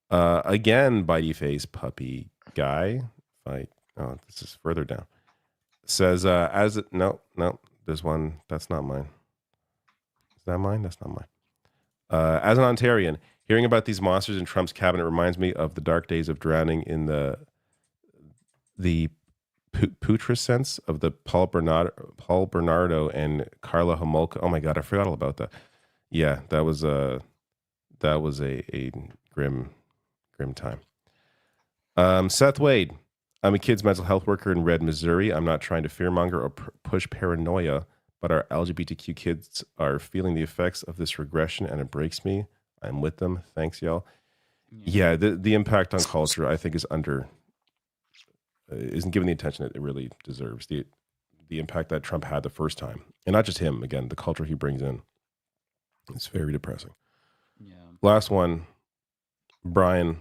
Again, Bitey Face Puppy Guy. This is further down. Says, no, there's one. That's not mine. that mine? That's not mine. As an Ontarian, hearing about these monsters in Trump's cabinet reminds me of the dark days of drowning in the putrescence of the Paul Bernardo and Carla Homolka. Oh my God, I forgot all about that. Yeah, that was a grim time. Seth Wade, I'm a kid's mental health worker in Red, Missouri. I'm not trying to fearmonger or push paranoia, but our LGBTQ kids are feeling the effects of this regression, and it breaks me. I'm with them. Thanks, y'all. Yeah, the impact on culture, I think, isn't given the attention it really deserves. The impact that Trump had the first time, and not just him. Again, the culture he brings in, it's very depressing. Yeah. Last one, Brian.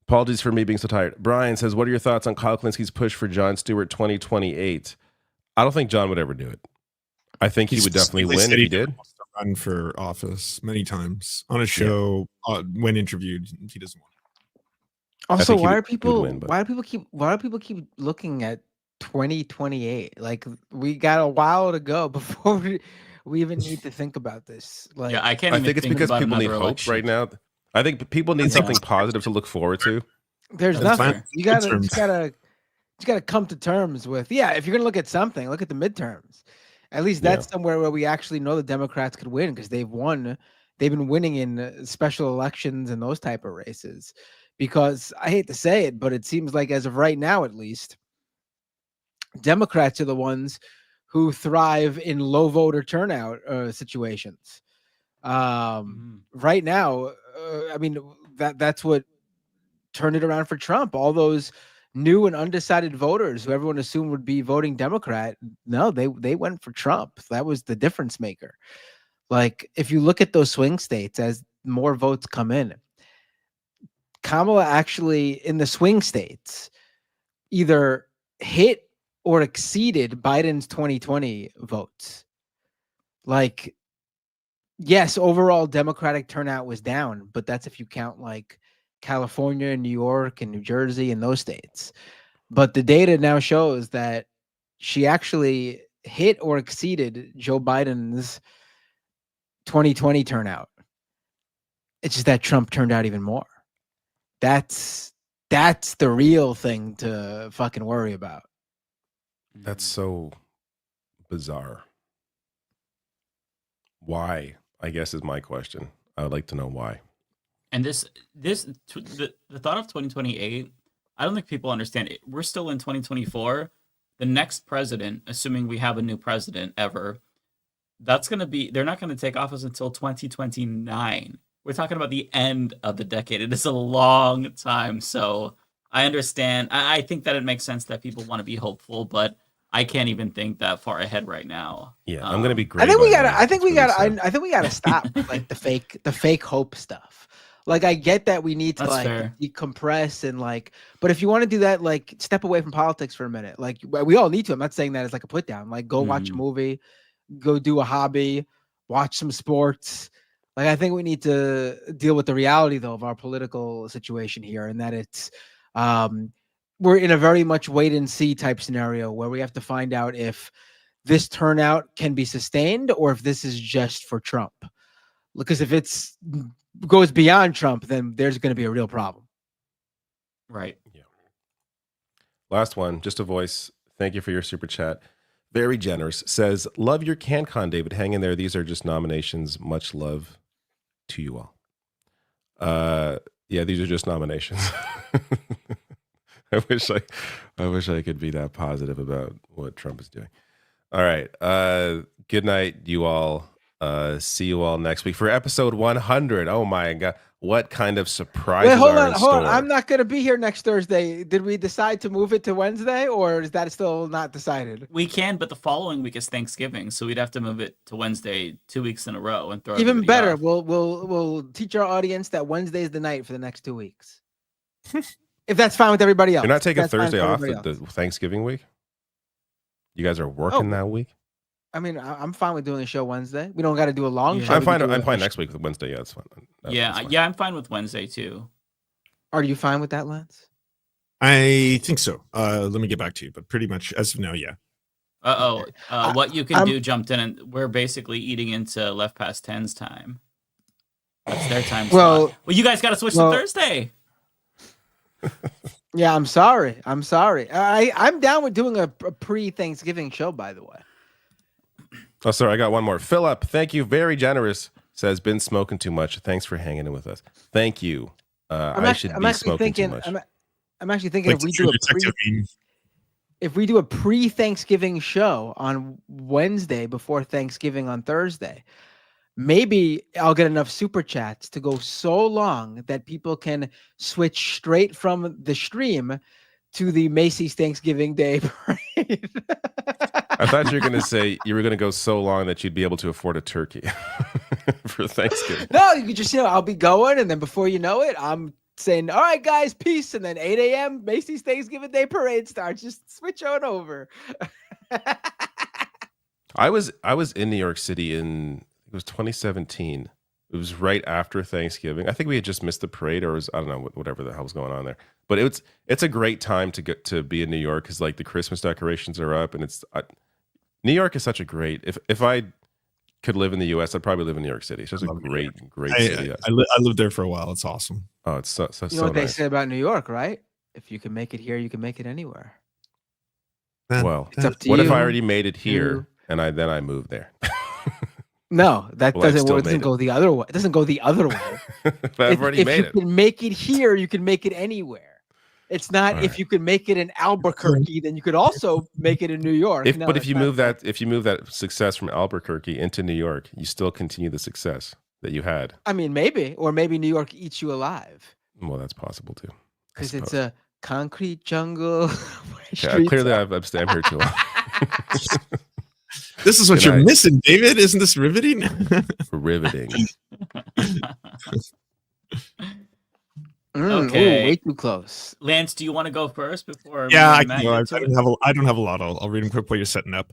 Apologies for me being so tired. Brian says, what are your thoughts on Kyle Kalinski's push for Jon Stewart 2028? I don't think John would ever do it. I think he would definitely win if he did. Wants to run for office many times on a show. When interviewed, he doesn't want it. Also, why do people keep looking at 2028? Like, we got a while to go before we even need to think about this. Like, Yeah, I can't I even think it's think because about people need another hope election. right now. I think people need something positive to look forward to. There's nothing. You gotta come to terms with. Yeah, if you're gonna look at something, look at the midterms. At least that's somewhere where we actually know the Democrats could win, because they've won. They've been winning in special elections and those type of races. Because I hate to say it, but it seems like as of right now, at least, Democrats are the ones who thrive in low voter turnout situations. Right now, I mean, that's what turned it around for Trump. All those new and undecided voters who everyone assumed would be voting Democrat, no, they went for Trump. That was the difference maker. Like, if you look at those swing states, as more votes come in, Kamala actually, in the swing states, either hit or exceeded Biden's 2020 votes. Like, yes, overall Democratic turnout was down, but that's if you count like California and New York and New Jersey and those states. But the data now shows that she actually hit or exceeded Joe Biden's 2020 turnout. It's just that Trump turned out even more. That's the real thing to fucking worry about. That's so bizarre. Why? I guess is my question. I would like to know why. And the thought of 2028, I don't think people understand it. We're still in 2024. The next president, assuming we have a new president ever, they're not going to take office until 2029. We're talking about the end of the decade. It is a long time. So I understand. I think that it makes sense that people want to be hopeful, but I can't even think that far ahead right now. Yeah, I'm gonna be great. I think we gotta stop like the fake hope stuff. Like, I get that we need to decompress and but if you want to do that, like, step away from politics for a minute. Like, we all need to. I'm not saying that as like a put down. Like, go watch a movie, go do a hobby, watch some sports. Like, I think we need to deal with the reality though of our political situation here, and that it's we're in a very much wait and see type scenario where we have to find out if this turnout can be sustained or if this is just for Trump. Because if it's goes beyond Trump, then there's going to be a real problem. Right. Yeah. Last one, just a voice. Thank you for your super chat. Very generous. Says, love your CanCon, David. Hang in there. These are just nominations. Much love to you all. Yeah, these are just nominations. I wish I could be that positive about what Trump is doing. All right. Good night, you all. See you all next week for episode 100. Oh my God. What kind of surprises hold are in store? on. I'm not going to be here next Thursday. Did we decide to move it to Wednesday, or is that still not decided? We can, but the following week is Thanksgiving, so we'd have to move it to Wednesday 2 weeks in a row and throw even better. Off. We'll teach our audience that Wednesday is the night for the next 2 weeks. If that's fine with everybody else. You're not taking Thursday off the Thanksgiving week? You guys are working that week? I mean, I'm fine with doing a show Wednesday. We don't got to do a long show. I'm fine next week with Wednesday. Yeah, it's fine. Yeah, I'm fine with Wednesday too. Are you fine with that, Lance? I think so. Let me get back to you, but pretty much as of now, yeah. What you can do jumped in, and we're basically eating into Left Past 10's time. That's their time slot. Well, you guys got to switch to Thursday. Yeah, I'm sorry. I'm down with doing a pre-Thanksgiving show, by the way. Oh, sorry, I got one more. Philip, thank you. Very generous. Says, been smoking too much. Thanks for hanging in with us. Thank you. I should be smoking too much. I'm actually thinking if we do a pre-Thanksgiving show on Wednesday before Thanksgiving on Thursday, maybe I'll get enough super chats to go so long that people can switch straight from the stream to the Macy's Thanksgiving Day parade. I thought you were going to say you were going to go so long that you'd be able to afford a turkey for Thanksgiving. No, you could just, I'll be going, and then before you know it, I'm saying, all right, guys, peace. And then 8 a.m. Macy's Thanksgiving Day parade starts. Just switch on over. I was in New York City it was 2017. It was right after Thanksgiving. I think we had just missed the parade, or I don't know, whatever the hell was going on there. But it's a great time to get to be in New York because like the Christmas decorations are up, and New York is such a great. If I could live in the U.S., I'd probably live in New York City. It's just a great city. I lived there for a while. It's awesome. Oh, it's so you know what they say about New York, right? If you can make it here, you can make it anywhere. Well, it's up to what you. if I already made it here and then I moved there? No, that doesn't go the other way. It doesn't go the other way. But I've already made it. If you can make it here, you can make it anywhere. It's not if you can make it in Albuquerque, then you could also make it in New York. But if you move that success from Albuquerque into New York, you still continue the success that you had. I mean, maybe New York eats you alive. Well, that's possible too. Because it's a concrete jungle. Yeah, clearly, I'm here too long. This is what you're missing, David. Isn't this riveting? Riveting. Okay, way too close. Lance, do you want to go first before? Yeah, I can go. I don't have a lot. I'll read them quick while you're setting up.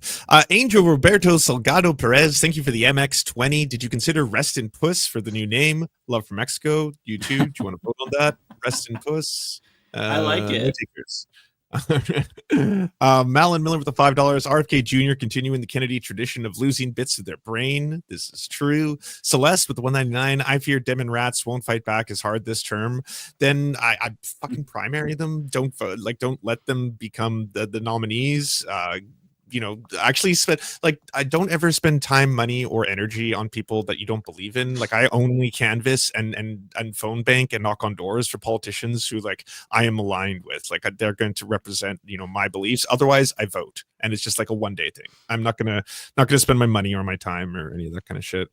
Angel Roberto Salgado Perez, thank you for the MX20. Did you consider Rest in Puss for the new name? Love from Mexico. You too. Do you want to vote on that? Rest in Puss. I like it. No takers. Malin Miller with the $5. RFK Jr. continuing the Kennedy tradition of losing bits of their brain. This is true. Celeste with the $1.99. I fear Dem Rats won't fight back as hard this term. Then I fucking primary them. Don't let them become the nominees. Actually I don't ever spend time, money, or energy on people that you don't believe in. Like I only canvass and phone bank and knock on doors for politicians who I am aligned with. Like they're going to represent, my beliefs. Otherwise I vote. And it's just like a one-day thing. I'm not gonna spend my money or my time or any of that kind of shit.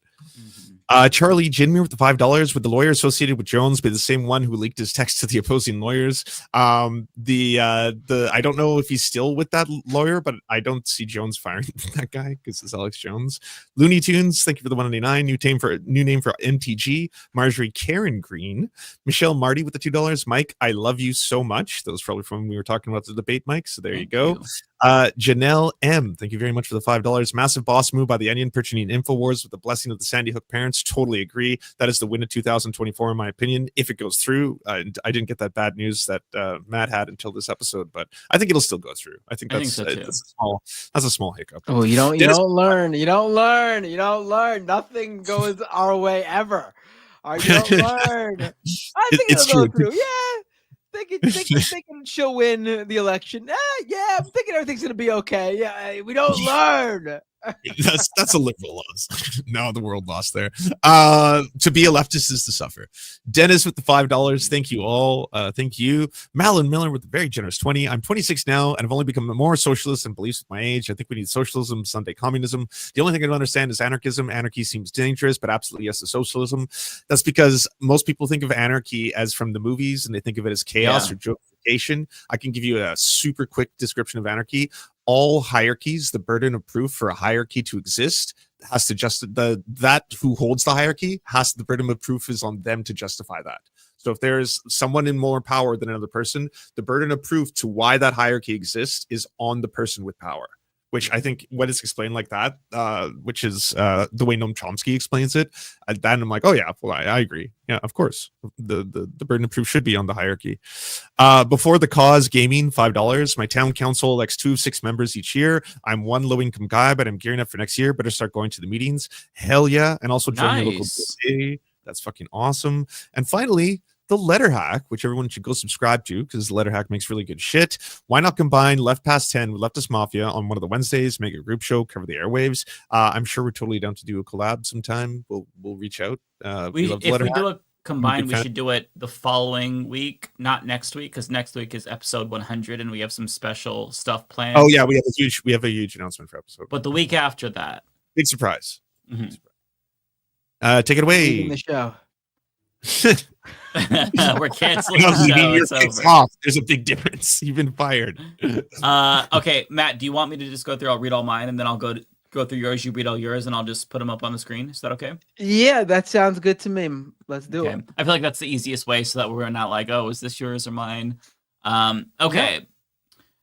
Charlie Jinmere with the $5. Would the lawyer associated with Jones be the same one who leaked his text to the opposing lawyers? I don't know if he's still with that lawyer, but I don't see Jones firing that guy because it's Alex Jones. Looney Tunes, thank you for the $1.99. New name for MTG. Marjorie Karen Green. Michelle Marty with the $2. Mike, I love you so much. That was probably from when we were talking about the debate, Mike. So there you go. Janelle M, thank you very much for the $5. Massive boss move by the Onion, purchasing InfoWars with the blessing of the Sandy Hook parents. Totally agree. That is the win of 2024, in my opinion, if it goes through. I didn't get that bad news that Matt had until this episode, but I think it'll still go through. I think that's a small hiccup. Oh, you don't learn. Nothing goes our way ever. You don't learn. I think it'll go through. Yeah. Thinking she'll win the election. Yeah, I'm thinking everything's gonna be okay. Yeah, we don't learn. That's a liberal loss. Now the world lost there. To be a leftist is to suffer. Dennis with the $5. Thank you all. Thank you. Malin Miller with the very generous 20. I'm 26 now, and I've only become more socialist and beliefs with my age. I think we need socialism, Sunday communism. The only thing I don't understand is anarchism. Anarchy seems dangerous, but absolutely yes to socialism. That's because most people think of anarchy as from the movies, and they think of it as chaos or justification. I can give you a super quick description of anarchy. All hierarchies, the burden of proof for a hierarchy to exist has to that who holds the hierarchy the burden of proof is on them to justify that. So if there's someone in more power than another person, the burden of proof to why that hierarchy exists is on the person with power, which I think when it's explained like that, which is the way Noam Chomsky explains it, then I'm like, oh yeah, well, I agree. Yeah, of course. The burden of proof should be on the hierarchy. Before the cause gaming, $5. My town council elects 2 of 6 members each year. I'm one low income guy, but I'm gearing up for next year. Better start going to the meetings. Hell yeah. And also join your local BSA. That's fucking awesome. And finally, the Letter Hack, which everyone should go subscribe to because Letter Hack makes really good shit. Why not combine Left Past 10 with Leftist Mafia on one of the Wednesdays, make a group show, cover the airwaves? I'm sure we're totally down to do a collab sometime. We'll reach out. If we do a combine, we should do it the following week, not next week, because next week is episode 100 and we have some special stuff planned. Oh yeah, we have a huge announcement for episode. But the week after that, big surprise. Mm-hmm. Take it away. Leaving the show. We're canceling the show. It's off. There's a big difference. You've been fired. Okay, Matt, do you want me to just go through? I'll read all mine, and then I'll go through yours. You read all yours, and I'll just put them up on the screen. Is that okay? Yeah, that sounds good to me. Let's do it. I feel like that's the easiest way, so that we're not like, oh, is this yours or mine? Okay. Yeah.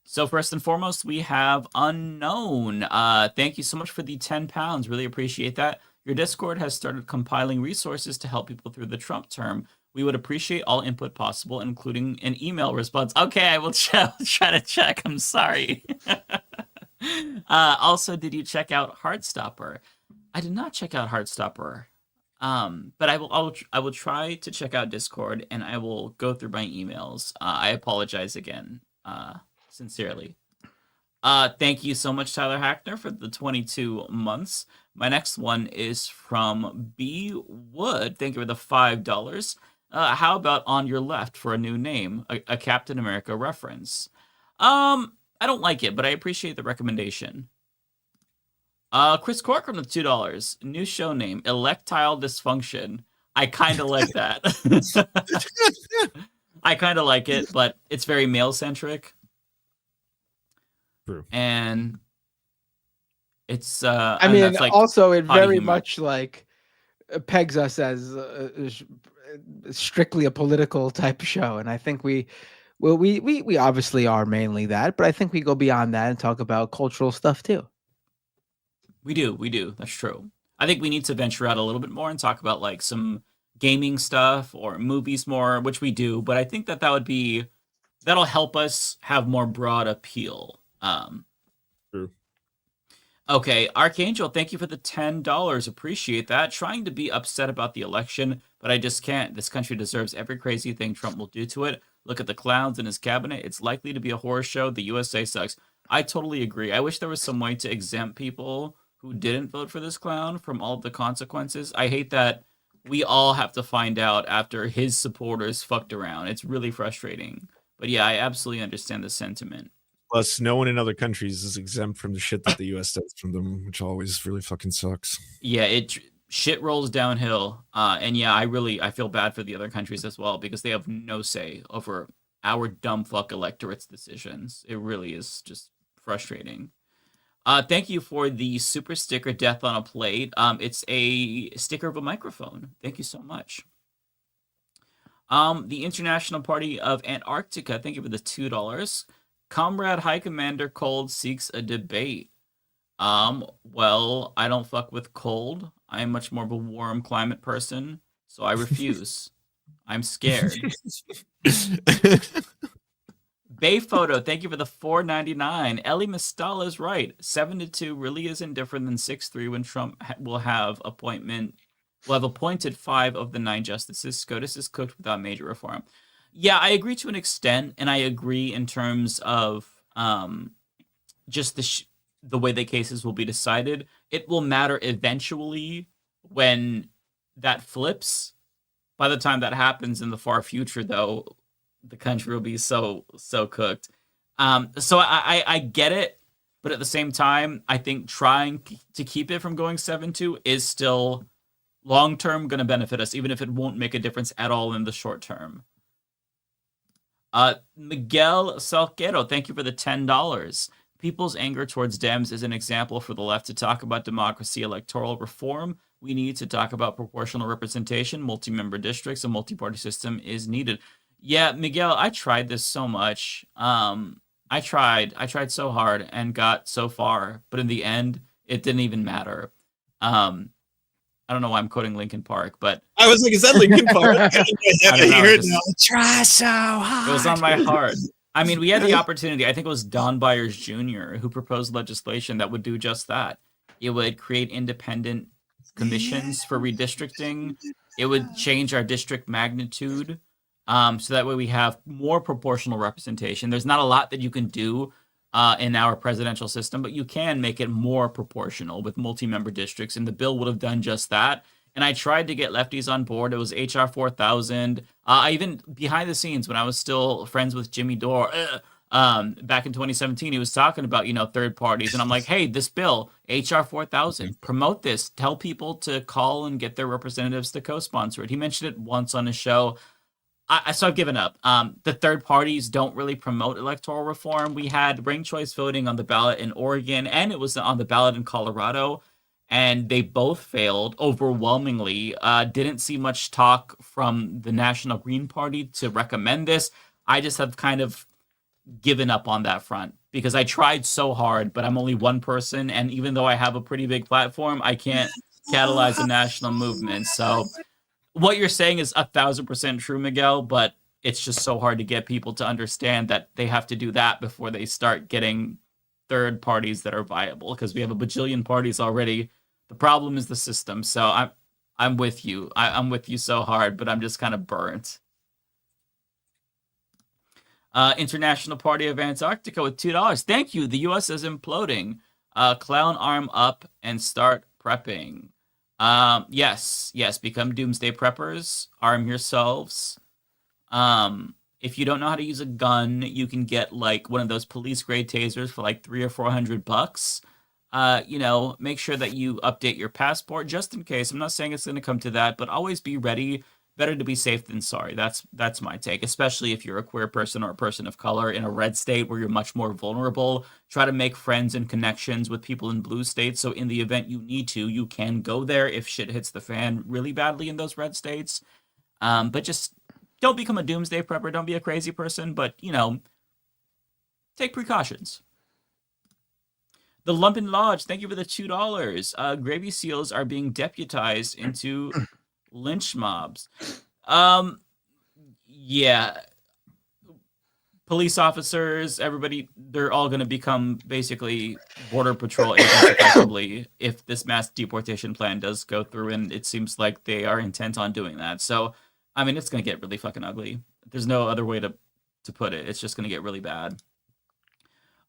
So first and foremost, we have Unknown. Thank you so much for the £10. Really appreciate that. Your Discord has started compiling resources to help people through the Trump term. We would appreciate all input possible, including an email response. Okay, I will try to check. I'm sorry. Also, did you check out Heartstopper? I did not check out Heartstopper, but I will try to check out Discord, and I will go through my emails. I apologize again, sincerely. Thank you so much, Tyler Hackner, for the 22 months. My next one is from B. Wood. Thank you for the $5. How about On Your Left for a new name, a Captain America reference? I don't like it, but I appreciate the recommendation. Chris Corcoran with $2. New show name, Electile Dysfunction. I kind of like that. I kind of like it, but it's very male-centric. True. And it's I mean, that's like also it very much like pegs us as strictly a political type show, and I think we obviously are mainly that, but I think we go beyond that and talk about cultural stuff too. We do. That's true. I think we need to venture out a little bit more and talk about like some gaming stuff or movies more, which we do, but I think that'll help us have more broad appeal. True. Okay, Archangel, thank you for the $10. Appreciate that. Trying to be upset about the election, but I just can't. This country deserves every crazy thing Trump will do to it. Look at the clowns in his cabinet. It's likely to be a horror show. The USA sucks. I totally agree. I wish there was some way to exempt people who didn't vote for this clown from all of the consequences. I hate that we all have to find out after his supporters fucked around. It's really frustrating. But yeah, I absolutely understand the sentiment. Plus, no one in other countries is exempt from the shit that the U.S. does from them, which always really fucking sucks. Yeah, shit rolls downhill. And yeah, I feel bad for the other countries as well because they have no say over our dumb fuck electorate's decisions. It really is just frustrating. Thank you for the super sticker Death on a Plate. It's a sticker of a microphone. Thank you so much. The International Party of Antarctica. Thank you for the $2. Comrade High Commander Cold seeks a debate. Well, I don't fuck with cold. I am much more of a warm climate person, so I refuse. I'm scared. Bay Photo, thank you for the $4.99. Ellie Mistala is right. 7-2 really isn't different than 6-3 when Trump will have appointed 5 of the 9 justices. SCOTUS is cooked without major reform. Yeah, I agree to an extent, and I agree in terms of just the way the cases will be decided. It will matter eventually when that flips. By the time that happens in the far future, though, the country will be so cooked. So I get it, but at the same time, I think trying to keep it from going 7-2 is still long-term going to benefit us, even if it won't make a difference at all in the short term. Miguel Salquero, thank you for the $10. People's anger towards Dems is an example for the left to talk about democracy, electoral reform. We need to talk about proportional representation, multi-member districts, a multi-party system is needed. Yeah, Miguel, I tried this so much. I I tried so hard and got so far, but in the end, it didn't even matter. I don't know why I'm quoting Linkin Park, but I was like, is that Linkin Park? I don't know, hear it just- now. Try so hard. It was on my heart. I mean, we had the opportunity. I think it was Don Byers Jr. who proposed legislation that would do just that. It would create independent commissions for redistricting. It would change our district magnitude, so that way we have more proportional representation. There's not a lot that you can do in our presidential system, but you can make it more proportional with multi-member districts, and the bill would have done just that. And I tried to get lefties on board. It was HR 4000. I even, behind the scenes, when I was still friends with Jimmy Dore, back in 2017, he was talking about, third parties. And I'm like, hey, this bill, HR 4000, promote this. Tell people to call and get their representatives to co-sponsor it. He mentioned it once on his show. So I've given up. The third parties don't really promote electoral reform. We had ranked choice voting on the ballot in Oregon, and it was on the ballot in Colorado. And they both failed overwhelmingly. Didn't see much talk from the National Green Party to recommend this. I just have kind of given up on that front because I tried so hard, but I'm only one person. And even though I have a pretty big platform, I can't catalyze a national movement. So what you're saying is 1,000% true, Miguel, but it's just so hard to get people to understand that they have to do that before they start getting third parties that are viable, because we have a bajillion parties already. The problem is the system. So I'm with you. I'm with you so hard, but I'm just kind of burnt. International Party of Antarctica with $2. Thank you. The U.S. is imploding. Clown arm up and start prepping. Yes. Become doomsday preppers. Arm yourselves. If you don't know how to use a gun, you can get like one of those police grade tasers for like $300 or $400. Make sure that you update your passport just in case. I'm not saying it's going to come to that, but always be ready. Better to be safe than sorry. That's my take, especially if you're a queer person or a person of color in a red state where you're much more vulnerable. Try to make friends and connections with people in blue states, so in the event you need to, you can go there if shit hits the fan really badly in those red states. But just don't become a doomsday prepper. Don't be a crazy person, but, take precautions. The Lumpen Lodge, thank you for the $2. Gravy seals are being deputized into lynch mobs. Yeah. Police officers, everybody, they're all going to become basically Border Patrol agents effectively if this mass deportation plan does go through, and it seems like they are intent on doing that. So, I mean, it's going to get really fucking ugly. There's no other way to put it. It's just going to get really bad.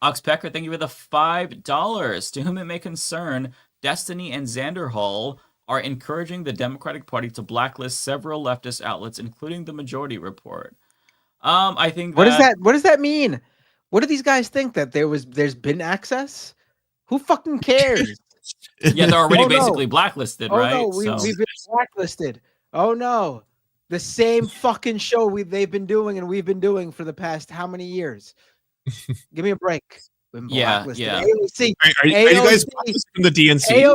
Oxpecker, thank you for the $5. To whom it may concern, Destiny and Xander Hall are encouraging the Democratic Party to blacklist several leftist outlets, including the Majority Report. I think What does that mean? What do these guys think, that there's been access? Who fucking cares? Yeah, they're already basically blacklisted, right? No, we've been blacklisted. Oh no, the same fucking show they've been doing and we've been doing for the past how many years? Give me a break. Yeah. AOC, Are you guys from the DNC?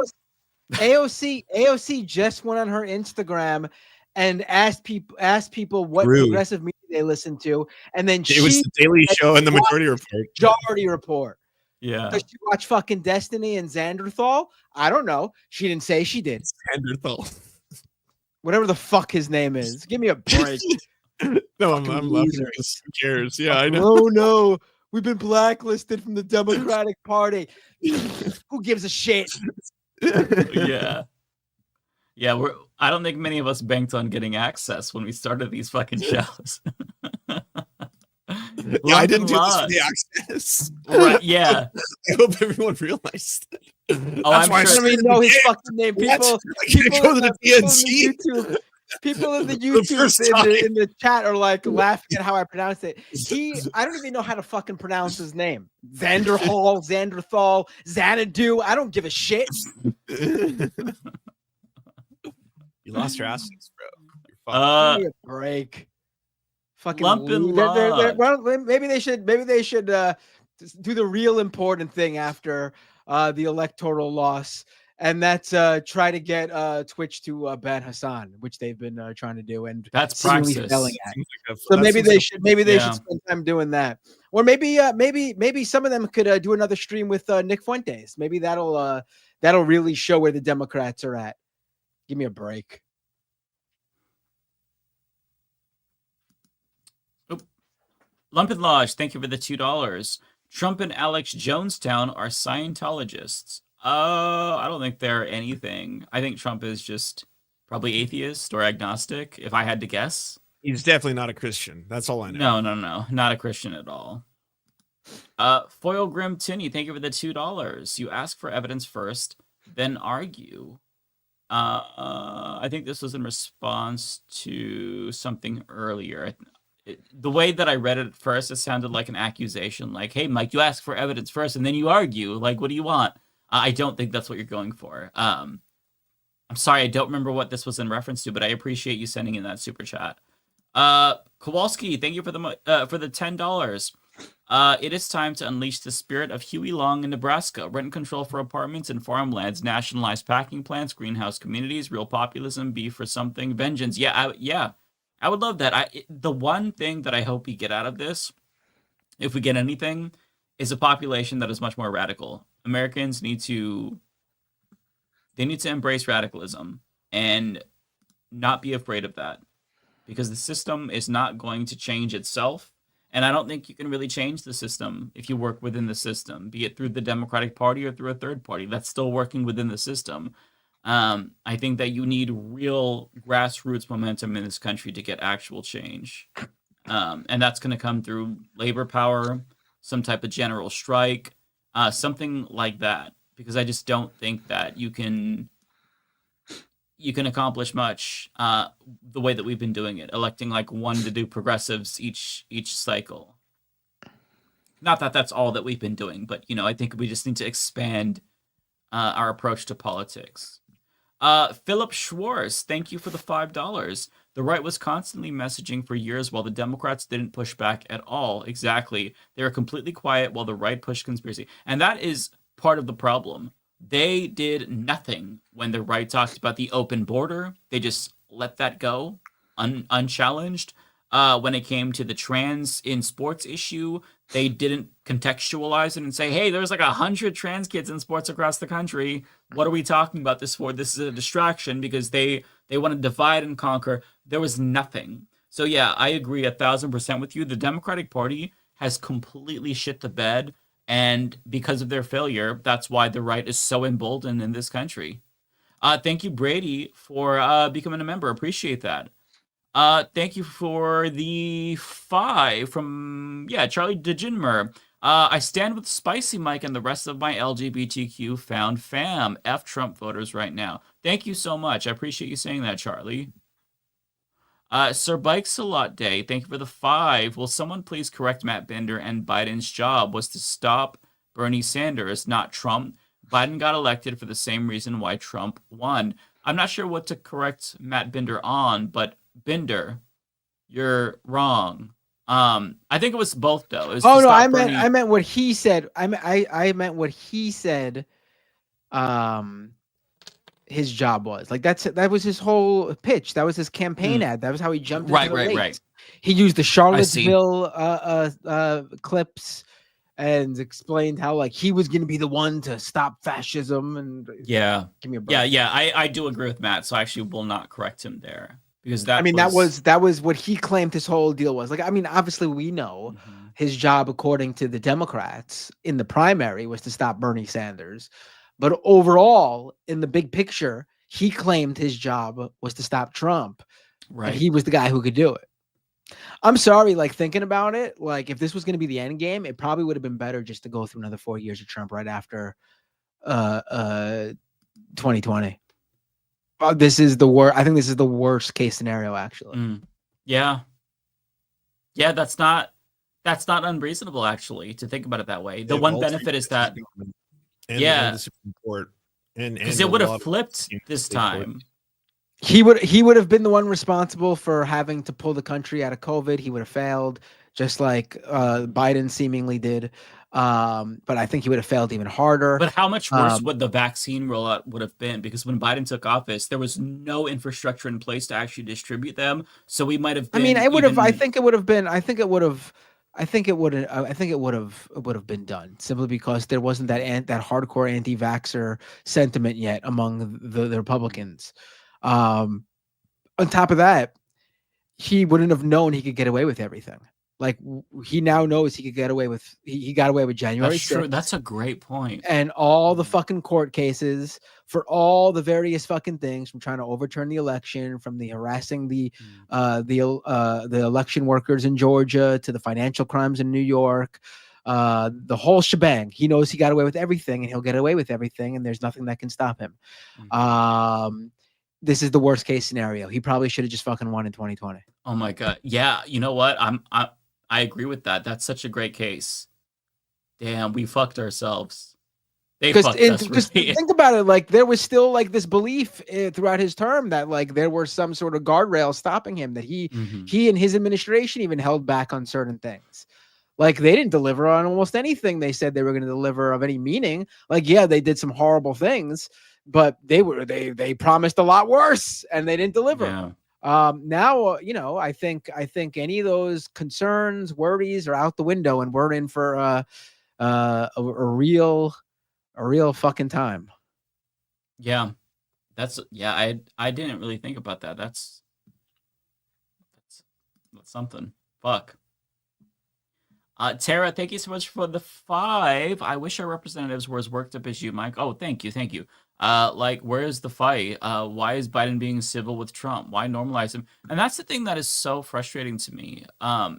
AOC just went on her Instagram and asked people what progressive media they listen to, and then it was the Daily Show and the Majority Report. Yeah. Does she watch fucking Destiny and Xanderthal? I don't know. She didn't say she did. Xanderthal. Whatever the fuck his name is. Give me a break. No, I'm laughing because who cares? Yeah, I know. Oh no. We've been blacklisted from the Democratic Party. Who gives a shit? Yeah. I don't think many of us banked on getting access when we started these fucking shows. Yeah, I didn't do this for the access. Right, yeah. I hope everyone realized that. Oh, That's I'm sure. I don't even know his fucking name. People go to the DNC. People in the YouTube in the chat are like laughing at how I pronounce it. I don't even know how to fucking pronounce his name. Xanderthal, Xanadu. I don't give a shit. You lost your assets, bro. Give me a break. Fucking Lumpen well, maybe they should do the real important thing after the electoral loss and that's try to get Twitch to ban Hassan, which they've been trying to do and That's seemingly praxis. failing at. Seems like So that maybe seems they like- should spend time doing that, or maybe some of them could do another stream with Nick Fuentes. Maybe that'll really show where the Democrats are at. Give me a break. Lumpin Lodge, thank you for the $2. Trump and Alex Jonestown are Scientologists. I don't think they're anything. I think Trump is just probably atheist or agnostic, if I had to guess. He's definitely not a Christian. That's all I know. No. Not a Christian at all. Foil Grim Tinny, thank you for the $2. You ask for evidence first, then argue. I think this was in response to something earlier. The way that I read it at first, it sounded like an accusation. Like, hey, Mike, you ask for evidence first and then you argue. Like, what do you want? I don't think that's what you're going for. I'm sorry, I don't remember what this was in reference to, but I appreciate you sending in that super chat. Kowalski, thank you for the $10. It is time to unleash the spirit of Huey Long in Nebraska. Rent control for apartments and farmlands, nationalized packing plants, greenhouse communities, real populism, be for something, vengeance. I would love that. The one thing that I hope we get out of this, if we get anything, is a population that is much more radical. Americans need to embrace radicalism and not be afraid of that, because the system is not going to change itself. And I don't think you can really change the system if you work within the system, be it through the Democratic Party or through a third party. That's still working within the system. I think that you need real grassroots momentum in this country to get actual change. And that's going to come through labor power, some type of general strike, something like that. Because I just don't think that you can accomplish much the way that we've been doing it, electing like one to do progressives each cycle. Not that that's all that we've been doing, but I think we just need to expand our approach to politics. Philip Schwartz, thank you for the $5. The right was constantly messaging for years while the Democrats didn't push back at all. Exactly. They were completely quiet while the right pushed conspiracy. And that is part of the problem. They did nothing when the right talked about the open border. They just let that go unchallenged. When it came to the trans in sports issue, they didn't contextualize it and say, hey, there's like 100 trans kids in sports across the country. What are we talking about this for? This is a distraction, because they want to divide and conquer. There was nothing. So yeah, I agree 1,000% with you. The Democratic Party has completely shit the bed. And because of their failure, that's why the right is so emboldened in this country. Thank you, Brady, for becoming a member. Appreciate that. Thank you for the 5 from, Charlie DeGinmer. I stand with Spicy Mike and the rest of my LGBTQ found fam. F Trump voters right now. Thank you so much. I appreciate you saying that, Charlie. Sir Bikes a Lot Day, thank you for the 5. Will someone please correct Matt Bender and Biden's job was to stop Bernie Sanders, not Trump. Biden got elected for the same reason why Trump won. I'm not sure what to correct Matt Bender on, but Bender, you're wrong. I think it was both though. I meant what he said. I meant what he said. His job was like that was his whole pitch. That was his campaign ad. That was how he jumped into the race. Right. He used the Charlottesville clips and explained how like he was going to be the one to stop fascism. And give me a break. I do agree with Matt. So I actually will not correct him there, because that was what he claimed his whole deal was. Like, I mean, obviously we know his job, according to the Democrats in the primary, was to stop Bernie Sanders. But overall, in the big picture, he claimed his job was to stop Trump. Right. And he was the guy who could do it. I'm sorry, like thinking about it, like if this was going to be the end game, it probably would have been better just to go through another 4 years of Trump right after 2020. This is the worst. I think this is the worst case scenario, actually. Yeah, that's not unreasonable, actually, to think about it that way. The one benefit is that and the Supreme Court, because it would have flipped this time. He would have been the one responsible for having to pull the country out of COVID. He would have failed, just like Biden seemingly did. But I think he would have failed even harder. But how much worse would the vaccine rollout would have been? Because when Biden took office, there was no infrastructure in place to actually distribute them. So we might have been. I mean, it would have. I think it would have been. I think it would have. I think it would. I think it would have. It would have been done simply because there wasn't that hardcore anti-vaxxer sentiment yet among the Republicans. On top of that, he wouldn't have known he could get away with everything. Like he now knows he could get away with. He got away with January 6th. That's true. That's a great point. And all the fucking court cases for all the various fucking things, from trying to overturn the election, from the harassing the election workers in Georgia, to the financial crimes in New York, the whole shebang. He knows he got away with everything, and he'll get away with everything, and there's nothing that can stop him. This is the worst case scenario. He probably should have just fucking won in 2020. Oh my God. Yeah. You know what? I agree with that. That's such a great case. Damn, we fucked ourselves. They fucked us. Just think about it. Like there was still like this belief throughout his term that like there were some sort of guardrail stopping him, that he and his administration even held back on certain things. Like they didn't deliver on almost anything they said they were going to deliver of any meaning. Like, yeah, they did some horrible things, but they promised a lot worse and they didn't deliver. Yeah. Now, I think any of those concerns, worries are out the window, and we're in for a real fucking time. Yeah. I didn't really think about that. That's something. Fuck. Tara, thank you so much for the 5. I wish our representatives were as worked up as you, Mike. Oh, thank you. Like, where's the fight? Why is Biden being civil with Trump? Why normalize him? And that's the thing that is so frustrating to me,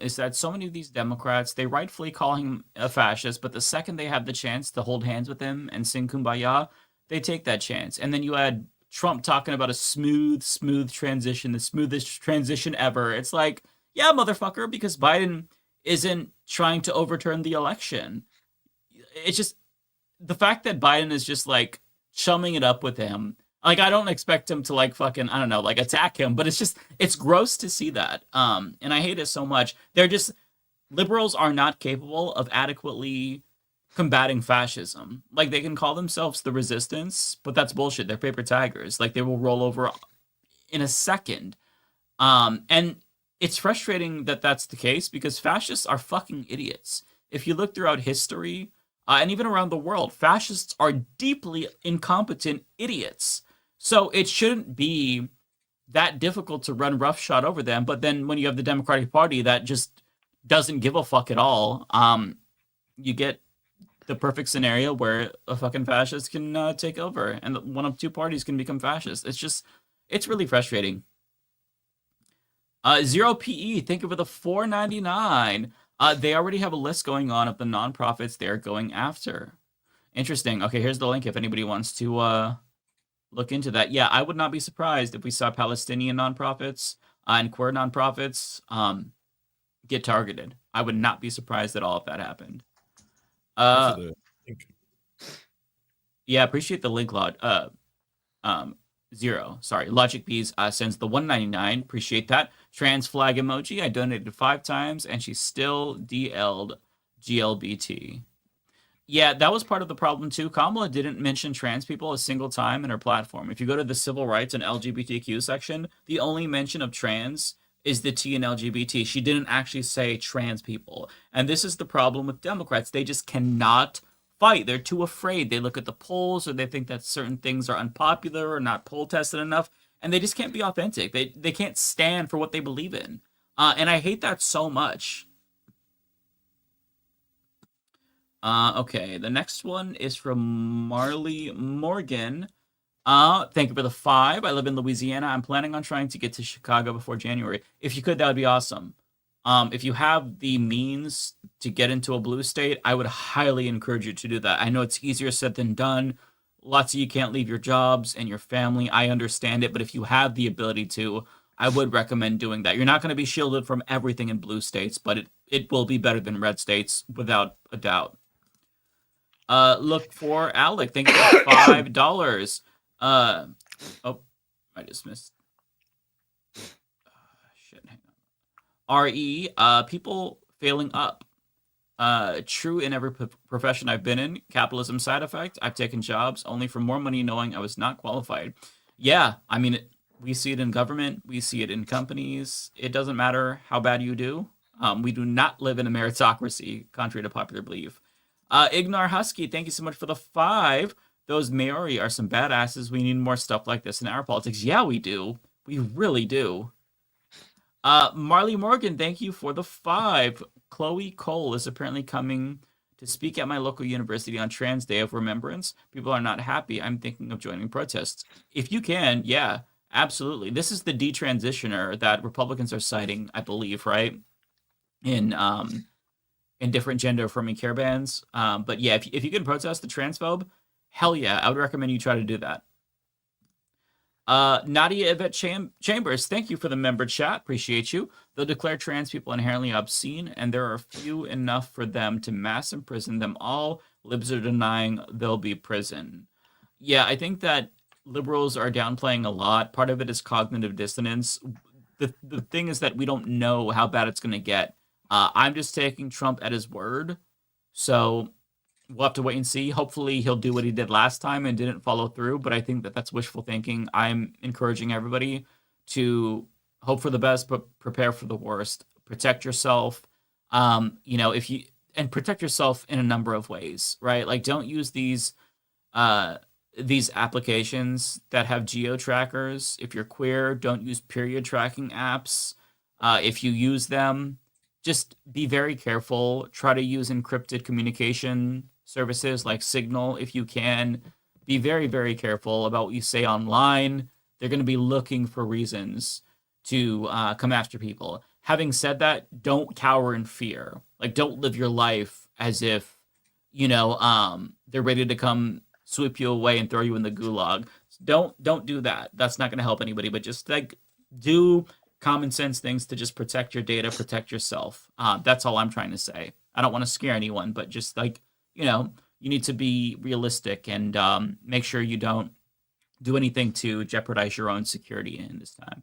is that so many of these Democrats, they rightfully call him a fascist, but the second they have the chance to hold hands with him and sing Kumbaya, they take that chance. And then you add Trump talking about a smooth transition, the smoothest transition ever. It's like, yeah, motherfucker, because Biden isn't trying to overturn the election. It's just the fact that Biden is just like chumming it up with him. Like, I don't expect him to like fucking, I don't know, like attack him, but it's gross to see that. And I hate it so much. Liberals are not capable of adequately combating fascism. Like, they can call themselves the resistance, but that's bullshit. They're paper tigers. Like, they will roll over in a second. And it's frustrating that that's the case because fascists are fucking idiots. If you look throughout history, and even around the world, fascists are deeply incompetent idiots. So it shouldn't be that difficult to run roughshod over them. But then when you have the Democratic Party that just doesn't give a fuck at all, you get the perfect scenario where a fucking fascist can take over and one of two parties can become fascist. It's really frustrating. 0PE, thank you for the $4.99. They already have a list going on of the nonprofits they're going after. Interesting. Okay, here's the link if anybody wants to look into that. Yeah, I would not be surprised if we saw Palestinian nonprofits and queer nonprofits get targeted. I would not be surprised at all if that happened. Yeah, appreciate the link, Lod. Logic Bees sends the $1.99. Appreciate that. Trans flag emoji. I donated 5 times and she still DL'd GLBT. Yeah, that was part of the problem too. Kamala didn't mention trans people a single time in her platform. If you go to the civil rights and LGBTQ section, the only mention of trans is the T in LGBT. She didn't actually say trans people. And this is the problem with Democrats. They just cannot fight. They're too afraid. They look at the polls or they think that certain things are unpopular or not poll tested enough, and they just can't be authentic. They can't stand for what they believe in. And I hate that so much. Okay, the next one is from Marley Morgan. Thank you for the 5. I live in Louisiana. I'm planning on trying to get to Chicago before January. If you could, that would be awesome. If you have the means to get into a blue state, I would highly encourage you to do that. I know it's easier said than done. Lots of you can't leave your jobs and your family. I understand it, but if you have the ability to, I would recommend doing that. You're not going to be shielded from everything in blue states, but it will be better than red states without a doubt. Look for Alec. Thank you for $5. Oh, I just missed. Shit, hang on. RE, people failing up. True in every profession I've been in. Capitalism side effect. I've taken jobs only for more money knowing I was not qualified. Yeah, I mean, we see it in government. We see it in companies. It doesn't matter how bad you do. We do not live in a meritocracy, contrary to popular belief. Ignar Husky, thank you so much for the 5. Those Maori are some badasses. We need more stuff like this in our politics. Yeah, we do. We really do. Marley Morgan, thank you for the 5. Chloe Cole is apparently coming to speak at my local university on Trans Day of Remembrance. People are not happy. I'm thinking of joining protests. If you can, yeah, absolutely. This is the detransitioner that Republicans are citing, I believe, right? In different gender affirming care bans. But yeah, if you can protest the transphobe, hell yeah, I would recommend you try to do that. Nadia Yvette Chambers, thank you for the member chat. Appreciate you. They'll declare trans people inherently obscene, and there are few enough for them to mass imprison them all. Libs are denying there'll be prison. Yeah, I think that liberals are downplaying a lot. Part of it is cognitive dissonance. The thing is that we don't know how bad it's going to get. I'm just taking Trump at his word. So we'll have to wait and see. Hopefully he'll do what he did last time and didn't follow through, but I think that that's wishful thinking. I'm encouraging everybody to hope for the best, but prepare for the worst. Protect yourself. Protect yourself in a number of ways, right? Like, don't use these applications that have geo trackers. If you're queer, don't use period tracking apps. If you use them, just be very careful. Try to use encrypted communication services like Signal if you can. Be very, very careful about what you say online. They're going to be looking for reasons to come after people. Having said that, don't cower in fear. Like, don't live your life as if, they're ready to come sweep you away and throw you in the gulag. Don't do that. That's not going to help anybody, but just do common sense things to just protect your data, protect yourself. That's all I'm trying to say. I don't want to scare anyone, but just you need to be realistic and make sure you don't do anything to jeopardize your own security in this time.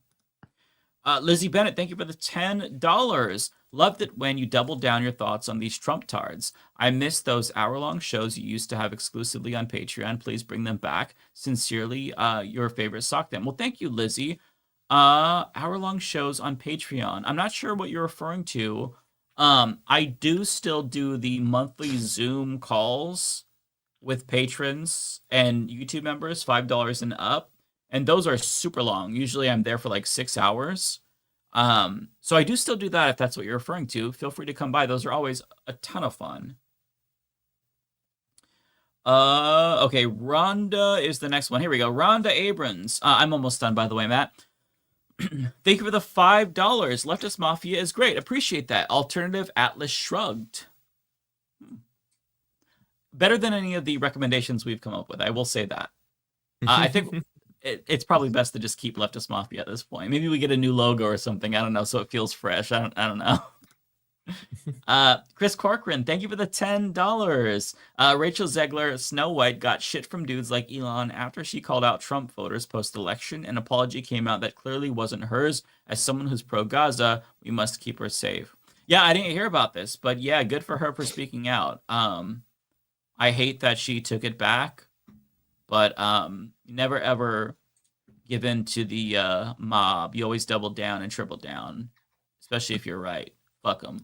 Lizzie Bennett, thank you for the $10. Loved it when you doubled down your thoughts on these Trump tards. I miss those hour-long shows you used to have exclusively on Patreon. Please bring them back. Sincerely, your favorite sock them. Well, thank you, Lizzie. Hour-long shows on Patreon. I'm not sure what you're referring to. I do still do the monthly Zoom calls with patrons and YouTube members, $5 and up. And those are super long. Usually I'm there for like 6 hours. So I do still do that if that's what you're referring to. Feel free to come by. Those are always a ton of fun. Okay, Rhonda is the next one. Here we go. Rhonda Abrams. I'm almost done, by the way, Matt. Thank you for the $5. Leftist Mafia is great. Appreciate that. Alternative Atlas shrugged. Better than any of the recommendations we've come up with. I will say that. I think it's probably best to just keep Leftist Mafia at this point. Maybe we get a new logo or something. I don't know, so it feels fresh. I don't know. Chris Corcoran, thank you for the $10. Rachel Zegler, Snow White got shit from dudes like Elon after she called out Trump voters post-election. An apology came out that clearly wasn't hers. As someone who's pro-Gaza, we must keep her safe. Yeah, I didn't hear about this, but yeah, good for her for speaking out. I hate that she took it back, but never ever give in to the mob. You always double down and triple down, especially if you're right. Fuck them.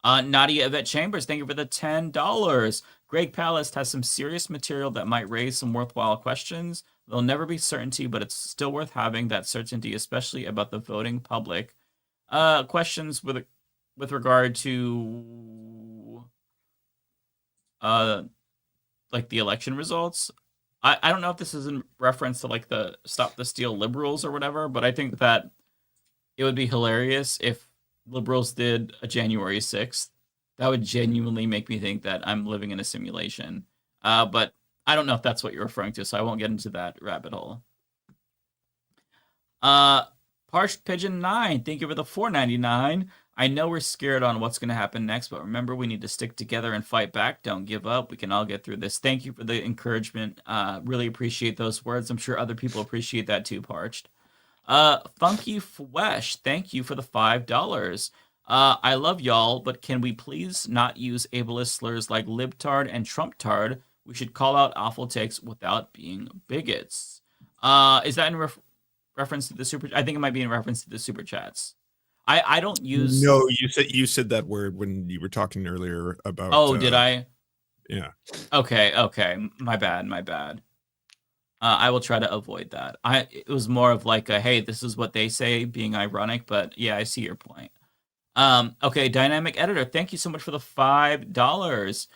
Nadia Yvette Chambers, thank you for the $10. Greg Palast has some serious material that might raise some worthwhile questions. There'll never be certainty, but it's still worth having that certainty, especially about the voting public. Questions with regard to like the election results. I don't know if this is in reference to like the Stop the Steal liberals or whatever, but I think that it would be hilarious if liberals did a January 6th. That would genuinely make me think that I'm living in a simulation. But I don't know if that's what you're referring to, so I won't get into that rabbit hole. Parched Pigeon 9, thank you for the $4.99. I know we're scared on what's going to happen next, but remember, we need to stick together and fight back. Don't give up. We can all get through this. Thank you for the encouragement. Really appreciate those words. I'm sure other people appreciate that too, Parched. Funky Flesh, thank you for the $5. I love y'all, but can we please not use ableist slurs like libtard and Trumptard? We should call out awful takes without being bigots. Is that in reference to the super? I think it might be in reference to the super chats. I don't use. No, you said that word when you were talking earlier about. Oh, did I? Yeah. Okay. My bad. I will try to avoid that. It was more of like a, hey, this is what they say, being ironic, but yeah, I see your point. Okay, dynamic editor, thank you so much for the $5.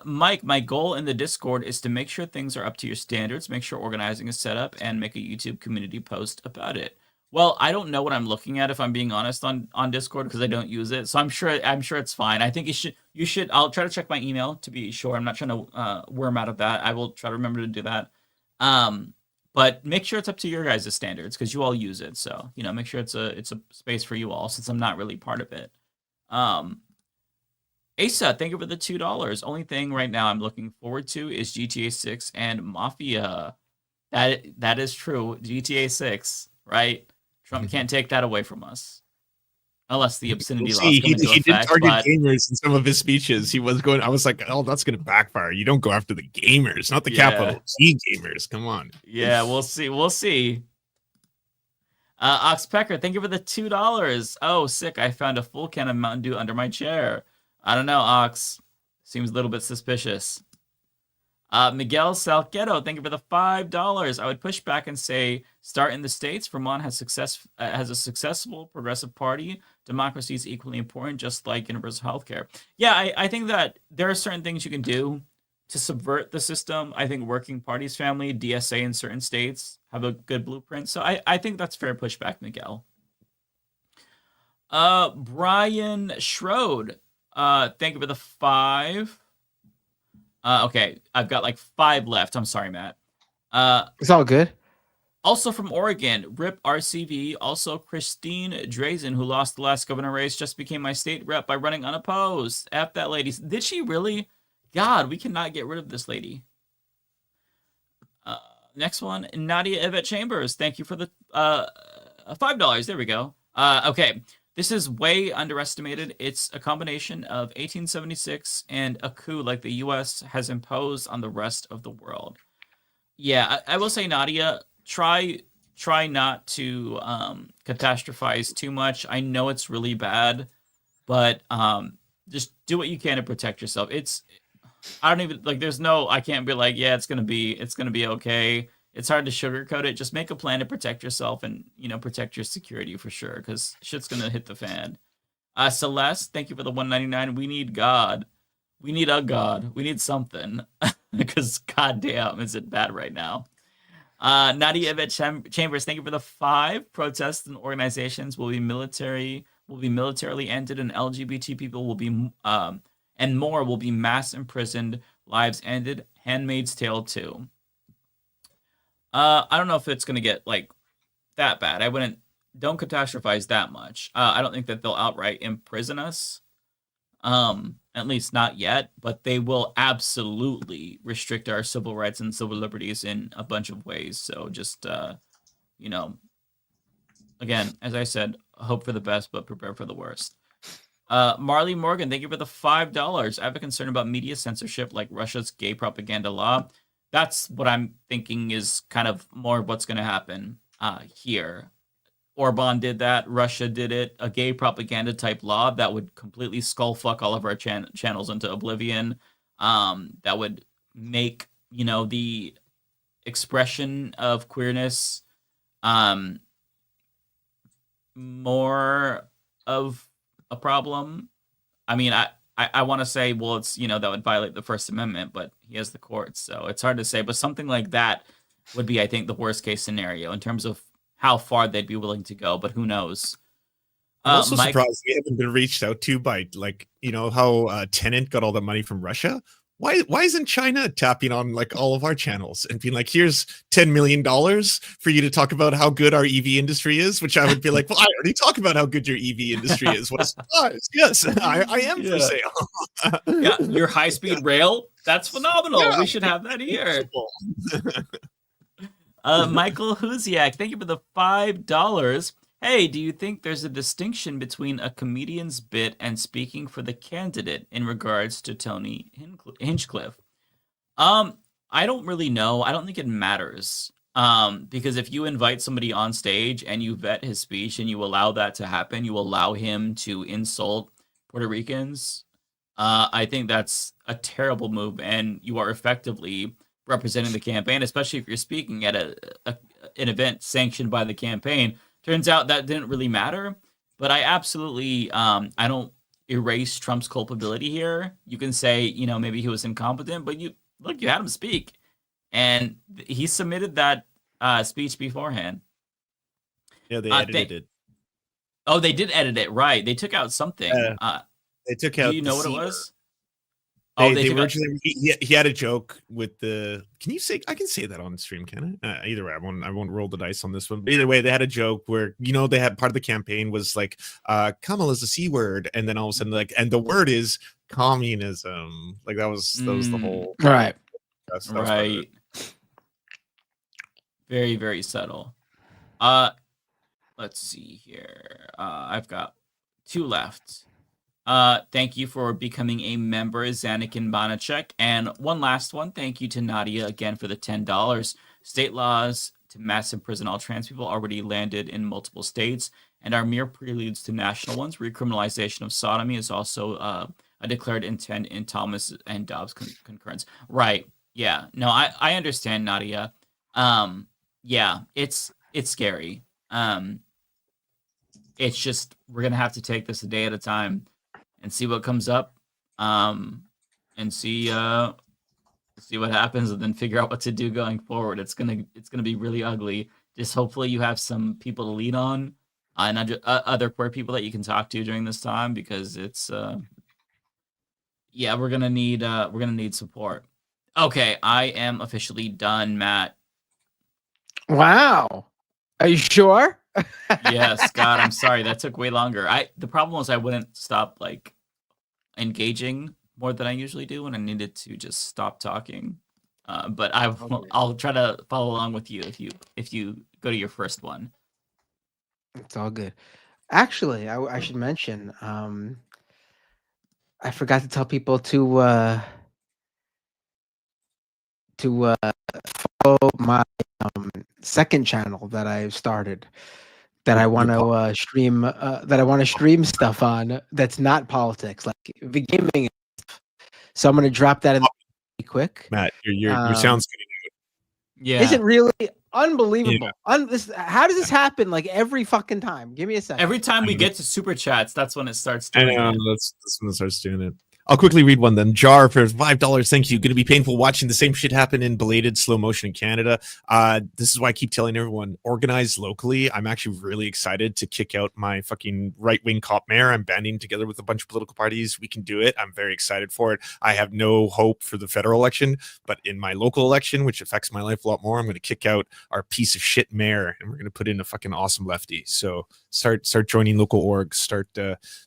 Mike, my goal in the Discord is to make sure things are up to your standards, make sure organizing is set up, and make a YouTube community post about it. Well, I don't know what I'm looking at, if I'm being honest, on Discord, because I don't use it. So I'm sure it's fine. I think you should. I'll try to check my email to be sure. I'm not trying to worm out of that. I will try to remember to do that. But make sure it's up to your guys' standards, because you all use it. So, make sure it's a space for you all, since I'm not really part of it. Asa, thank you for the $2. Only thing right now I'm looking forward to is GTA 6 and Mafia. That is true. GTA 6, right? Trump can't take that away from us. Unless the obscenity laws come into effect. He did target gamers in some of his speeches. I was like, oh, that's going to backfire. You don't go after the gamers, not the capital G gamers. Come on. Yeah, we'll see. Oxpecker, thank you for the $2. Oh, sick. I found a full can of Mountain Dew under my chair. I don't know, Ox. Seems a little bit suspicious. Miguel Salcedo, thank you for the $5. I would push back and say, start in the States. Vermont has a successful progressive party. Democracy is equally important, just like universal health care. Yeah, I think that there are certain things you can do to subvert the system. I think working parties family, DSA in certain states have a good blueprint. So I think that's fair pushback, Miguel. Brian Schroed, thank you for the 5. Okay, I've got like 5 left. I'm sorry, Matt. It's all good. Also from Oregon, RIP RCV. Also, Christine Drazen, who lost the last governor race, just became my state rep by running unopposed. F that lady. Did she really? God, we cannot get rid of this lady. Next one, Nadia Yvette Chambers. Thank you for the $5. There we go. Okay. This is way underestimated. It's a combination of 1876 and a coup like the U.S. has imposed on the rest of the world. Yeah, I will say, Nadia, try not to catastrophize too much. I know it's really bad, but just do what you can to protect yourself. I don't even I can't be like, yeah, it's gonna be okay. It's hard to sugarcoat it. Just make a plan to protect yourself and, protect your security for sure, because shit's going to hit the fan. Celeste, thank you for the $1.99. We need God. We need a God. We need something, because goddamn, is it bad right now. Nadia Yvette Chambers, thank you for the 5. Protests and organizations will be militarily ended, and LGBT people will be, and more will be mass imprisoned, lives ended. Handmaid's Tale 2. I don't know if it's going to get that bad. Don't catastrophize that much. I don't think that they'll outright imprison us. At least not yet, but they will absolutely restrict our civil rights and civil liberties in a bunch of ways. So just, again, as I said, hope for the best, but prepare for the worst. Marley Morgan, thank you for the $5. I have a concern about media censorship like Russia's gay propaganda law. That's what I'm thinking is kind of more of what's going to happen here. Orban did that. Russia did it. A gay propaganda type law that would completely skull fuck all of our channels into oblivion. That would make, the expression of queerness more of a problem. I mean, I want to say, well, it's, that would violate the First Amendment, but he has the courts, so it's hard to say. But something like that would be, I think, the worst case scenario in terms of how far they'd be willing to go, but who knows? I'm also surprised we haven't been reached out to by, how Tenet got all the money from Russia. Why isn't China tapping on all of our channels and being like, here's $10 million for you to talk about how good our EV industry is? Which I would be like, well, I already talk about how good your EV industry is. What a surprise! Yes, I am for sale. Yeah, your high-speed rail, that's phenomenal. Yeah. We should have that here. Michael Huziak, thank you for the $5. Hey, do you think there's a distinction between a comedian's bit and speaking for the candidate in regards to Tony Hinchcliffe? I don't really know. I don't think it matters. Because if you invite somebody on stage and you vet his speech and you allow that to happen, you allow him to insult Puerto Ricans. I think that's a terrible move, and you are effectively representing the campaign, especially if you're speaking at an event sanctioned by the campaign. Turns out that didn't really matter, but I absolutely I don't erase Trump's culpability here. You can say, maybe he was incompetent, but you had him speak, and he submitted that speech beforehand. Yeah, they edited it. Oh, they did edit it, right? They took out something. They took out. Do you know what it C was? They originally he had a joke with the. Can you say? I can say that on stream, can I? Either way, I won't roll the dice on this one. But either way, they had a joke where they had part of the campaign was like, "Kamala's a C word," and then all of a sudden, and the word is communism. Like that was the whole right. That right. Very, very subtle. Let's see here. I've got 2 left. Thank you for becoming a member, Zanikin Banachek. And one last one. Thank you to Nadia again for the $10. State laws to massive prison all trans people already landed in multiple states and are mere preludes to national ones. Recriminalization of sodomy is also a declared intent in Thomas and Dobbs concurrence. Right. Yeah. No, I understand, Nadia. Yeah, it's scary. It's just we're gonna have to take this a day at a time and see what comes up, and see what happens, and then figure out what to do going forward. It's gonna be really ugly. Just hopefully you have some people to lean on, and other queer people that you can talk to during this time, because it's we're gonna need support. Okay, I am officially done, Matt. Wow. Are you sure? Yes, God, I'm sorry. That took way longer. The problem was I wouldn't stop engaging more than I usually do, and I needed to just stop talking. But I'll try to follow along with you if you go to your first one. It's all good. Actually, I should mention, I forgot to tell people to follow my second channel that I've started, that I want to stream stuff on that's not politics, like the gaming. So I'm going to drop that in quick. Matt, your sound's getting out. Yeah. Is it really unbelievable? How does this happen like every fucking time? Give me a second. Every time we get to super chats, that's when it starts doing it. That's when it starts doing it. I'll quickly read one then. Jar for $5. Thank you. Going to be painful watching the same shit happen in belated slow motion in Canada. This is why I keep telling everyone, organize locally. I'm actually really excited to kick out my fucking right-wing cop mayor. I'm banding together with a bunch of political parties. We can do it. I'm very excited for it. I have no hope for the federal election, but in my local election, which affects my life a lot more, I'm going to kick out our piece of shit mayor, and we're going to put in a fucking awesome lefty. So start joining local orgs. Start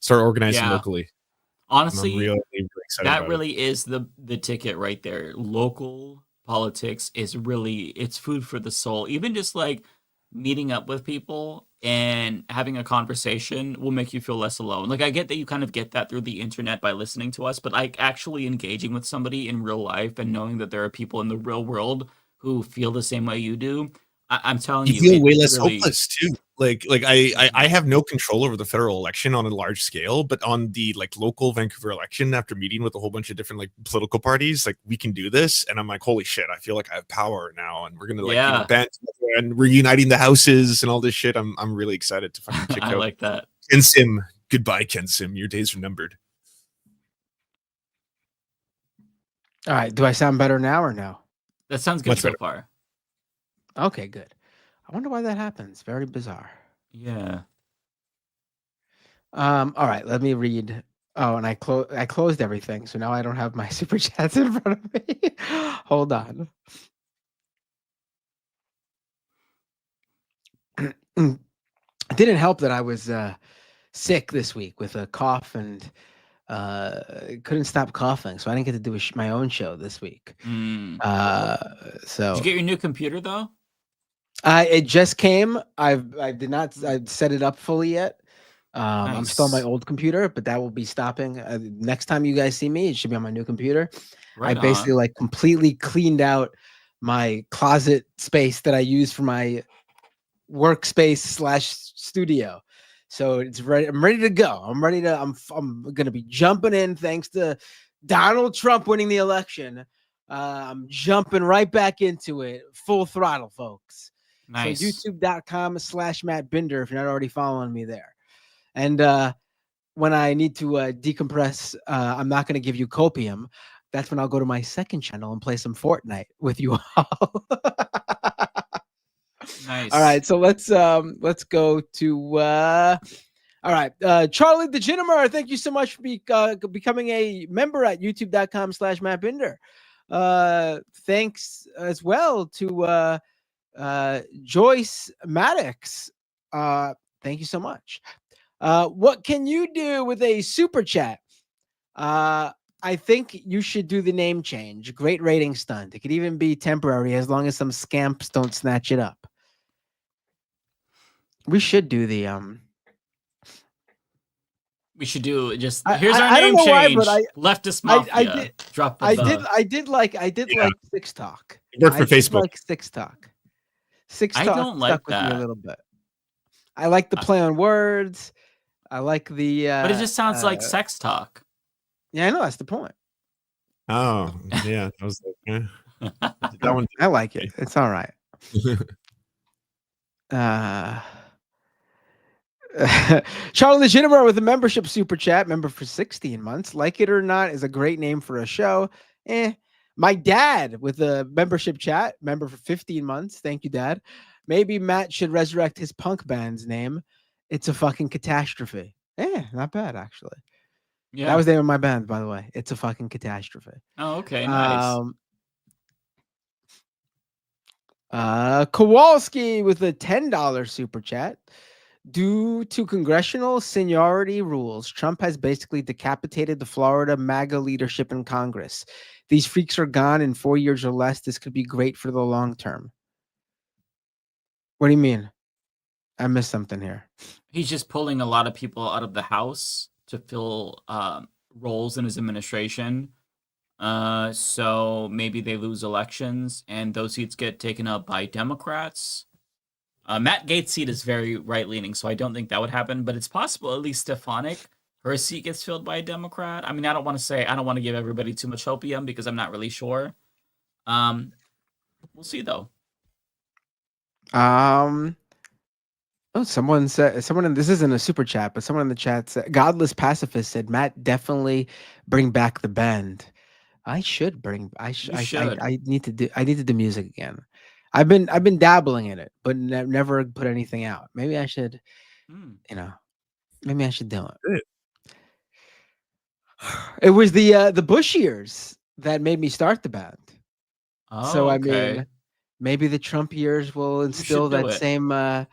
organizing locally. Honestly, really that really is the ticket right there. Local politics is it's food for the soul. Even just meeting up with people and having a conversation will make you feel less alone. I get that you kind of get that through the internet by listening to us, but actually engaging with somebody in real life and knowing that there are people in the real world who feel the same way you do, I'm telling you, you feel way less hopeless too. I have no control over the federal election on a large scale, but on the local Vancouver election, after meeting with a whole bunch of different political parties, we can do this, and I'm like, holy shit, I feel like I have power now, and we're gonna band together and reuniting the houses and all this shit. I'm really excited to fucking kick out. I like that. Ken Sim, goodbye, Ken Sim. Your days are numbered. All right, do I sound better now or no? That sounds good so far. Okay, good. I wonder why that happens. Very bizarre. Yeah. All right, let me read. Oh, and I closed everything, so now I don't have my super chats in front of me. Hold on. It didn't help that I was sick this week with a cough and couldn't stop coughing, so I didn't get to do my own show this week. So did you get your new computer though? It just came. I did not. I set it up fully yet. I'm still on my Nice. old computer, but that will be stopping. Next time you guys see me, it should be on my new computer. I Right basically on. like completely cleaned out my closet space that I use for my workspace slash studio. So it's ready. I'm ready to go. I'm ready to. I'm gonna be jumping in thanks to Donald Trump winning the election. I'm jumping right back into it, full throttle, folks. Nice. So youtube.com/Matt Binder if you're not already following me there. And when I need to decompress, I'm not going to give you copium. That's when I'll go to my second channel and play some Fortnite with you all. Nice. All right, so let's go to all right, Charlie the Ginnemer, thank you so much for becoming a member at youtube.com/Matt Binder. Thanks as well to Joyce Maddox. Thank you so much. What can you do with a super chat? I think you should do the name change. Great rating stunt. It could even be temporary as long as some scamps don't snatch it up. We should do the We should do just I- here's I- our I don't name know why, change. but Leftist I Mafia. did Drop the I the. did like Six Talk. It worked for I did Facebook. like Six Talk. Six I Talk don't stuck like with me a that. little bit. I like the play on words. I like the But it just sounds like sex talk. Yeah, I know that's the point. Oh, yeah. I was like, that one. I like it. It's all right. Charlie Ginnemer with a membership super chat, member for 16 months. Like it or not is a great name for a show. My dad with a membership chat, member for 15 months. Thank you, Dad. Maybe Matt should resurrect his punk band's name. It's a fucking catastrophe. Not bad, actually. Yeah. That was the name of my band, by the way. It's a fucking catastrophe. Oh, okay, nice. Kowalski with a $10 super chat. Due to congressional seniority rules, Trump has basically decapitated the Florida MAGA leadership in Congress. These freaks are gone in 4 years or less. This could be great for the long term. What do you mean? I missed something here. He's just pulling a lot of people out of the House to fill roles in his administration. So maybe they lose elections and those seats get taken up by Democrats. Matt Gaetz' seat is very right-leaning, so I don't think that would happen. But it's possible at least Stefanik, her seat gets filled by a Democrat. I mean, I don't want to give everybody too much hopium because I'm not really sure. We'll see though. Someone this isn't a super chat, but someone in the chat said, Godless Pacifist said, Matt, definitely bring back the band. I should bring. I need to do music again. I've been dabbling in it, but never put anything out. Maybe I should, maybe I should do it. It was the Bush years that made me start the band. So I mean, maybe the Trump years will instill that same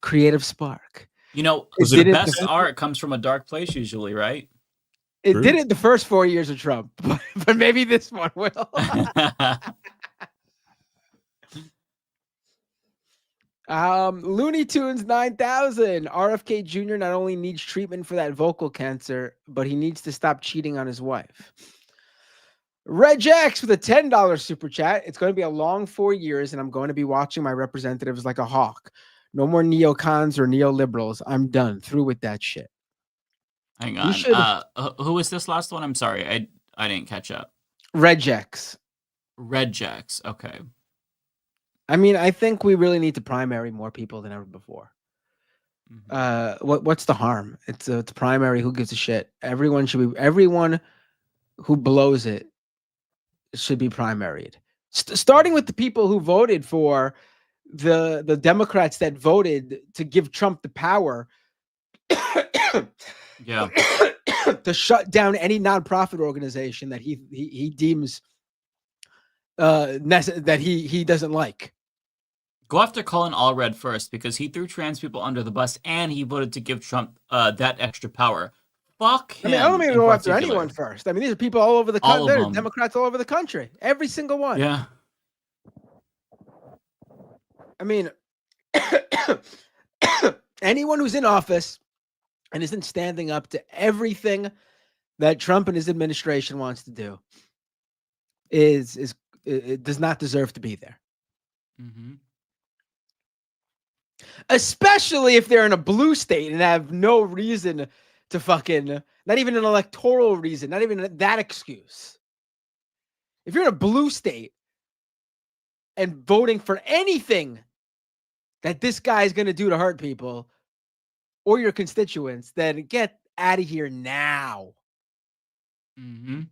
creative spark. You know, the best art comes from a dark place usually, right? It did it the first 4 years of Trump, but maybe this one will. Looney Tunes 9000. RFK Jr. not only needs treatment for that vocal cancer, but he needs to stop cheating on his wife. Reg X with a $10 super chat. It's going to be a long 4 years, and I'm going to be watching my representatives like a hawk. No more neocons or neoliberals. I'm done. Through with that shit. Hang on. Who was this last one? I'm sorry. I didn't catch up. Reg X. Reg X. Okay. I mean, I think we really need to primary more people than ever before. What's the harm? It's primary. Who gives a shit? Everyone who blows it should be primaried. Starting with the people who voted for the Democrats that voted to give Trump the power yeah, to shut down any nonprofit organization that he deems that he doesn't like. Go after Colin Allred first because he threw trans people under the bus and he voted to give Trump that extra power. Fuck him. I mean, I don't mean to go after anyone first. I mean, these are people all over the country. They're Democrats all over the country. Every single one. Yeah. I mean, Anyone who's in office and isn't standing up to everything that Trump and his administration wants to do it does not deserve to be there. Mm-hmm. Especially if they're in a blue state and have no reason to fucking, not even an electoral reason, not even that excuse. If you're in a blue state and voting for anything that this guy is going to do to hurt people or your constituents, then get out of here now. Mm-hmm.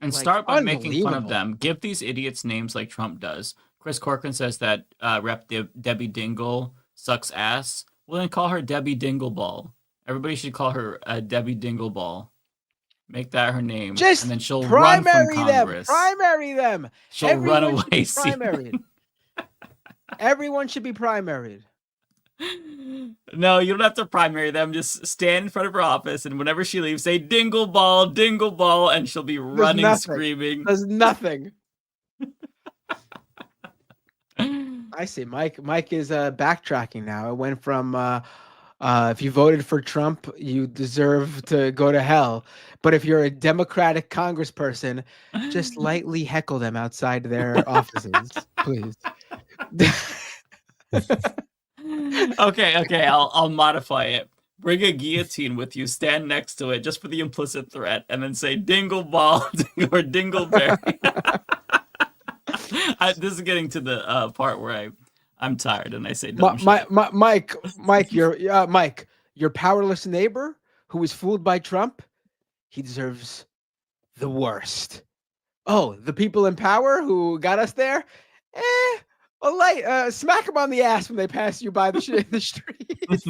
And Like, start by making fun of unbelievable. them. Give these idiots names like Trump does. Chris Corcoran says that Rep. Debbie Dingle sucks ass. Well, then call her Debbie Dingleball. Everybody should call her Debbie Dingleball. Make that her name, Just and then she'll run from Congress. Primary them. She'll run away. Primaried. Everyone should be primaried. No, you don't have to primary them. Just stand in front of her office, and whenever she leaves, say Dingleball, Dingleball, and she'll be running, screaming. There's nothing. I see. Mike is backtracking now. It went from if you voted for Trump, you deserve to go to hell. But if you're a Democratic congressperson, just lightly heckle them outside their offices, please. Okay, I'll modify it. Bring a guillotine with you, stand next to it just for the implicit threat, and then say Dingleball or Dingleberry. This is getting to the part where I'm tired and I say dumb shit. Mike, your powerless neighbor who was fooled by Trump, he deserves the worst. Oh, the people in power who got us there? Smack them on the ass when they pass you by the streets.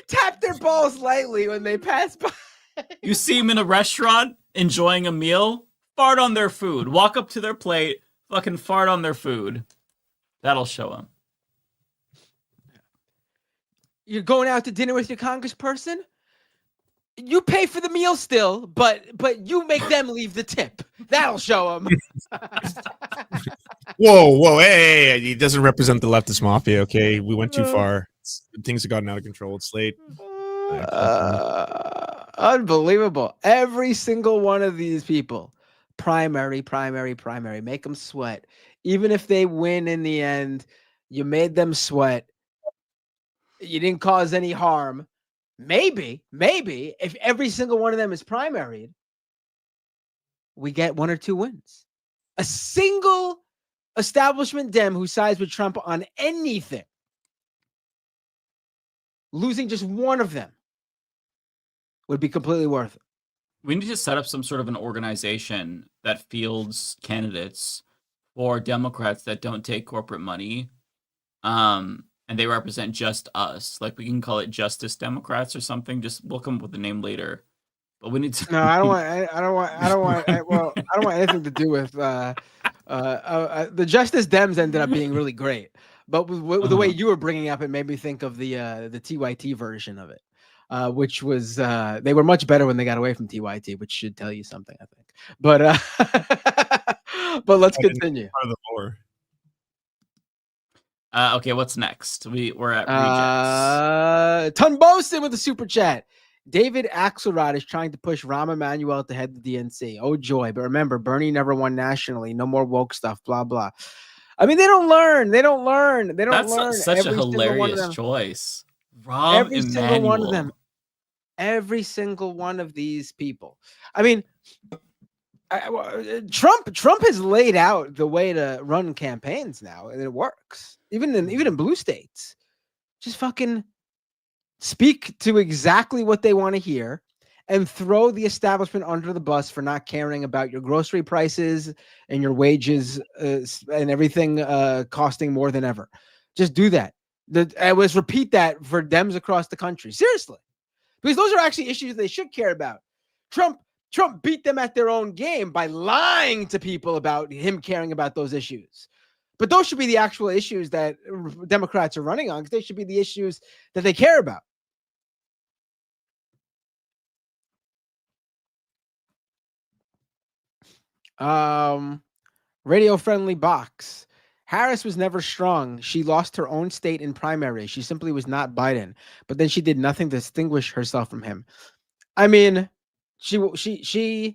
Tap their balls lightly when they pass by. You see them in a restaurant enjoying a meal, fart on their food. Walk up to their plate, fucking fart on their food. That'll show them. You're going out to dinner with your congressperson? You pay for the meal still, but you make them leave the tip. That'll show them. Whoa, hey, he doesn't represent the leftist mafia, okay? We went too far. Things have gotten out of control. It's late. Unbelievable. Every single one of these people, primary. Make them sweat. Even if they win in the end, you made them sweat. You didn't cause any harm. Maybe, if every single one of them is primaried, we get 1 or 2 wins. A single establishment Dem who sides with Trump on anything, losing just one of them would be completely worth it. We need to set up some sort of an organization that fields candidates for Democrats that don't take corporate money. And they represent just us. Like, we can call it Justice Democrats or something. We'll come up with a name later. But we need to. No, I don't want anything to do with the Justice Dems ended up being really great. But with the way you were bringing up, it made me think of the TYT version of it, which was they were much better when they got away from TYT, which should tell you something, I think. But let's continue. Okay, what's next? We're at rejects. Tunbosin with the super chat. David Axelrod is trying to push Rahm Emanuel to head the DNC. Oh joy! But remember, Bernie never won nationally. No more woke stuff. Blah blah. I mean, they don't learn. That's such a hilarious choice. Rahm Emanuel. Single one of them. Every single one of these people. I mean, Trump has laid out the way to run campaigns now, and it works. Even in blue states, just fucking speak to exactly what they want to hear, and throw the establishment under the bus for not caring about your grocery prices and your wages and everything costing more than ever. Just do that. I was repeat that for Dems across the country. Seriously, because those are actually issues they should care about. Trump beat them at their own game by lying to people about him caring about those issues. But those should be the actual issues that Democrats are running on, because they should be the issues that they care about. Radio friendly box. Harris was never strong. She lost her own state in primary. She simply was not Biden. But then she did nothing to distinguish herself from him. I mean, she was a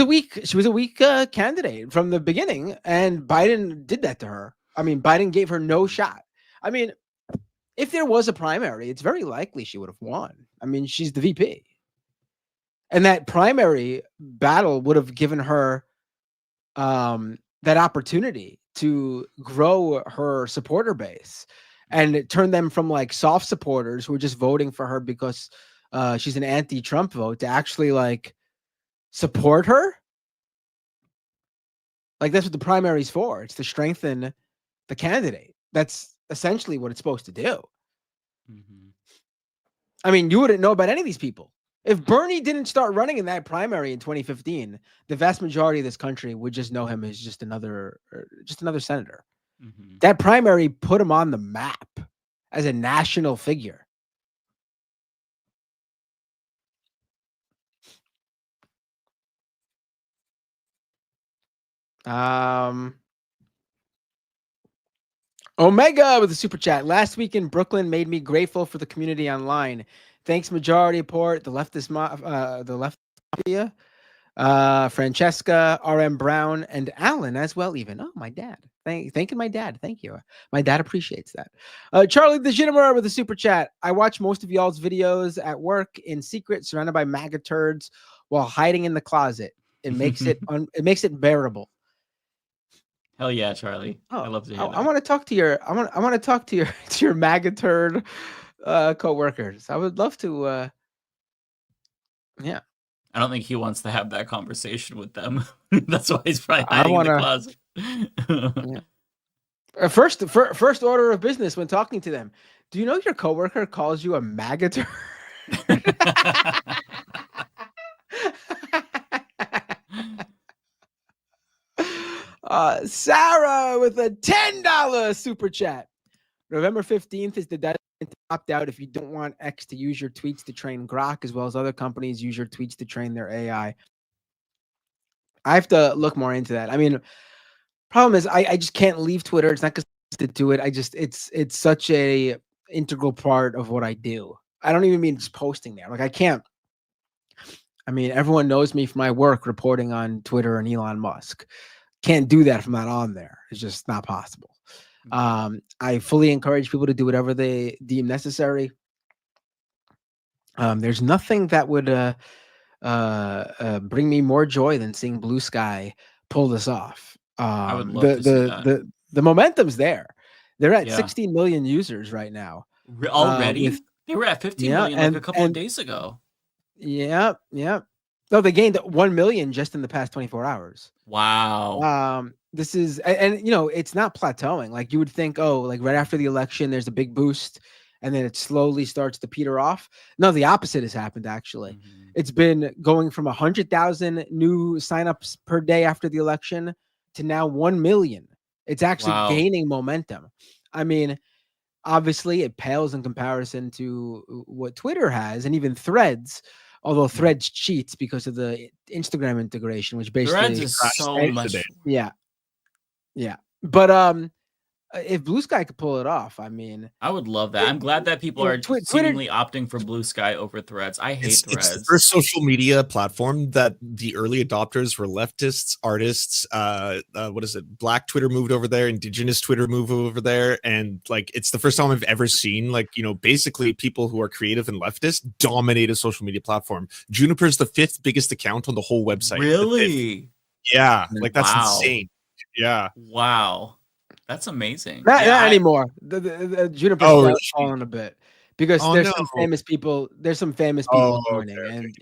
weak candidate from the beginning, and Biden did that to her. I mean, Biden gave her no shot. I mean, if there was a primary, it's very likely she would have won. I mean, she's the VP. And that primary battle would have given her that opportunity to grow her supporter base and it turned them from like soft supporters who are just voting for her because she's an anti-Trump vote to actually like support her. Like that's what the primary is for. It's to strengthen the candidate. That's essentially what it's supposed to do. I mean, you wouldn't know about any of these people. If Bernie didn't start running in that primary in 2015, the vast majority of this country would just know him as just another senator. That primary put him on the map as a national figure. Omega with a super chat. Last week in Brooklyn made me grateful for the community online. Thanks, Majority Report, the Leftist Mafia, Francesca, RM Brown, and Alan as well. Even my dad. Thanking my dad. Thank you. My dad appreciates that. Charlie the Ginimer with a super chat. I watch most of y'all's videos at work in secret, surrounded by MAGA turds, while hiding in the closet. It makes it bearable. Hell yeah, Charlie. I love to hear that. I want to talk to your. I want to talk to your MAGA turd co-workers. I would love to. Yeah. I don't think he wants to have that conversation with them. That's why he's probably hiding in the closet. Yeah. First order of business when talking to them. Do you know your coworker calls you a MAGA turd? Sarah with a $10 super chat. November 15th is the deadline to opt out if you don't want X to use your tweets to train Grok, as well as other companies use your tweets to train their AI. I have to look more into that. I mean, problem is I just can't leave Twitter. It's not because to do it. It's such a integral part of what I do. I don't even mean just posting there. Like I can't. I mean, everyone knows me for my work reporting on Twitter and Elon Musk. Can't do that if I'm not on there. It's just not possible. I fully encourage people to do whatever they deem necessary. There's nothing that would bring me more joy than seeing Blue Sky pull this off. I would love to see that. The momentum's there. They're at 16 million users right now. Already? They were at 15 million like a couple of days ago. Yeah. No, they gained 1 million just in the past 24 hours. Wow. This is, and it's not plateauing. Like you would think, like right after the election, there's a big boost and then it slowly starts to peter off. No, the opposite has happened, actually. It's been going from 100,000 new signups per day after the election to now 1 million. It's actually gaining momentum. I mean, obviously it pales in comparison to what Twitter has and even Threads. Although Threads cheats because of the Instagram integration, which basically Threads is so much. Yeah. But if Blue Sky could pull it off, I mean, I would love that. I'm glad that people are seemingly opting for Blue Sky over Threads. I hate Threads. It's the first social media platform that the early adopters were leftists, artists. What is it? Black Twitter moved over there. Indigenous Twitter moved over there, and like it's the first time I've ever seen basically people who are creative and leftist dominate a social media platform. Juniper's the 5th biggest account on the whole website. Really? Yeah, like that's insane. Yeah. Wow. That's amazing. Not anymore. The Juniper's fallen a bit because there's some famous people. There's some famous people joining, and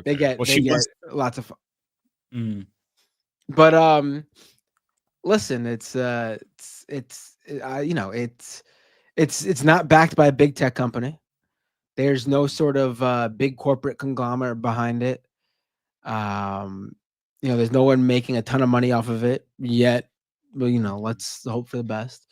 they get lots of fun. But listen, it's not backed by a big tech company. There's no sort of big corporate conglomerate behind it. There's no one making a ton of money off of it yet. But let's hope for the best.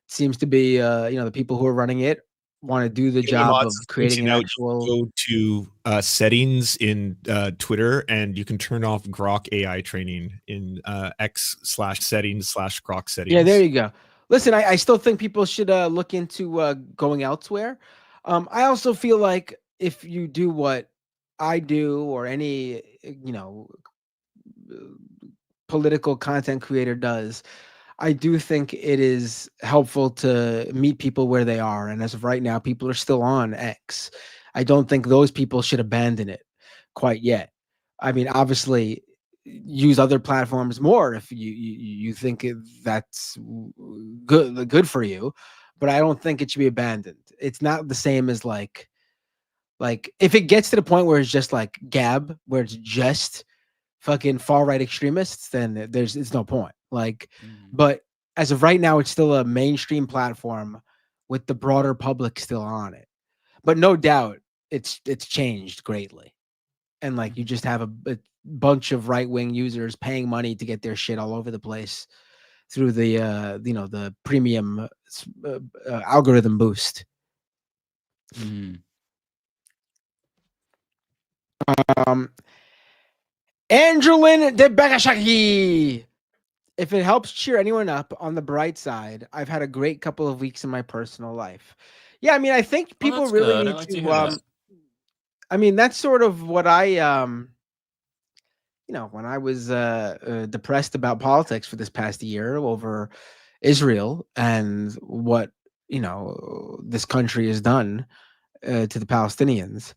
It seems to be the people who are running it want to do the You know, job mods of is creating an pointing out, actual. you go to settings in Twitter, and you can turn off Grok AI training in X/settings/Grok settings. Yeah, there you go. Listen, I still think people should look into going elsewhere. I also feel like if you do what I do or any political content creator does, I do think it is helpful to meet people where they are. And as of right now, people are still on X. I don't think those people should abandon it quite yet. I mean, obviously, use other platforms more if you think that's good for you, but I don't think it should be abandoned. It's not the same as like if it gets to the point where it's just like Gab, where it's just fucking far right extremists, then it's no point. Like, but as of right now, it's still a mainstream platform with the broader public still on it. But no doubt, it's changed greatly, and like you just have a bunch of right wing users paying money to get their shit all over the place through the the premium algorithm boost. Angelin de Begashaki. If it helps cheer anyone up, on the bright side, I've had a great couple of weeks in my personal life. Yeah, I mean, I think people really good. I need like to. hear that. I mean, that's sort of what I when I was depressed about politics for this past year over Israel and what this country has done to the Palestinians.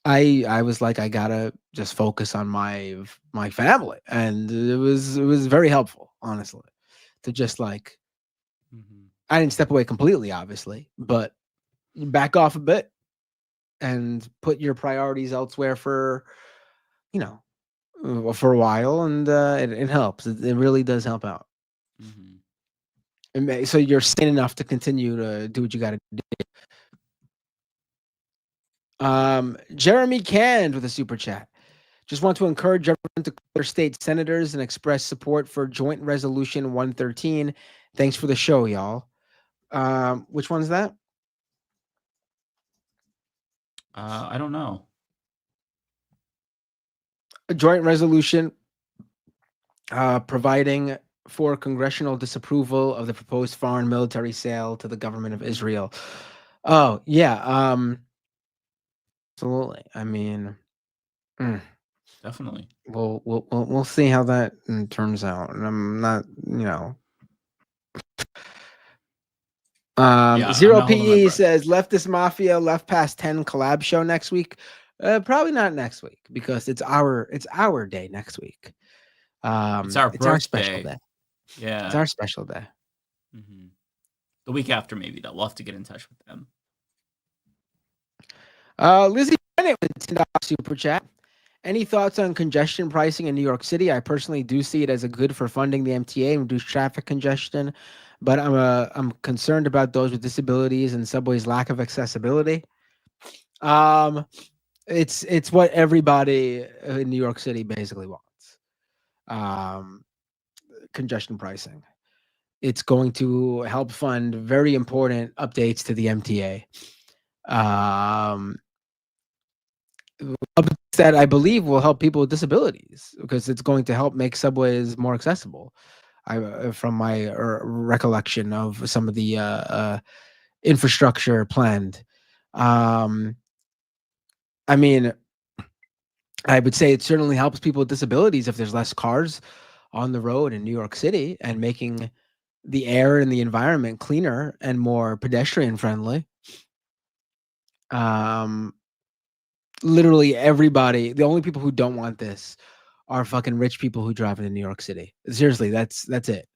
I was like, I gotta just focus on my family, and it was very helpful, honestly, to just like I didn't step away completely, obviously, but back off a bit and put your priorities elsewhere for for a while, and it helps. It really does help out. So you're sane enough to continue to do what you got to do. Jeremy Canned with a super chat. Just want to encourage everyone to call their state senators and express support for Joint Resolution 113. Thanks for the show, y'all. Which one's that? I don't know. A joint resolution providing for congressional disapproval of the proposed foreign military sale to the government of Israel. Oh, yeah. Absolutely. I mean, definitely. We'll see how that turns out. And I'm not, Zero PE says Leftist Mafia Left Past 10 collab show next week. Probably not next week because it's our day next week. It's our special day. Yeah, it's our special day. The week after, maybe though. We'll have to get in touch with them. Lizzie Bennett with $10 super chat. Any thoughts on congestion pricing in New York City? I personally do see it as a good for funding the MTA and reduce traffic congestion, but I'm concerned about those with disabilities and subway's lack of accessibility. It's what everybody in New York City basically wants. Congestion pricing. It's going to help fund very important updates to the MTA. That I believe will help people with disabilities because it's going to help make subways more accessible. From my recollection of some of the infrastructure planned. I mean, I would say it certainly helps people with disabilities if there's less cars on the road in New York City and making the air and the environment cleaner and more pedestrian friendly. Literally everybody, the only people who don't want this are fucking rich people who drive into New York City. Seriously, that's it.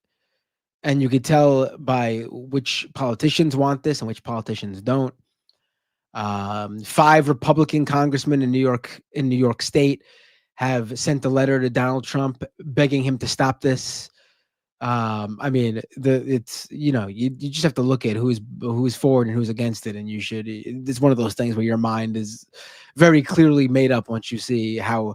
And you could tell by which politicians want this and which politicians don't. 5 Republican congressmen in New York State have sent a letter to Donald Trump begging him to stop this. I mean, it's you just have to look at who's for it and who's against it, and you should. It's one of those things where your mind is very clearly made up once you see how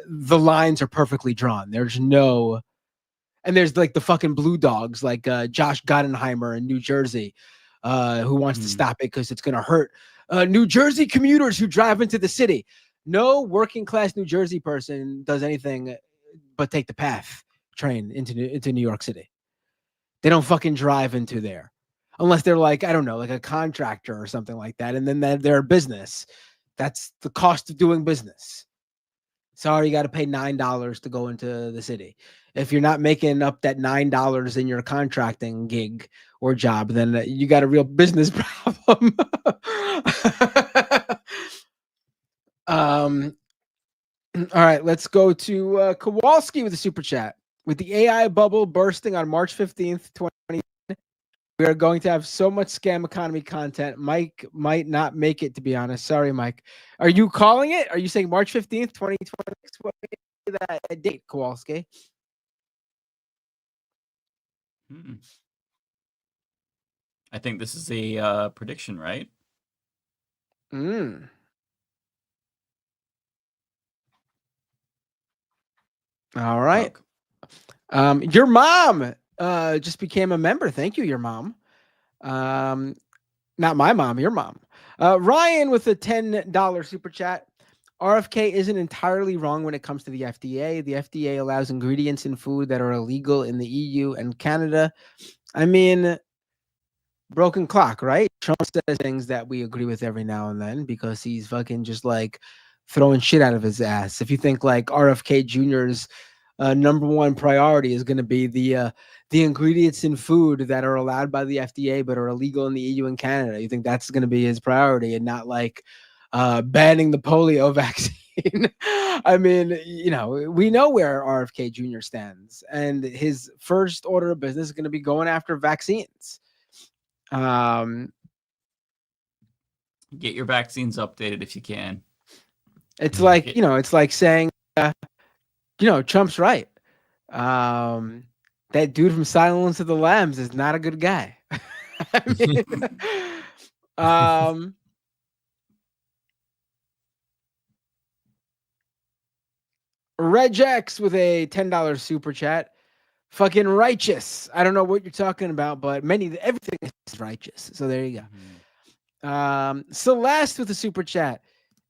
the lines are perfectly drawn. There's like the fucking blue dogs, like Josh Gottenheimer in New Jersey, who wants to stop it because it's going to hurt New Jersey commuters who drive into the city. No working class New Jersey person does anything but take the PATH train into New York City. They don't fucking drive into there unless they're like, I don't know, like a contractor or something like that. And then they're a business. That's the cost of doing business. Sorry, you got to pay $9 to go into the city. If you're not making up that $9 in your contracting gig or job, then you got a real business problem. All right, let's go to Kowalski with a super chat. With the AI bubble bursting on March 15th, 2020, we are going to have so much scam economy content. Mike might not make it, to be honest. Sorry, Mike. Are you calling it? Are you saying March 15th, 2026? What is that date, Kowalski? I think this is a prediction, right? All right. Your mom just became a member. Thank you, your mom. Not my mom, your mom. Ryan with a $10 super chat. RFK isn't entirely wrong when it comes to the FDA. The FDA allows ingredients in food that are illegal in the EU and Canada. I mean, broken clock, right? Trump says things that we agree with every now and then because he's fucking just like throwing shit out of his ass. If you think like RFK Jr.'s number one priority is going to be the ingredients in food that are allowed by the FDA but are illegal in the EU and Canada, you think that's going to be his priority and not like banning the polio vaccine? I mean, you know, we know where RFK Jr. stands, and his first order of business is going to be going after vaccines. Get your vaccines updated if you can. It's like, you know, it's like saying, you know, Trump's right. That dude from Silence of the Lambs is not a good guy. I mean, Regex with a $10 super chat. Fucking righteous. I don't know what you're talking about, but everything is righteous. So there you go. Celeste with a super chat.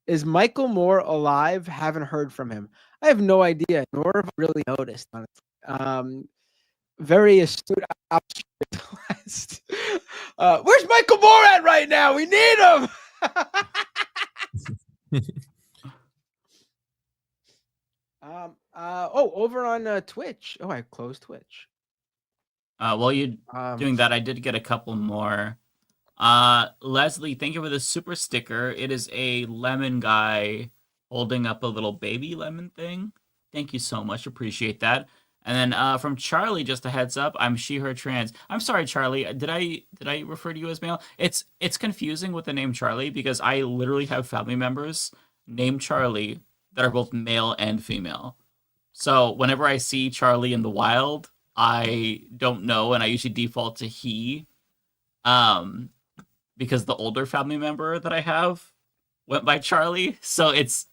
Is Michael Moore alive? Haven't heard from him. I have no idea, nor have I really noticed, honestly. Very astute. Celeste. Where's Michael Moore at right now? We need him. Over on Twitch. Oh, I closed Twitch. While you're doing that, I did get a couple more. Leslie, thank you for the super sticker. It is a lemon guy holding up a little baby lemon thing. Thank you so much. Appreciate that. And then from Charlie, just a heads up, I'm she, her, trans. I'm sorry, Charlie. Did I refer to you as male? It's confusing with the name Charlie because I literally have family members named Charlie that are both male and female. So whenever I see Charlie in the wild, I don't know, and I usually default to he. Because the older family member that I have went by Charlie. So it's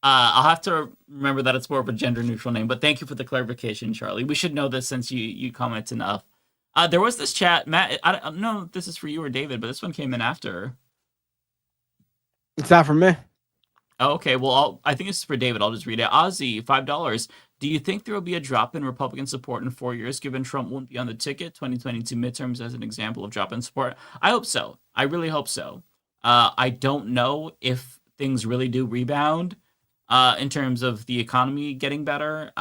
I'll have to remember that it's more of a gender neutral name, but thank you for the clarification, Charlie. We should know this since you comment enough. There was this chat, Matt, I don't know if this is for you or David, but this one came in after. It's not for me. Oh, okay, well, I think this is for David. I'll just read it. Ozzy, $5. Do you think there will be a drop in Republican support in 4 years, given Trump won't be on the ticket? 2022 midterms as an example of drop in support. I hope so. I really hope so. I don't know if things really do rebound in terms of the economy getting better.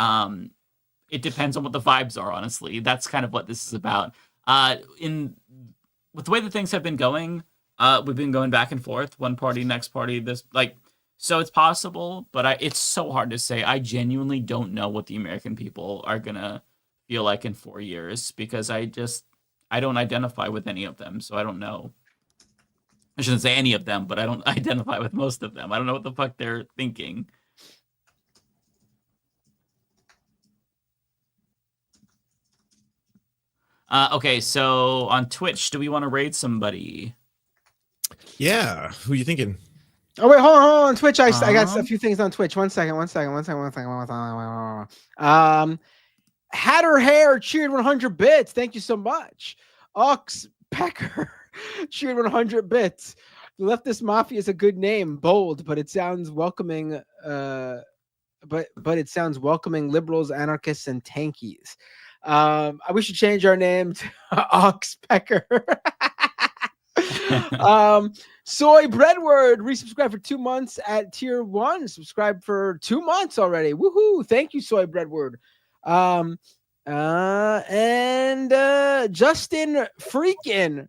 It depends on what the vibes are, honestly. That's kind of what this is about. With the way that things have been going, we've been going back and forth, one party, next party, this, like, so it's possible, but it's so hard to say. I genuinely don't know what the American people are going to feel like in 4 years because I don't identify with any of them, so I don't know. I shouldn't say any of them, but I don't identify with most of them. I don't know what the fuck they're thinking. Okay, so on Twitch, do we want to raid somebody? Yeah, who are you thinking? Oh wait, hold on. Twitch, I got a few things on Twitch. One second. Hatter Hair cheered 100 bits. Thank you so much. Ox Pecker Cheered 100 bits. The Leftist Mafia is a good name, bold, but it sounds welcoming. But it sounds welcoming liberals, anarchists, and tankies. We should change our name to Oxpecker. Soy Breadword resubscribe for 2 months at tier 1. Subscribe for 2 months already. Woohoo! Thank you, Soy Breadword. And Justin Freakin.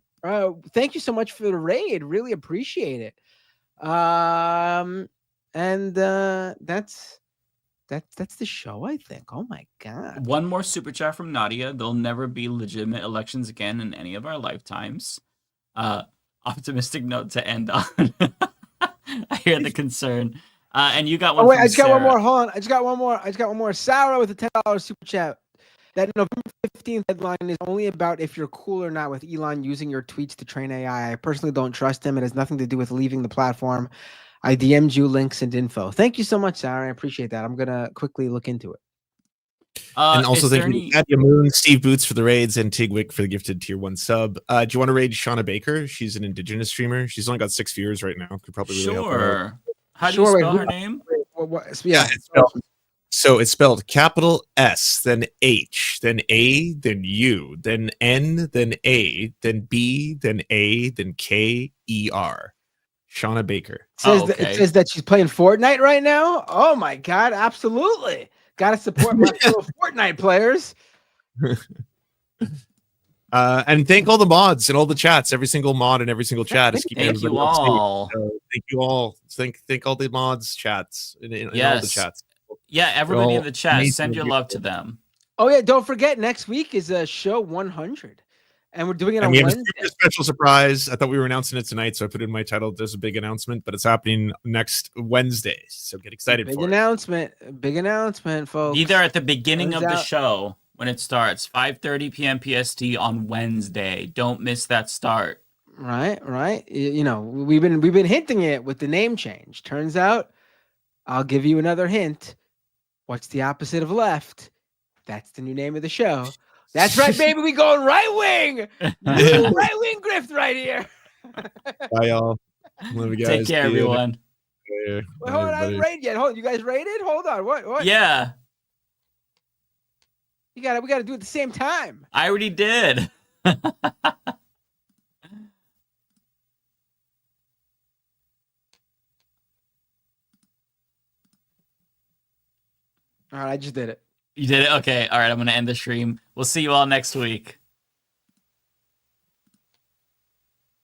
Thank you so much for the raid. Really appreciate it. And that's the show, I think. Oh my god. One more super chat from Nadia. There'll never be legitimate elections again in any of our lifetimes. Optimistic note to end on. I hear the concern. And you got one. Oh wait, from I just got one Sarah. more. Hold on. I just got one more. Sarah with a $10 super chat. That November 15th headline is only about if you're cool or not with Elon using your tweets to train AI. I personally don't trust him. It has nothing to do with leaving the platform. I DM'd you links and info. Thank you so much, Sarah. I appreciate that. I'm gonna quickly look into it. And also thank you to Nadia Moon, Steve Boots for the raids, and Tigwick for the gifted tier 1 sub. Do you want to raid Shauna Baker? She's an indigenous streamer. She's only got 6 viewers right now. Could probably really help her out. How do you spell her name? Yeah, it's spelled capital S, then H, then A, then U, then N, then A, then B, then A, then K, E, R. Shauna Baker. It says that she's playing Fortnite right now. Oh my god, absolutely. Gotta support my fellow Fortnite players. And thank all the mods and all the chats. Every single mod and every single chat is keeping Thank you everybody up to date. all. So thank you all. Thank all the mods, chats, in all the Yes. chats. Yeah, everybody They're in the all chat, amazing send your and love to them. Oh yeah, don't forget next week is show 100. And we're doing it And on we have Wednesday. a super special surprise. I thought we were announcing it tonight, so I put it in my title. There's a big announcement, but it's happening next Wednesday. So get excited Big for it. Big announcement, folks. Be there at the beginning Turns of the out- show when it starts, 5:30 p.m. PST on Wednesday. Don't miss that start. Right. You know, we've been hinting it with the name change. Turns out, I'll give you another hint. What's the opposite of left? That's the new name of the show. That's right, baby. We going right wing. Right wing grift right here. Bye, y'all. Love you guys. Take care, See you everyone. later. Wait, hold on, I didn't raid yet. Hold on, you guys raided? Hold on. What? Yeah, We gotta do it at the same time. I already did. All right, I just did it. You did it? Okay. All right. I'm going to end the stream. We'll see you all next week.